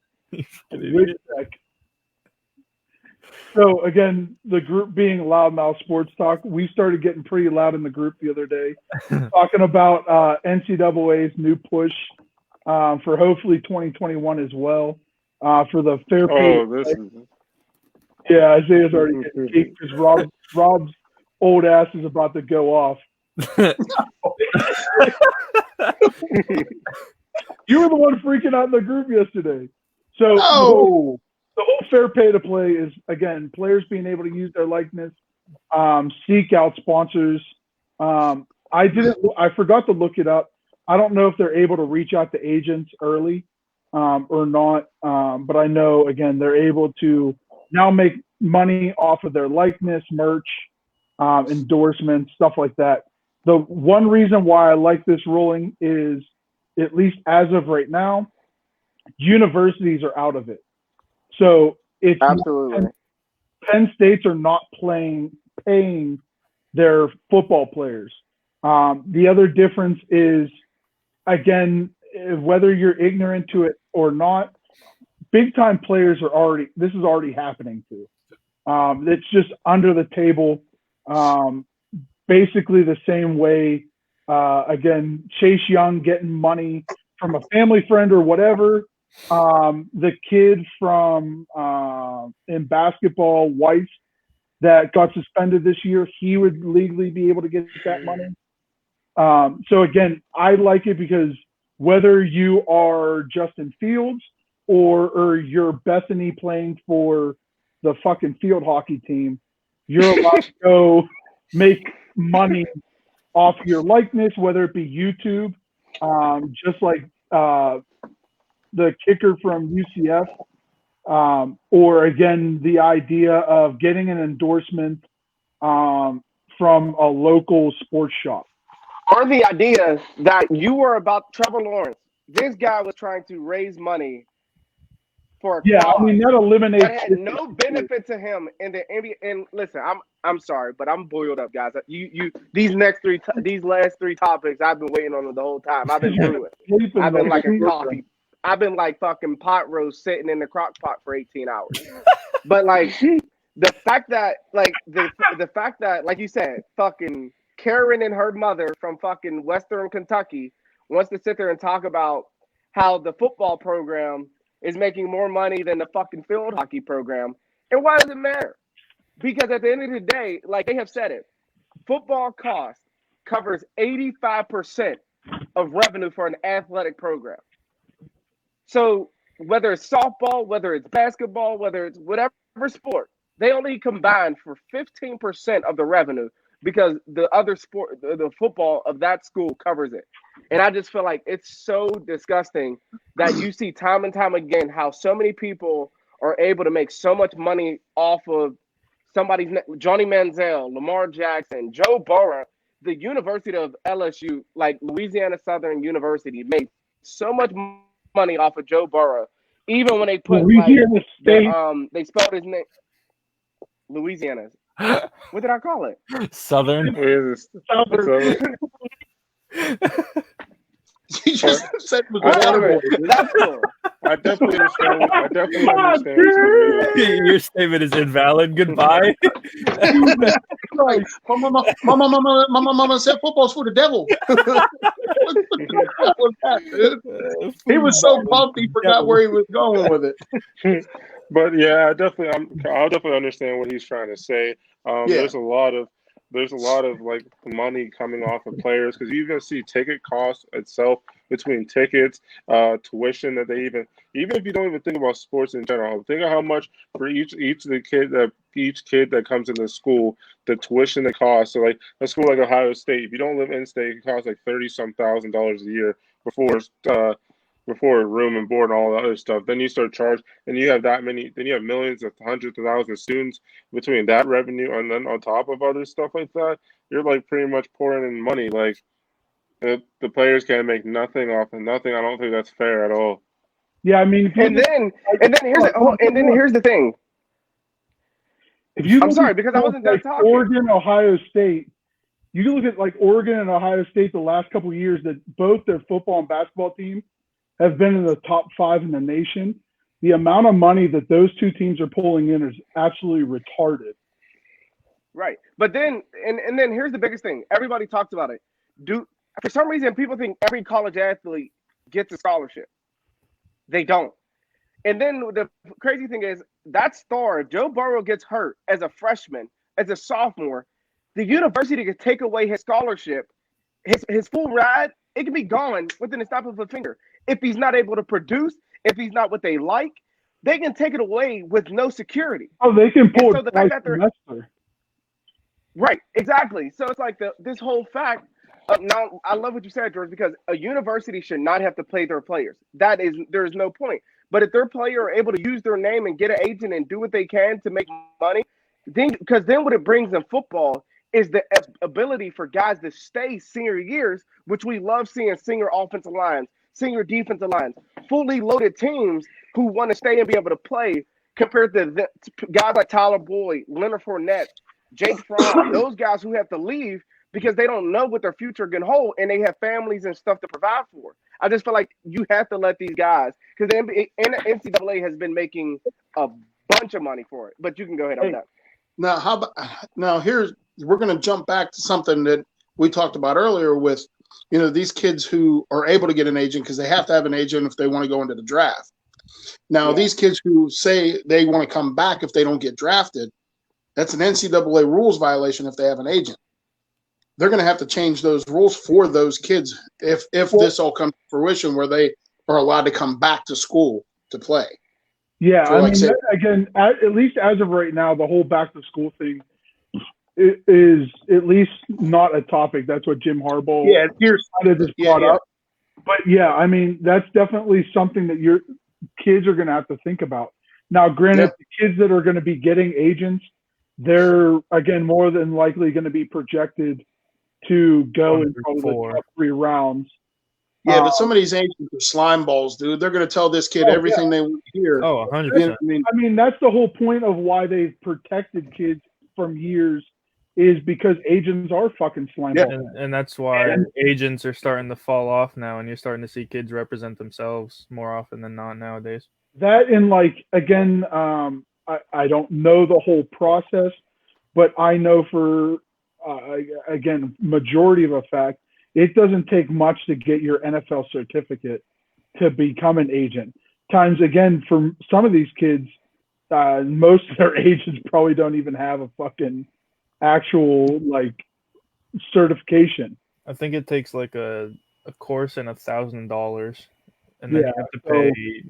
So again, the group being Loudmouth Sports Talk, we started getting pretty loud in the group the other day, talking about NCAA's new push for hopefully 2021 as well for the fair pay. Yeah, Isaiah's already getting geeked because Rob's old ass is about to go off. You were the one freaking out in the group yesterday. So the whole fair pay to play is, again, players being able to use their likeness, seek out sponsors. I forgot to look it up. I don't know if they're able to reach out to agents early or not. But I know, again, they're able to now make money off of their likeness, merch, endorsements, stuff like that. The one reason why I like this ruling is, at least as of right now, universities are out of it. So if absolutely Penn States are not paying their football players. The other difference is, again, whether you're ignorant to it or not, big time players this is already happening too. It's just under the table, basically the same way. Again, Chase Young getting money from a family friend or whatever. The kid from in basketball, Weiss, that got suspended this year, he would legally be able to get that money. So again, I like it because whether you are Justin Fields or you're Bethany playing for the fucking field hockey team, you're allowed to go make money off your likeness, whether it be YouTube, just like the kicker from UCF, or again, the idea of getting an endorsement from a local sports shop. Or the idea that you were about Trevor Lawrence. This guy was trying to raise money for a cause I mean, that eliminates that had no benefit to him in the NBA. And listen, I'm sorry, but I'm boiled up, guys. These last three topics I've been waiting on the whole time. I've been through it. I've been like a coffee. I've been like fucking pot roast sitting in the crock pot for 18 hours. But like the fact that like you said, fucking Karen and her mother from fucking Western Kentucky wants to sit there and talk about how the football program is making more money than the fucking field hockey program. And why does it matter? Because at the end of the day, like they have said it, football cost covers 85% of revenue for an athletic program. So whether it's softball, whether it's basketball, whether it's whatever sport, they only combine for 15% of the revenue because the other sport, the football of that school covers it. And I just feel like it's so disgusting that you see time and time again how so many people are able to make so much money off of somebody's Johnny Manziel, Lamar Jackson, Joe Burrow. The University of LSU, like Louisiana Southern University, made so much money off of Joe Burrow, even when they put they spelled his name Louisiana. What did I call it? Southern. Southern. You just said it was That's cool. I definitely understand. Your statement is invalid. Goodbye. Like, my mama said football's for the devil. What was that, dude? He was so pumped he forgot where he was going with it. But yeah, I'll definitely understand what he's trying to say. There's a lot of like money coming off of players because you're gonna see ticket costs itself between tickets, tuition that they even if you don't even think about sports in general, think of how much for each kid that comes into school, the tuition that costs. So like a school like Ohio State, if you don't live in state, it costs like $30-some thousand a year before room and board and all the other stuff. Then you start charging, and you have then you have millions of hundreds of thousands of students between that revenue, and then on top of other stuff like that, you're like pretty much pouring in money. Like the players can't make nothing off of nothing. I don't think that's fair at all. Yeah, I mean, and then here's the thing. I'm sorry because I wasn't done talking. Oregon, Ohio State. You can look at like Oregon and Ohio State the last couple of years that both their football and basketball team have been in the top 5 in the nation. The amount of money that those two teams are pulling in is absolutely retarded. Right. But then, and then here's the biggest thing. Everybody talks about it. For some reason, people think every college athlete gets a scholarship. They don't. And then the crazy thing is that star, Joe Burrow gets hurt as a freshman, as a sophomore, the university could take away his scholarship, his full ride, it can be gone within the snap of a finger. If he's not able to produce, if he's not what they like, they can take it away with no security. Oh, they can pull it semester. Right, exactly. So it's like this whole fact. Now, I love what you said, George, because a university should not have to pay their players. There's no point. But if their player are able to use their name and get an agent and do what they can to make money, because then what it brings in football is the ability for guys to stay senior years, which we love seeing senior offensive lines, senior defensive lines, fully loaded teams who want to stay and be able to play compared to guys like Tyler Boyd, Leonard Fournette, Jake Fromm, those guys who have to leave because they don't know what their future can hold and they have families and stuff to provide for. I just feel like you have to let these guys, because the NCAA has been making a bunch of money for it. But you can go ahead on that. Now, we're going to jump back to something that we talked about earlier with, these kids who are able to get an agent because they have to have an agent if they want to go into the draft. Now, these kids who say they want to come back if they don't get drafted, that's an NCAA rules violation if they have an agent. they're going to have to change those rules for those kids if this all comes to fruition, where they are allowed to come back to school to play. Yeah, So, I like, mean, say- again, at least as of right now, the whole back to school thing is at least not a topic. That's what Jim Harbaugh kind of just brought up. But yeah, I mean, that's definitely something that your kids are going to have to think about. Now, granted, the kids that are going to be getting agents, they're, again, more than likely going to be projected to go in probably the top 3 rounds. Yeah, but some of these agents are slime balls, dude. They're going to tell this kid everything they want to hear. Oh, 100%. I mean, that's the whole point of why they've protected kids from years, is because agents are fucking slime balls. And that's why agents are starting to fall off now, and you're starting to see kids represent themselves more often than not nowadays. That, and like, again, I don't know the whole process, but I know for, again, majority of a fact, it doesn't take much to get your NFL certificate to become an agent. Times, again, for some of these kids, most of their agents probably don't even have a fucking actual, like, certification. I think it takes like a course and $1,000, and then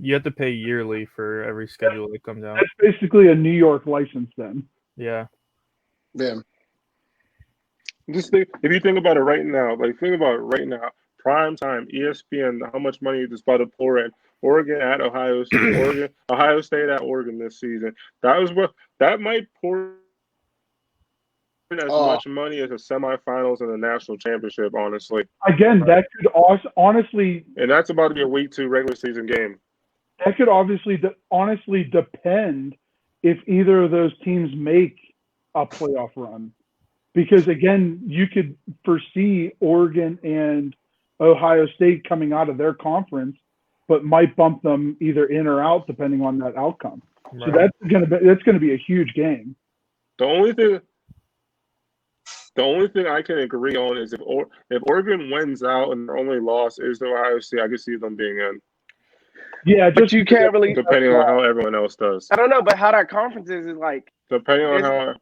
you have to pay yearly for every schedule that comes out. That's basically a New York license then. Yeah. Just think, if you think about it right now, prime time, ESPN, how much money is about to pour in? Oregon at Ohio State, Ohio State at Oregon this season. That might pour in as much money as the semifinals and the national championship, honestly. Again, that could honestly, and that's about to be a week 2 regular season game. That could honestly depend if either of those teams make a playoff run. Because, again, you could foresee Oregon and Ohio State coming out of their conference, but might bump them either in or out depending on that outcome. Right. So that's going to be a huge game. The only thing I can agree on is if Oregon wins out and their only loss is to Ohio State, I can see them being in. Yeah, but you can't really, depending on how everyone else does. I don't know, but how that conference is like depending on how.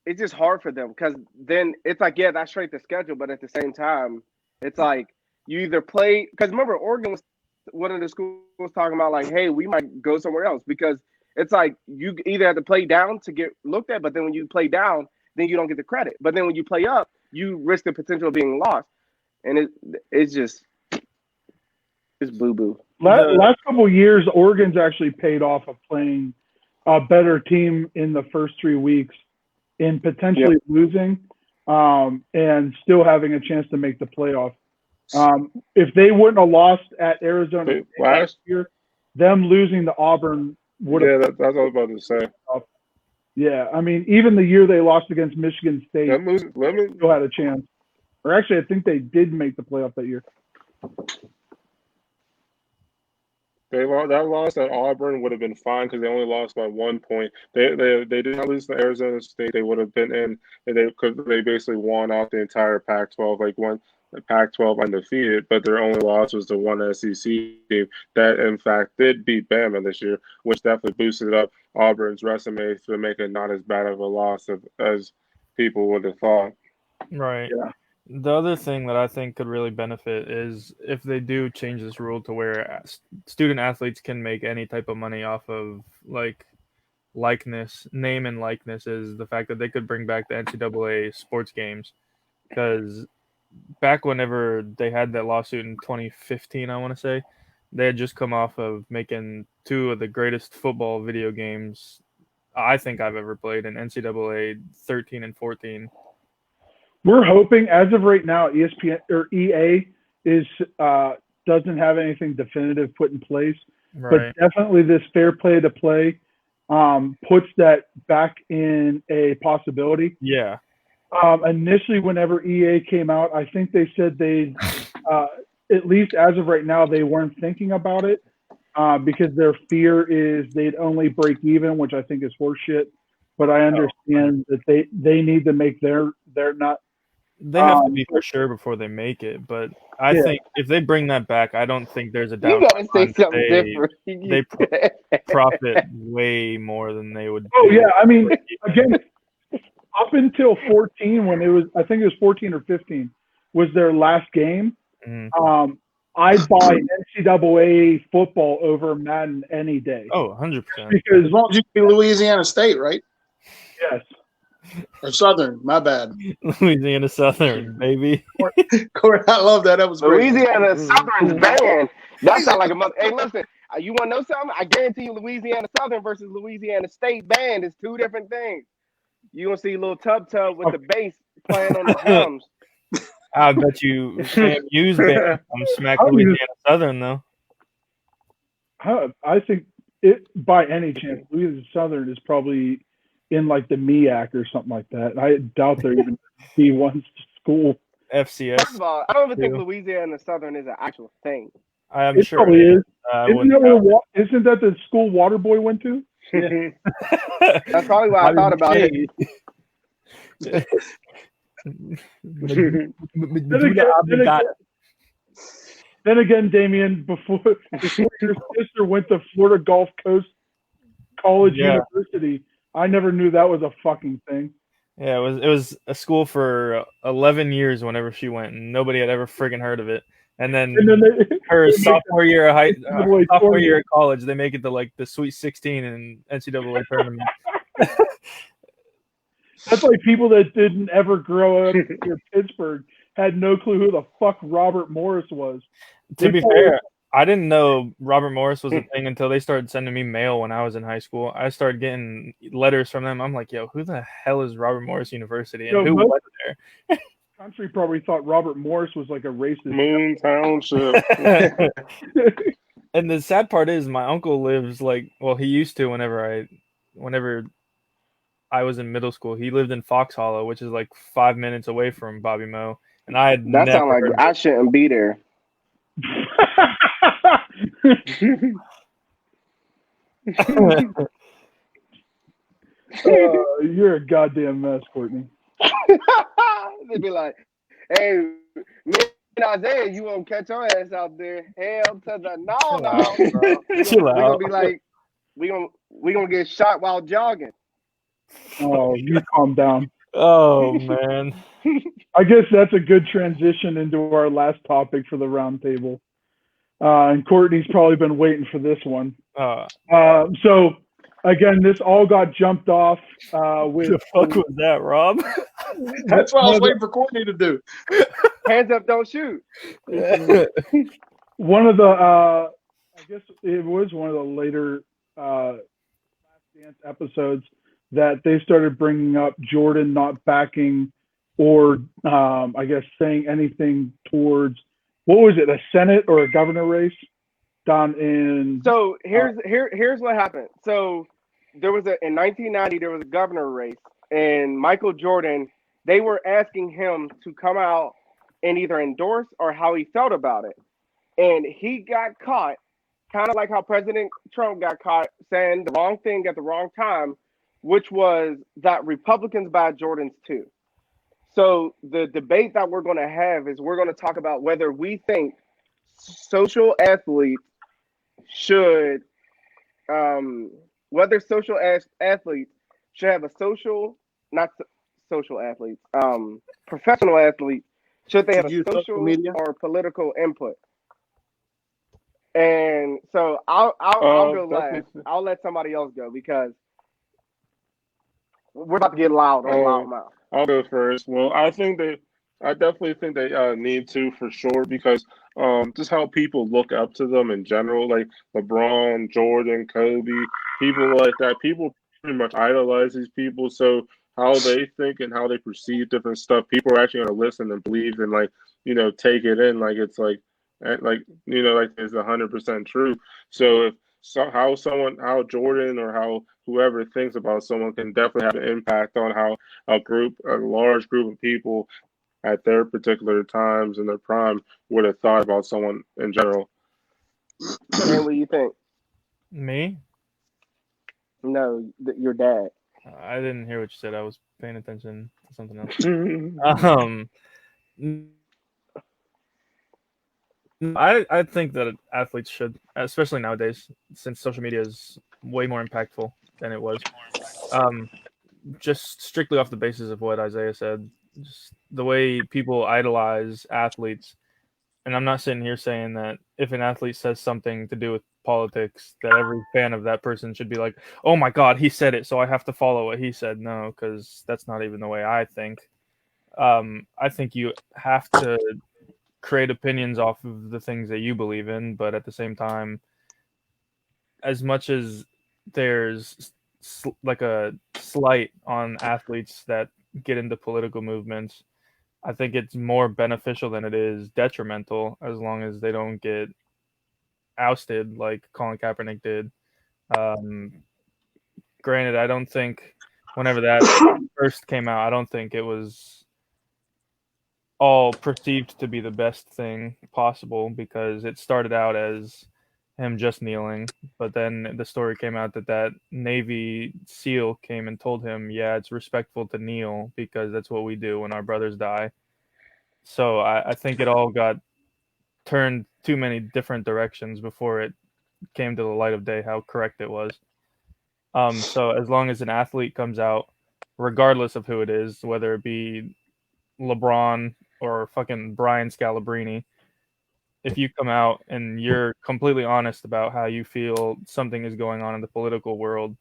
It's just hard for them because then it's like, yeah, that's straight to schedule, but at the same time, it's like you either play, because remember, Oregon was one of the schools talking about like, hey, we might go somewhere else, because it's like you either have to play down to get looked at, but then when you play down, then you don't get the credit. But then when you play up, you risk the potential of being lost, and it's boo-boo. Last couple of years, Oregon's actually paid off of playing a better team in the first 3 weeks, in potentially losing and still having a chance to make the playoff. If they wouldn't have lost at Arizona last year, them losing to Auburn would have. Yeah, that's what I was about to say. Yeah, I mean, even the year they lost against Michigan State, still had a chance. Or actually, I think they did make the playoff that year. That loss at Auburn would have been fine because they only lost by 1 point. They did not lose to Arizona State. They would have been in, and they basically won out the entire Pac-12, like won the Pac-12 undefeated. But their only loss was the one SEC team that, in fact, did beat Bama this year, which definitely boosted up Auburn's resume to make it not as bad of a loss as people would have thought. Right. Yeah. The other thing that I think could really benefit is if they do change this rule to where student athletes can make any type of money off of like likeness, name and likeness, is the fact that they could bring back the NCAA sports games. Because back whenever they had that lawsuit in 2015, I want to say, they had just come off of making 2 of the greatest football video games I think I've ever played in NCAA 13 and 14. We're hoping, as of right now, ESPN or EA doesn't have anything definitive put in place, but definitely this fair play to play puts that back in a possibility. Yeah. Initially, whenever EA came out, I think they said they, at least as of right now, they weren't thinking about it because their fear is they'd only break even, which I think is horseshit. But I understand that they need to make their not. They have to be for sure before they make it, but I think if they bring that back, I don't think there's a doubt. You gotta say something different. They profit way more than they would. Oh yeah, I mean, again, up until 14, when it was, I think it was 14 or 15, was their last game. Mm-hmm. I'd buy NCAA football over Madden any day. Oh, 100%. Because as long as you be Louisiana State, right? Yes. Or Southern, my bad. Louisiana Southern, baby. Corey, I love that. That was great. Louisiana Southern's banned. That sounds like a mother. Hey, listen, you want to know something? I guarantee you, Louisiana Southern versus Louisiana State band is two different things. You gonna see little Tub with the bass playing on the drums. I bet you FAMU's band from smack Louisiana Southern though. I think it by any chance Louisiana Southern is probably in like the MEAC or something like that. I doubt they're even B1 school. FCS. First of all, I don't even think Louisiana Southern is an actual thing. I'm it sure probably it is. Isn't that the school Waterboy went to? Yeah. That's probably why I thought about it. Then again, Damien, before your sister went to Florida Gulf Coast College University, I never knew that was a fucking thing. Yeah, it was a school for 11 years whenever she went, and nobody had ever friggin' heard of it. And then her sophomore year of college, they make it to like the Sweet 16 in NCAA tournament. That's like people that didn't ever grow up in Pittsburgh had no clue who the fuck Robert Morris was. To be fair, I didn't know Robert Morris was a thing until they started sending me mail when I was in high school. I started getting letters from them. I'm like, yo, who the hell is Robert Morris University? And who went there? Country probably thought Robert Morris was like a racist. Moon Township. And the sad part is my uncle lives he used to whenever I was in middle school. He lived in Fox Hollow, which is like 5 minutes away from Bobby Moe. And I had that sounds like I shouldn't be there. You're a goddamn mess, Courtney. They'd be like, "Hey, me and Isaiah, you won't catch our ass out there. Hell to the no, bro. We're gonna be like, we gonna get shot while jogging." Oh, you calm down. Oh man. I guess that's a good transition into our last topic for the round table. And Courtney's probably been waiting for this one. So again, this all got jumped off with. The fuck was that, Rob? That's what I was waiting for Courtney to do. Hands up, don't shoot. One of the, I guess it was one of the later Last Dance episodes that they started bringing up Jordan not backing or I guess saying anything towards, what was it, a Senate or a governor race down in. So here's what happened. So in 1990 there was a governor race, and Michael Jordan, they were asking him to come out and either endorse or how he felt about it, and he got caught, kind of like how President Trump got caught saying the wrong thing at the wrong time, which was that Republicans buy Jordans too. So the debate that we're going to have is we're going to talk about whether we think social athletes should, whether social athletes should have a professional athletes, should they have a social media or political input? And so I'll go last. I'll let somebody else go because we're about to get loud on Loudmouth. I'll go first. Well, I definitely think they need to, for sure, because just how people look up to them in general, like LeBron, Jordan, Kobe, people like that. People pretty much idolize these people. So how they think and how they perceive different stuff, people are actually going to listen and believe and take it in like it's like it's 100% true. So how Jordan or how whoever thinks about someone can definitely have an impact on how a large group of people at their particular times in their prime would have thought about someone in general. And what do you think? Me? No, your dad. I didn't hear what you said. I was paying attention to something else. I think that athletes should, especially nowadays, since social media is way more impactful than it was. just strictly off the basis of what Isaiah said, just the way people idolize athletes. And I'm not sitting here saying that if an athlete says something to do with politics, that every fan of that person should be like, oh my God, he said it, so I have to follow what he said. No, because that's not even the way I think. I think you have to create opinions off of the things that you believe in, but at the same time, as much as there's like a slight on athletes that get into political movements, I think it's more beneficial than it is detrimental as long as they don't get ousted like Colin Kaepernick did. Granted, I don't think whenever that first came out, I don't think it was all perceived to be the best thing possible because it started out as him just kneeling, but then the story came out that Navy SEAL came and told him, yeah, it's respectful to kneel because that's what we do when our brothers die. So I think it all got turned too many different directions before it came to the light of day how correct it was. So as long as an athlete comes out, regardless of who it is, whether it be LeBron or fucking Brian Scalabrine, if you come out and you're completely honest about how you feel something is going on in the political world,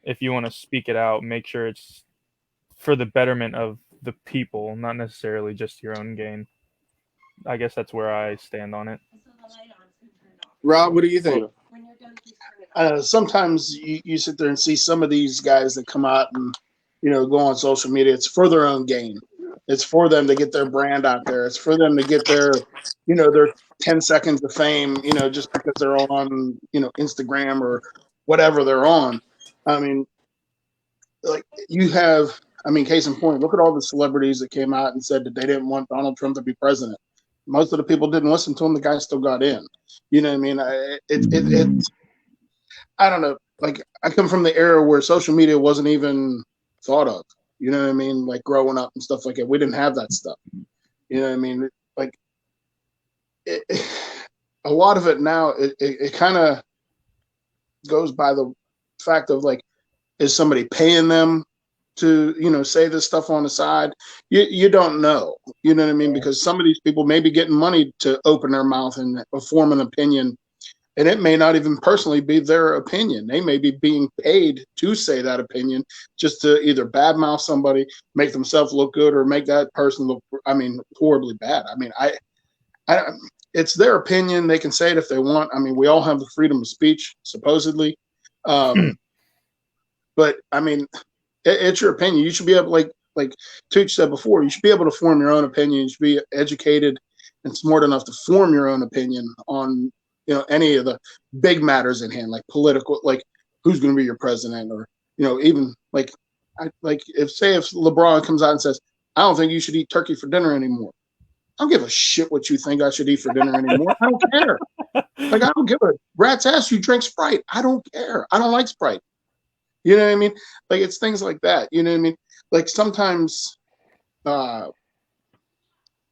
if you want to speak it out, make sure it's for the betterment of the people, not necessarily just your own gain. I guess that's where I stand on it. Rob, what do you think? Sometimes you sit there and see some of these guys that come out and, go on social media. It's for their own gain. It's for them to get their brand out there. It's for them to get their 10 seconds of fame, just because they're on, Instagram or whatever they're on. I mean, like case in point, look at all the celebrities that came out and said that they didn't want Donald Trump to be president. Most of the people didn't listen to him. The guy still got in. You know what I mean? I don't know. Like, I come from the era where social media wasn't even thought of. You know what I mean? Like, growing up and stuff like that. We didn't have that stuff. You know what I mean? Like, a lot of it now, it kind of goes by the fact of, like, is somebody paying them to, say this stuff on the side? You don't know. You know what I mean? Because some of these people may be getting money to open their mouth and form an opinion. And it may not even personally be their opinion. They may be being paid to say that opinion just to either badmouth somebody, make themselves look good, or make that person look, horribly bad. It's their opinion. They can say it if they want. We all have the freedom of speech, supposedly. But, it's your opinion. You should be able, like Tooch said before, you should be able to form your own opinion. You should be educated and smart enough to form your own opinion on any of the big matters in hand, like political, like who's going to be your president, or even if LeBron comes out and says, I don't think you should eat turkey for dinner anymore. I don't give a shit what you think I should eat for dinner anymore. I don't care. Like, I don't give a rat's ass you drink Sprite. I don't care. I don't like Sprite. You know what I mean? Like, it's things like that. You know what I mean? Like, sometimes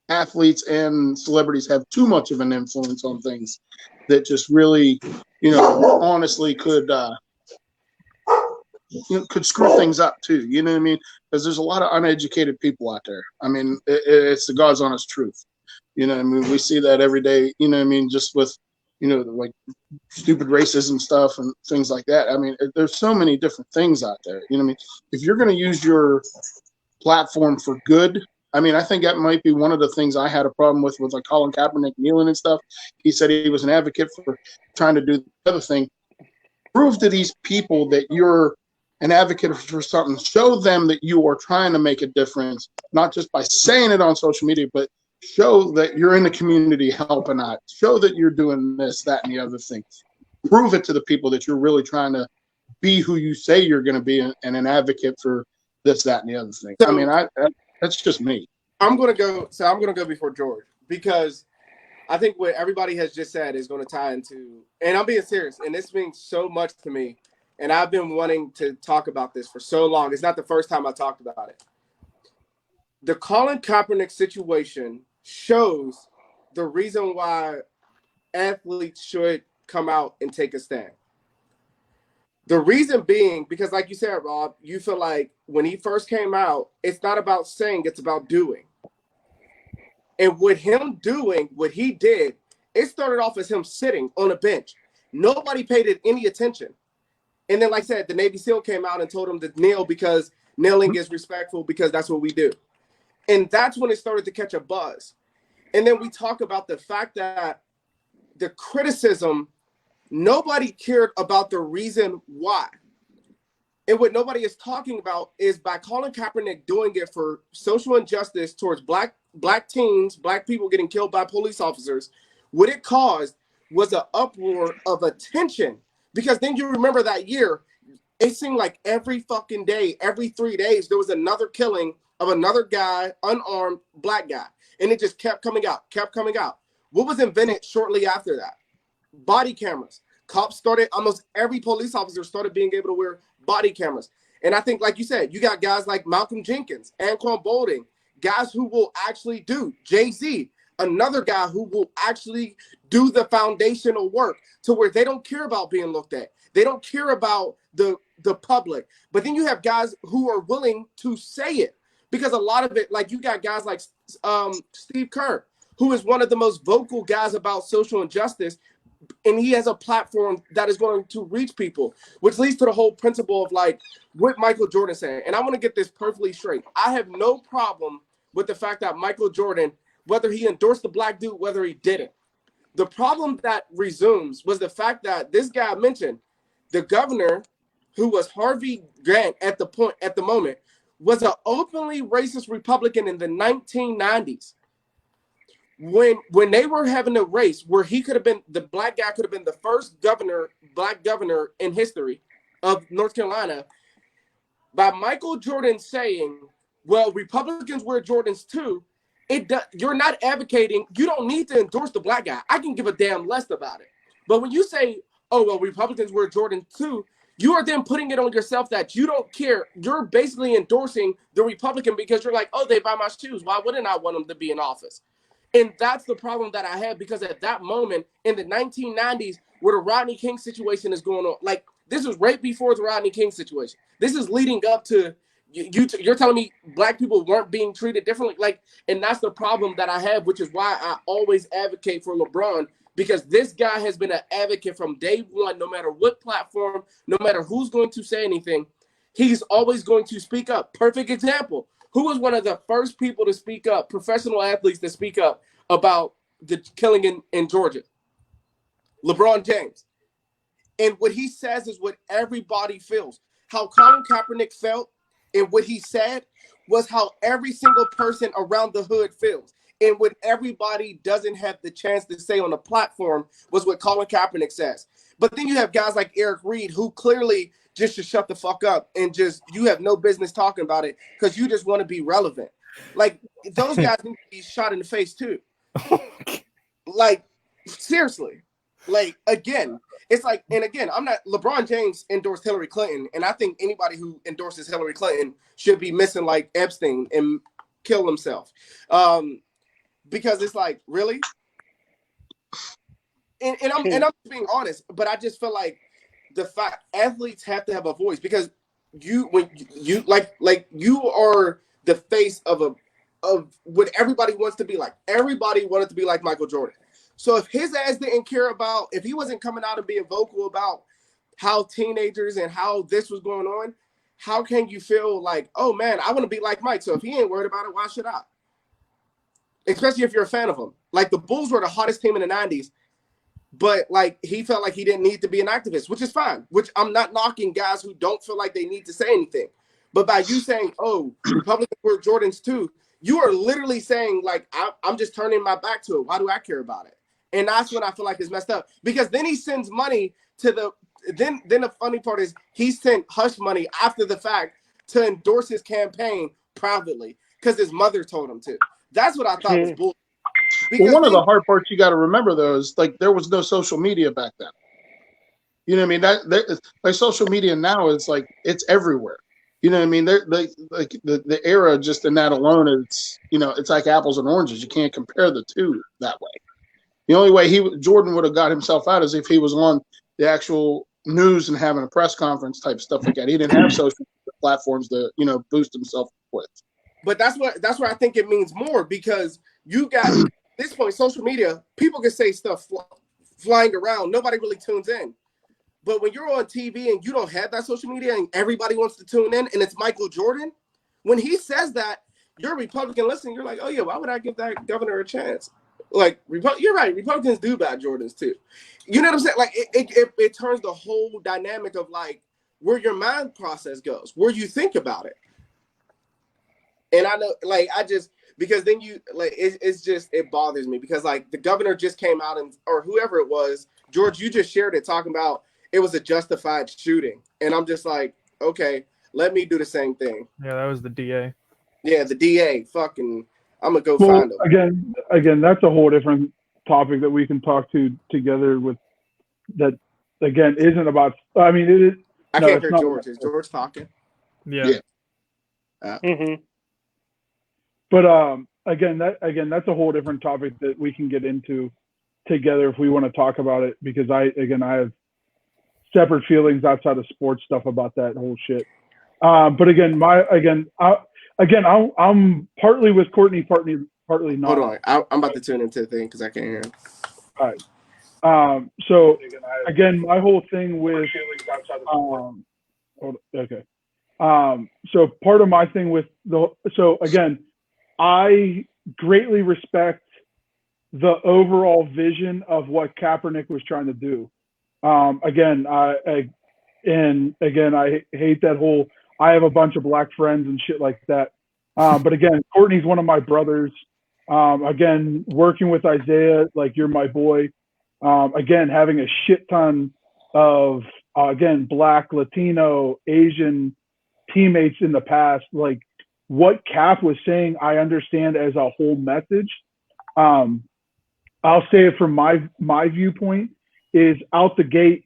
athletes and celebrities have too much of an influence on things that just really, honestly could screw things up too. You know what I mean? Because there's a lot of uneducated people out there. It's the God's honest truth. You know what I mean? We see that every day. You know what I mean? Just with, like stupid racism stuff and things like that. There's so many different things out there. You know what I mean? If you're going to use your platform for good, I think that might be one of the things I had a problem with like Colin Kaepernick kneeling and stuff. He said he was an advocate for trying to do the other thing. Prove to these people that you're an advocate for something. Show them that you are trying to make a difference, not just by saying it on social media, but show that you're in the community helping out. Show that you're doing this, that, and the other thing. Prove it to the people that you're really trying to be who you say you're going to be, and an advocate for this, that, and the other thing. So, that's just me. I'm gonna go before George, because I think what everybody has just said is going to tie into, and I'm being serious, and this means so much to me, and I've been wanting to talk about this for so long. It's not the first time I talked about it. The Colin Kaepernick situation shows the reason why athletes should come out and take a stand. The reason being, because like you said, Rob, you feel like when he first came out, it's not about saying, it's about doing. And with him doing what he did, it started off as him sitting on a bench. Nobody paid it any attention. And then, like I said, the Navy SEAL came out and told him to kneel because kneeling is respectful because that's what we do. And that's when it started to catch a buzz. And then we talk about the fact that the criticism, nobody cared about the reason why. And what nobody is talking about is by Colin Kaepernick doing it for social injustice towards black teens, black people getting killed by police officers, what it caused was an uproar of attention. Because then you remember that year, it seemed like every fucking day, every 3 days, there was another killing of another guy, unarmed black guy. And it just kept coming out. What was invented shortly after that? Body cameras. Cops started, almost every police officer started being able to wear body cameras. And I think, like you said, you got guys like Malcolm Jenkins, Anquan Bolding, guys who will actually do, Jay-Z, another guy who will actually do the foundational work to where they don't care about being looked at. They don't care about the public. But then you have guys who are willing to say it. Because a lot of it, like you got guys like Steve Kerr, who is one of the most vocal guys about social injustice, and he has a platform that is going to reach people, which leads to the whole principle of like what Michael Jordan said. And I want to get this perfectly straight. I have no problem with the fact that Michael Jordan, whether he endorsed the black dude, whether he didn't. The problem that resumes was the fact that this guy mentioned the governor, who was Harvey Grant at the moment, was an openly racist Republican in the 1990s. When they were having a race where he could have been, the black guy could have been the first black governor in history of North Carolina, by Michael Jordan saying, well, Republicans wear Jordans too, you're not advocating, you don't need to endorse the black guy. I can give a damn less about it. But when you say, oh, well, Republicans wear Jordans too, you are then putting it on yourself that you don't care. You're basically endorsing the Republican because you're like, oh, they buy my shoes. Why wouldn't I want them to be in office? And that's the problem that I had, because at that moment in the 1990s, where the Rodney King situation is going on, like this was right before the Rodney King situation. This is leading up to you're telling me black people weren't being treated differently. Like, and that's the problem that I have, which is why I always advocate for LeBron, because this guy has been an advocate from day one, no matter what platform, no matter who's going to say anything, he's always going to speak up. Perfect example. Who was one of the first people to speak up, professional athletes to speak up about the killing in Georgia? LeBron James. And what he says is what everybody feels. How Colin Kaepernick felt and what he said was how every single person around the hood feels. And what everybody doesn't have the chance to say on the platform was what Colin Kaepernick says. But then you have guys like Eric Reed, who clearly just should shut the fuck up and just, you have no business talking about it because you just want to be relevant. Like, those guys need to be shot in the face too. Like, seriously. Like, again, it's like, and again, LeBron James endorsed Hillary Clinton, and I think anybody who endorses Hillary Clinton should be missing like Epstein and kill himself. Because it's like, really? And I'm just being honest, but I just feel like the fact athletes have to have a voice, because you are the face of what everybody wants to be like. Everybody wanted to be like Michael Jordan. So if his ass didn't care about, if he wasn't coming out and being vocal about how teenagers and how this was going on, how can you feel like, oh man, I want to be like Mike? So if he ain't worried about it, why should I? Especially if you're a fan of him. Like, the Bulls were the hottest team in the 90s, but like he felt like he didn't need to be an activist, which is fine. Which I'm not knocking guys who don't feel like they need to say anything. But by you saying, oh, Republicans wear Jordans too, you are literally saying like, I'm just turning my back to it. Why do I care about it? And that's when I feel like it's messed up, because then he sends money to then the funny part is he sent hush money after the fact to endorse his campaign privately because his mother told him to. That's what I thought was bullshit. Well, one of the hard parts you got to remember though is like there was no social media back then. You know what I mean? That like social media now is like it's everywhere. You know what I mean? The era just in that alone is, you know, it's like apples and oranges. You can't compare the two that way. The only way Jordan would have got himself out is if he was on the actual news and having a press conference type stuff like that. He didn't have social platforms to, boost himself with. But that's where I think it means more, because you got at this point, social media, people can say stuff flying around. Nobody really tunes in. But when you're on TV and you don't have that social media and everybody wants to tune in and it's Michael Jordan, when he says that, you're a Republican listening, you're like, oh yeah, why would I give that governor a chance? Like, you're right, Republicans do bad Jordans too. You know what I'm saying? Like, it turns the whole dynamic of like where your mind process goes, where you think about it. And I know, like, because then you, like, it bothers me because, like, the governor just came out or whoever it was, George, you just shared it talking about it was a justified shooting. And I'm just like, okay, let me do the same thing. Yeah, that was the DA. Yeah, the DA. Fucking, I'm going to go find him. Again, that's a whole different topic that we can talk together with that, again, isn't about, I mean, it is. I can't hear George. Is George talking? Yeah. But again, that's a whole different topic that we can get into together if we want to talk about it, because I have separate feelings outside of sports stuff about that whole shit. But I'm partly with Courtney, partly not. Hold on, I'm about to tune into the thing because I can't hear him. All right. So again, my whole thing with okay. So part of my thing with again, I greatly respect the overall vision of what Kaepernick was trying to do. Again, I hate that whole, I have a bunch of black friends and shit like that. But again, Courtney's one of my brothers. Again, working with Isaiah, like, you're my boy. Again, having a shit ton of, again, black, Latino, Asian teammates in the past, like, what Cap was saying, I understand as a whole message. I'll say it from my viewpoint is out the gate.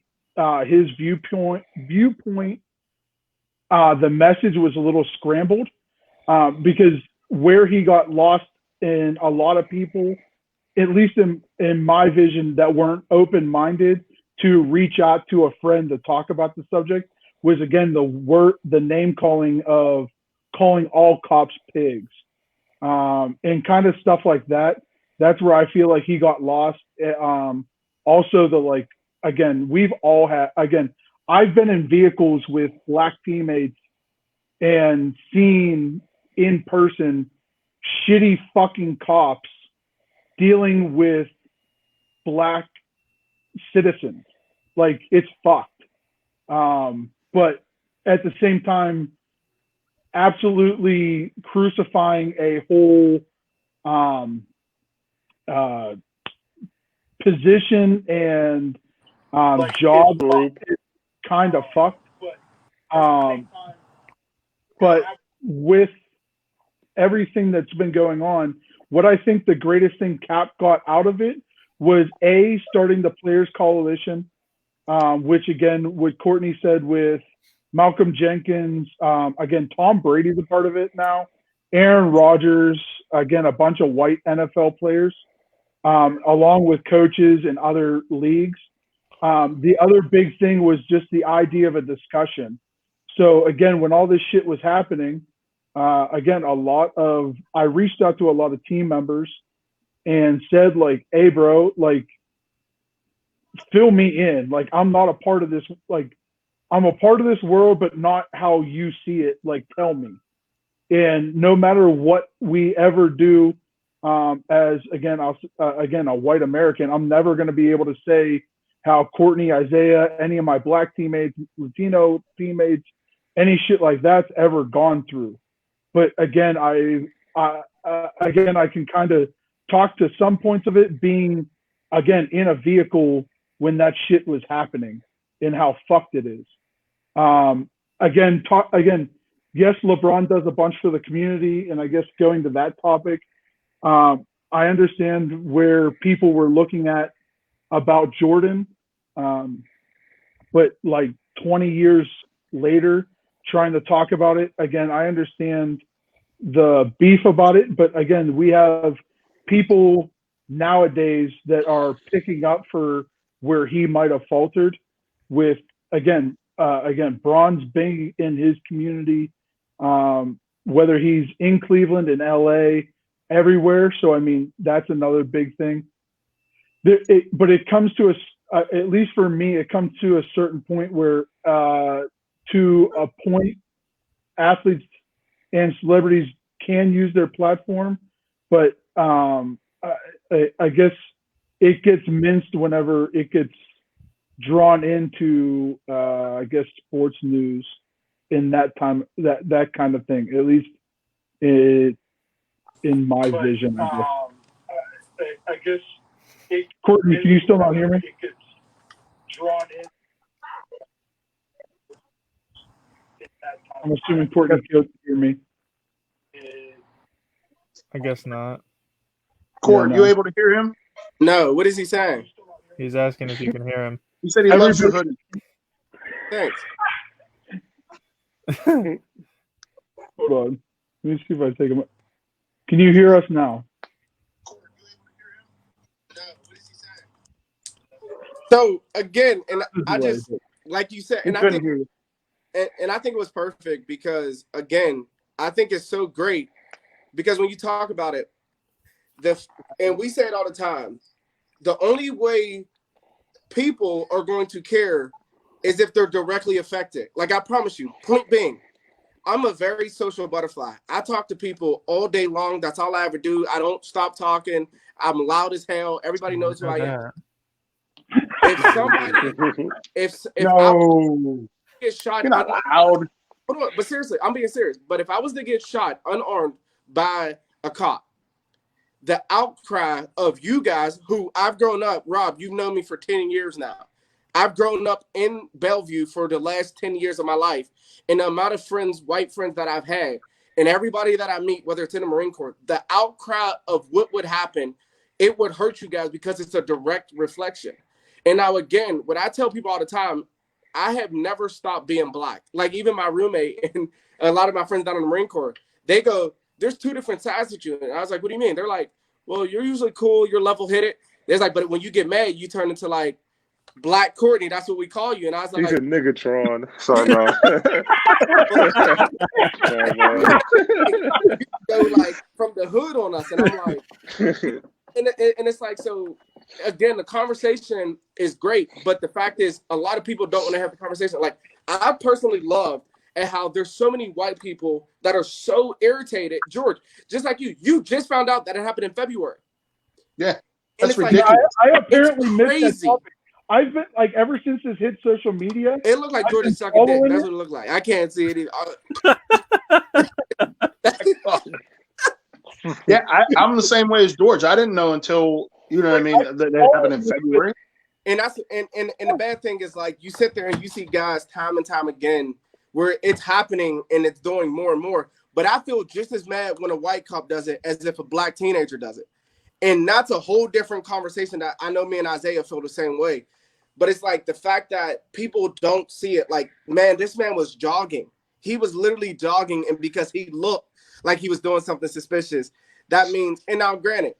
His viewpoint. The message was a little scrambled because where he got lost in a lot of people, at least in my vision, that weren't open-minded to reach out to a friend to talk about the subject, was again the name calling of calling all cops pigs, and kind of stuff like that. That's where I feel like he got lost. Also, we've all had, I've been in vehicles with black teammates and seen in person shitty fucking cops dealing with black citizens. Like, it's fucked. But at the same time, absolutely crucifying a whole position and job is kind of fucked. But with everything that's been going on, what I think the greatest thing Cap got out of it was starting the Players Coalition, which again, what Courtney said with Malcolm Jenkins, again, Tom Brady's a part of it now, Aaron Rodgers, again, a bunch of white NFL players, along with coaches and other leagues. The other big thing was just the idea of a discussion. So again, when all this shit was happening, I reached out to a lot of team members and said, like, hey bro, like, fill me in. Like, I'm not a part of this. Like, I'm a part of this world, but not how you see it. Like, tell me. And no matter what we ever do, as again, a white American, I'm never going to be able to say how Courtney, Isaiah, any of my black teammates, Latino teammates, any shit like that's ever gone through. But again, I can kind of talk to some points of it being, again, in a vehicle when that shit was happening and how fucked it is. Yes, LeBron does a bunch for the community, and I guess going to that topic, I understand where people were looking at about Jordan, but like 20 years later, trying to talk about it again, I understand the beef about it, but again, we have people nowadays that are picking up for where he might have faltered with again, Braun's big in his community, whether he's in Cleveland, in LA, everywhere. So, I mean, that's another big thing. But it comes to at least for me, it comes to a certain point where, to a point, athletes and celebrities can use their platform, but I guess it gets minced whenever it gets drawn into, I guess, sports news in that time, that kind of thing, at least in my vision. I guess. Courtney, can you still not hear me? It gets drawn in. I'm assuming Courtney can hear me. I guess not. Court, you able to hear him? No. What is he saying? He's asking if you can hear him. He said he loves your hoodie. Thanks. Hold on. Let me see if I take him. Can you hear us now? So again, and I just, like you said, and I think it was perfect because, again, I think it's so great because when you talk about it, and we say it all the time, the only way people are going to care is if they're directly affected. Like, I promise you, point being, I'm a very social butterfly. I talk to people all day long. That's all I ever do. I don't stop talking. I'm loud as hell. Everybody knows who I am. If somebody, if I get shot, you're not loud. Hold on, but seriously, I'm being serious. But if I was to get shot unarmed by a cop, the outcry of you guys, who I've grown up, Rob, you've known me for 10 years now. I've grown up in Bellevue for the last 10 years of my life, and the amount of friends, white friends that I've had, and everybody that I meet, whether it's in the Marine Corps, the outcry of what would happen, it would hurt you guys because it's a direct reflection. And now, again, what I tell people all the time, I have never stopped being black. Like, even my roommate and a lot of my friends down in the Marine Corps, they go, there's two different sides to you. And I was like, what do you mean? They're like, well, you're usually cool. You're level-headed. There's like, but when you get mad, you turn into, like, Black Courtney. That's what we call you. And I was like, he's a niggatron. Sorry, no. Go, like, from the hood on us. And I'm like, and it's like, so, again, the conversation is great, but the fact is a lot of people don't want to have the conversation. Like, I personally love at how there's so many white people that are so irritated. George, just like you just found out that it happened in February. Yeah, that's ridiculous. Like, I apparently missed that topic. I've been, like, ever since this hit social media. It looked like George is sucking dick. That's what it looked like. I can't see it either. Yeah, I'm the same way as George. I didn't know until, you know what I mean, that happened in February. And that's and the bad thing is, like, you sit there and you see guys time and time again where it's happening and it's doing more and more. But I feel just as mad when a white cop does it as if a black teenager does it. And that's a whole different conversation that I know me and Isaiah feel the same way. But it's like the fact that people don't see it. Like, man, this man was jogging. He was literally jogging, and because he looked like he was doing something suspicious, that means, and now granted,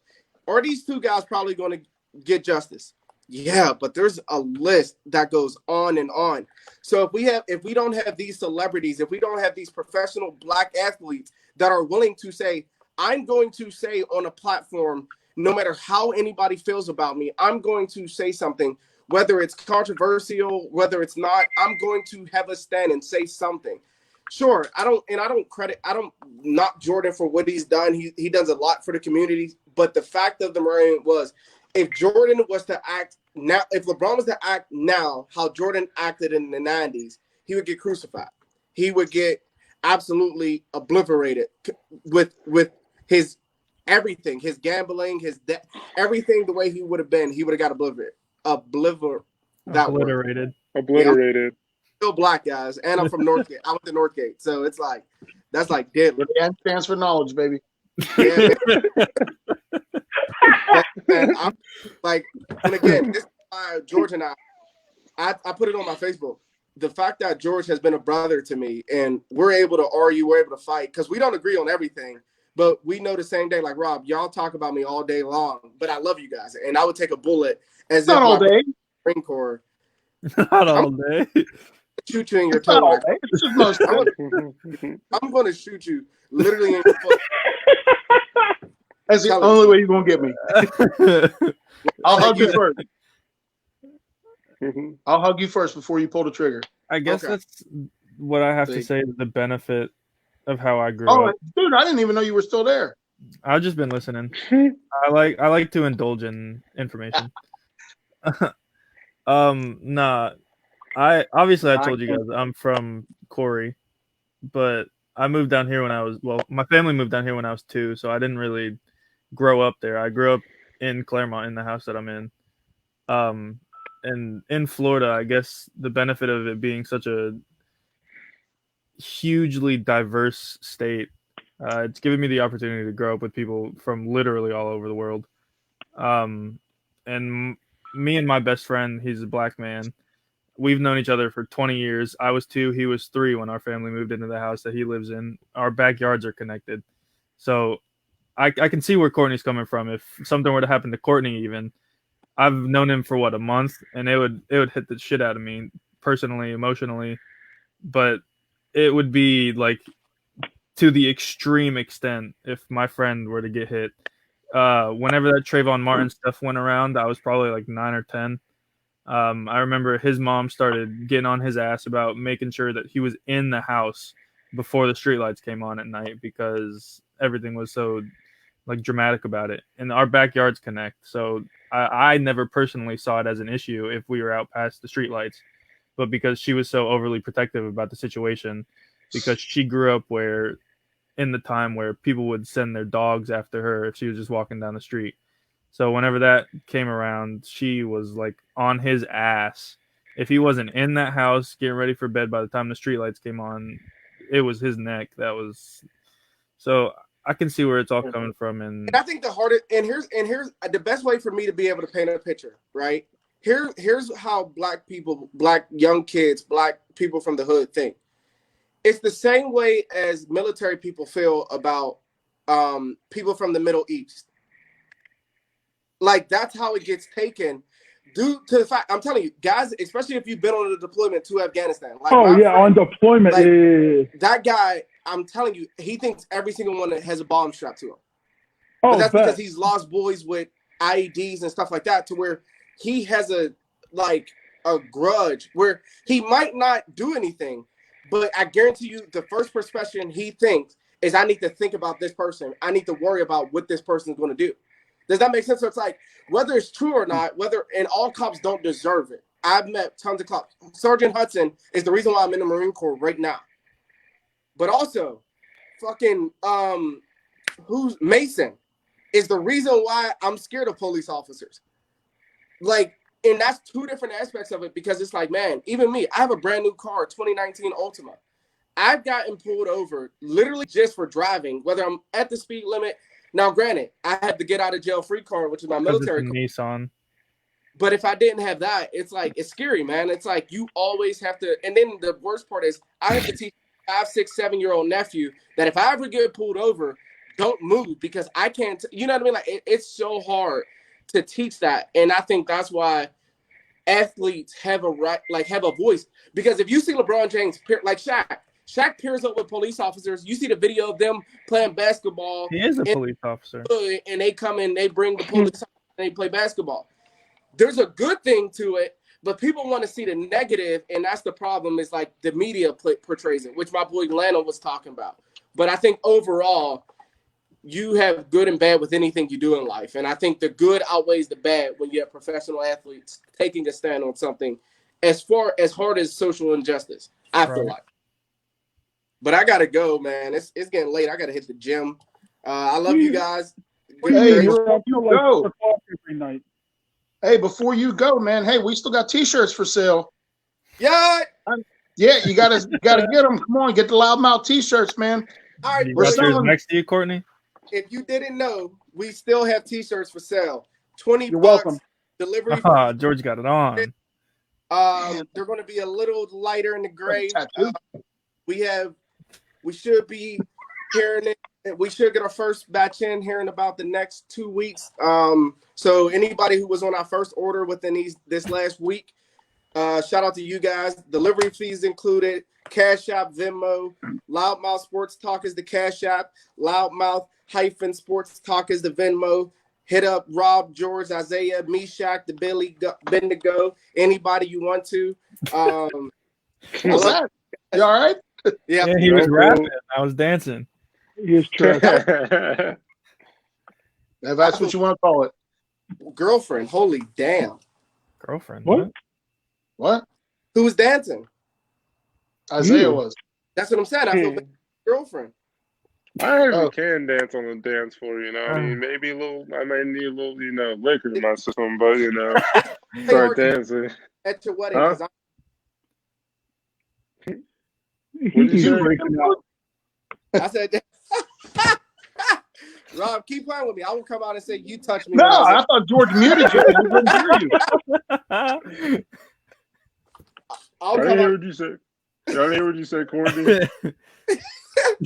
are these two guys probably going to get justice? Yeah, but there's a list that goes on and on. So if we don't have these celebrities, if we don't have these professional black athletes that are willing to say, I'm going to say on a platform, no matter how anybody feels about me, I'm going to say something, whether it's controversial, whether it's not, I'm going to have a stand and say something. Sure, I don't knock Jordan for what he's done. He does a lot for the community. But the fact of the matter was, if Jordan was to act now, if LeBron was to act now how Jordan acted in the 90s, he would get crucified. He would get absolutely obliterated with his everything, his gambling, his debt, everything the way he would have been. He would have got obliterated. Obliterated. Obliterated. Still black, guys, and I'm from Northgate. I went to Northgate, so it's like that's like deadly. N stands for knowledge, baby. Yeah, and I'm like, and again, this is why George and I put it on my Facebook. The fact that George has been a brother to me, and we're able to argue, we're able to fight because we don't agree on everything, but we know the same day. Like, Rob, y'all talk about me all day long, but I love you guys, and I would take a bullet as not all day. Marine Corps. Not all day. Shoot you in your toe. It's just most I'm going to shoot you literally in your foot. That's the only way you're going to get me. I'll hug you first. I'll hug you first before you pull the trigger. I guess that's what I have to say is the benefit of how I grew up. Dude, I didn't even know you were still there. I've just been listening. I like to indulge in information. Nah. I told you guys I'm from Corey, but I moved down here my family moved down here when I was 2, so I didn't really grow up there. I grew up in Claremont in the house that I'm in. And in Florida, I guess the benefit of it being such a hugely diverse state, it's given me the opportunity to grow up with people from literally all over the world. And me and my best friend, he's a black man. We've known each other for 20 years. I was 2, he was 3 when our family moved into the house that he lives in. Our backyards are connected. So I can see where Courtney's coming from. If something were to happen to Courtney even, I've known him for a month, and it would hit the shit out of me personally, emotionally. But it would be like to the extreme extent if my friend were to get hit. Whenever that Trayvon Martin stuff went around, I was probably like 9 or 10. I remember his mom started getting on his ass about making sure that he was in the house before the streetlights came on at night because everything was so like dramatic about it. And our backyards connect, so I never personally saw it as an issue if we were out past the streetlights. But because she was so overly protective about the situation, because she grew up in the time where people would send their dogs after her if she was just walking down the street. So whenever that came around, she was like on his ass. If he wasn't in that house getting ready for bed by the time the streetlights came on, it was his neck. So I can see where it's all coming from. And I think the hardest, and here's the best way for me to be able to paint a picture, right? Here's how black people, black young kids, black people from the hood think. It's the same way as military people feel about people from the Middle East. Like, that's how it gets taken due to the fact, I'm telling you, guys, especially if you've been on a deployment to Afghanistan. Like on deployment. Like, that guy, I'm telling you, he thinks every single one has a bomb strapped to him. But that's because he's lost boys with IEDs and stuff like that, to where he has a grudge where he might not do anything, but I guarantee you the first perception he thinks is, I need to think about this person. I need to worry about what this person is going to do. Does that make sense? So it's like, whether it's true or not, and all cops don't deserve it. I've met tons of cops. Sergeant Hudson is the reason why I'm in the Marine Corps right now. But also, fucking, who's Mason is the reason why I'm scared of police officers. Like, and that's two different aspects of it, because it's like, man, even me, I have a brand new car, 2019 Ultima. I've gotten pulled over literally just for driving, whether I'm at the speed limit. Now, granted, I had the get out of jail free card, which is my military car. Nissan. But if I didn't have that, it's like, it's scary, man. It's like you always have to. And then the worst part is, I have to teach 5, 6, 7-year-old nephew that if I ever get pulled over, don't move, because I can't. You know what I mean? Like, it's so hard to teach that, and I think that's why athletes have a right, like, have a voice. Because if you see LeBron James, like Shaq pairs up with police officers. You see the video of them playing basketball. He is a police officer. And they come in, they bring the police and they play basketball. There's a good thing to it, but people want to see the negative, and that's the problem, is like the media portrays it, which my boy Lano was talking about. But I think overall, you have good and bad with anything you do in life. And I think the good outweighs the bad when you have professional athletes taking a stand on something as hard as social injustice, I feel like. But I gotta go, man. It's getting late. I gotta hit the gym. I love you guys. Hey, before you go. Hey, before you go, man. Hey, we still got T-shirts for sale. Yeah. Yeah, you gotta get them. Come on, get the loudmouth T-shirts, man. All right, we're selling next to you, Courtney. If you didn't know, we still have T-shirts for sale. $20. You're welcome. Delivery. George got it on. They're going to be a little lighter in the gray. We should be hearing it. We should get our first batch in here in about the next 2 weeks. So anybody who was on our first order within this last week, Shout out to you guys. Delivery fees included. Cash App, Venmo. Loudmouth Sports Talk is the Cash App. Loudmouth-Sports Talk is the Venmo. Hit up Rob, George, Isaiah, Meshach, the Billy, Bendigo, anybody you want to. What's that? You all right? Yeah, he was rapping. I was dancing. He is trash. If that's what you want to call it. Girlfriend, holy damn. Girlfriend. What? What? Who was dancing? Isaiah was. That's what I'm saying. I feel bad. Girlfriend. I heard we can dance on the dance floor, you know. I mean, maybe I might need a little, liquor in my system, but start dancing. At your wedding, huh? I said, Rob, keep playing with me. I will come out and say you touched me. No, I thought George muted you. He didn't hear you. I didn't hear what you said. I didn't hear what you said, Courtney.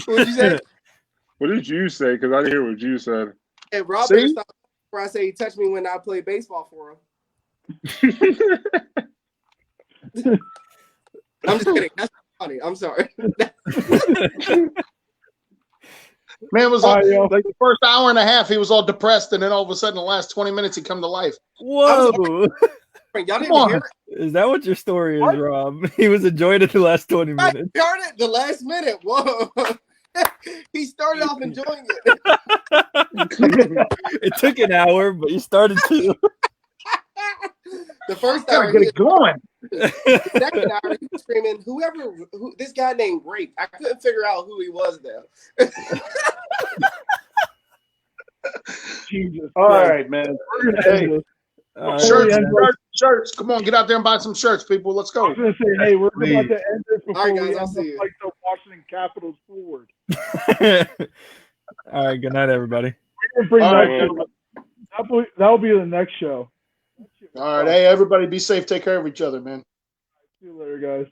What did you say? What did you say? Because I didn't hear what you said. Hey, Rob, better stop before I say he touched me when I played baseball for him. I'm just kidding. That's funny. I'm sorry. Man, it was like the first hour and a half, he was all depressed, and then all of a sudden, the last 20 minutes, he come to life. Whoa! Y'all didn't hear it? Is that what your story is, Rob? He was enjoying it the last 20 minutes. I heard it the last minute. Whoa! He started off enjoying it. It took an hour, but you started to. The first hour, get it going. The second hour, he was screaming, who this guy named Rape. I couldn't figure out who he was now. Jesus. All right, man. Hey, shirts. Come on, get out there and buy some shirts, people. Let's go. I was going to say, hey, we're about to end this before all right, guys, we I'll end see you. like the Washington Capitals forward. All right, good night, everybody. That'll be the next show. All right, hey, everybody, be safe. Take care of each other, man. See you later, guys.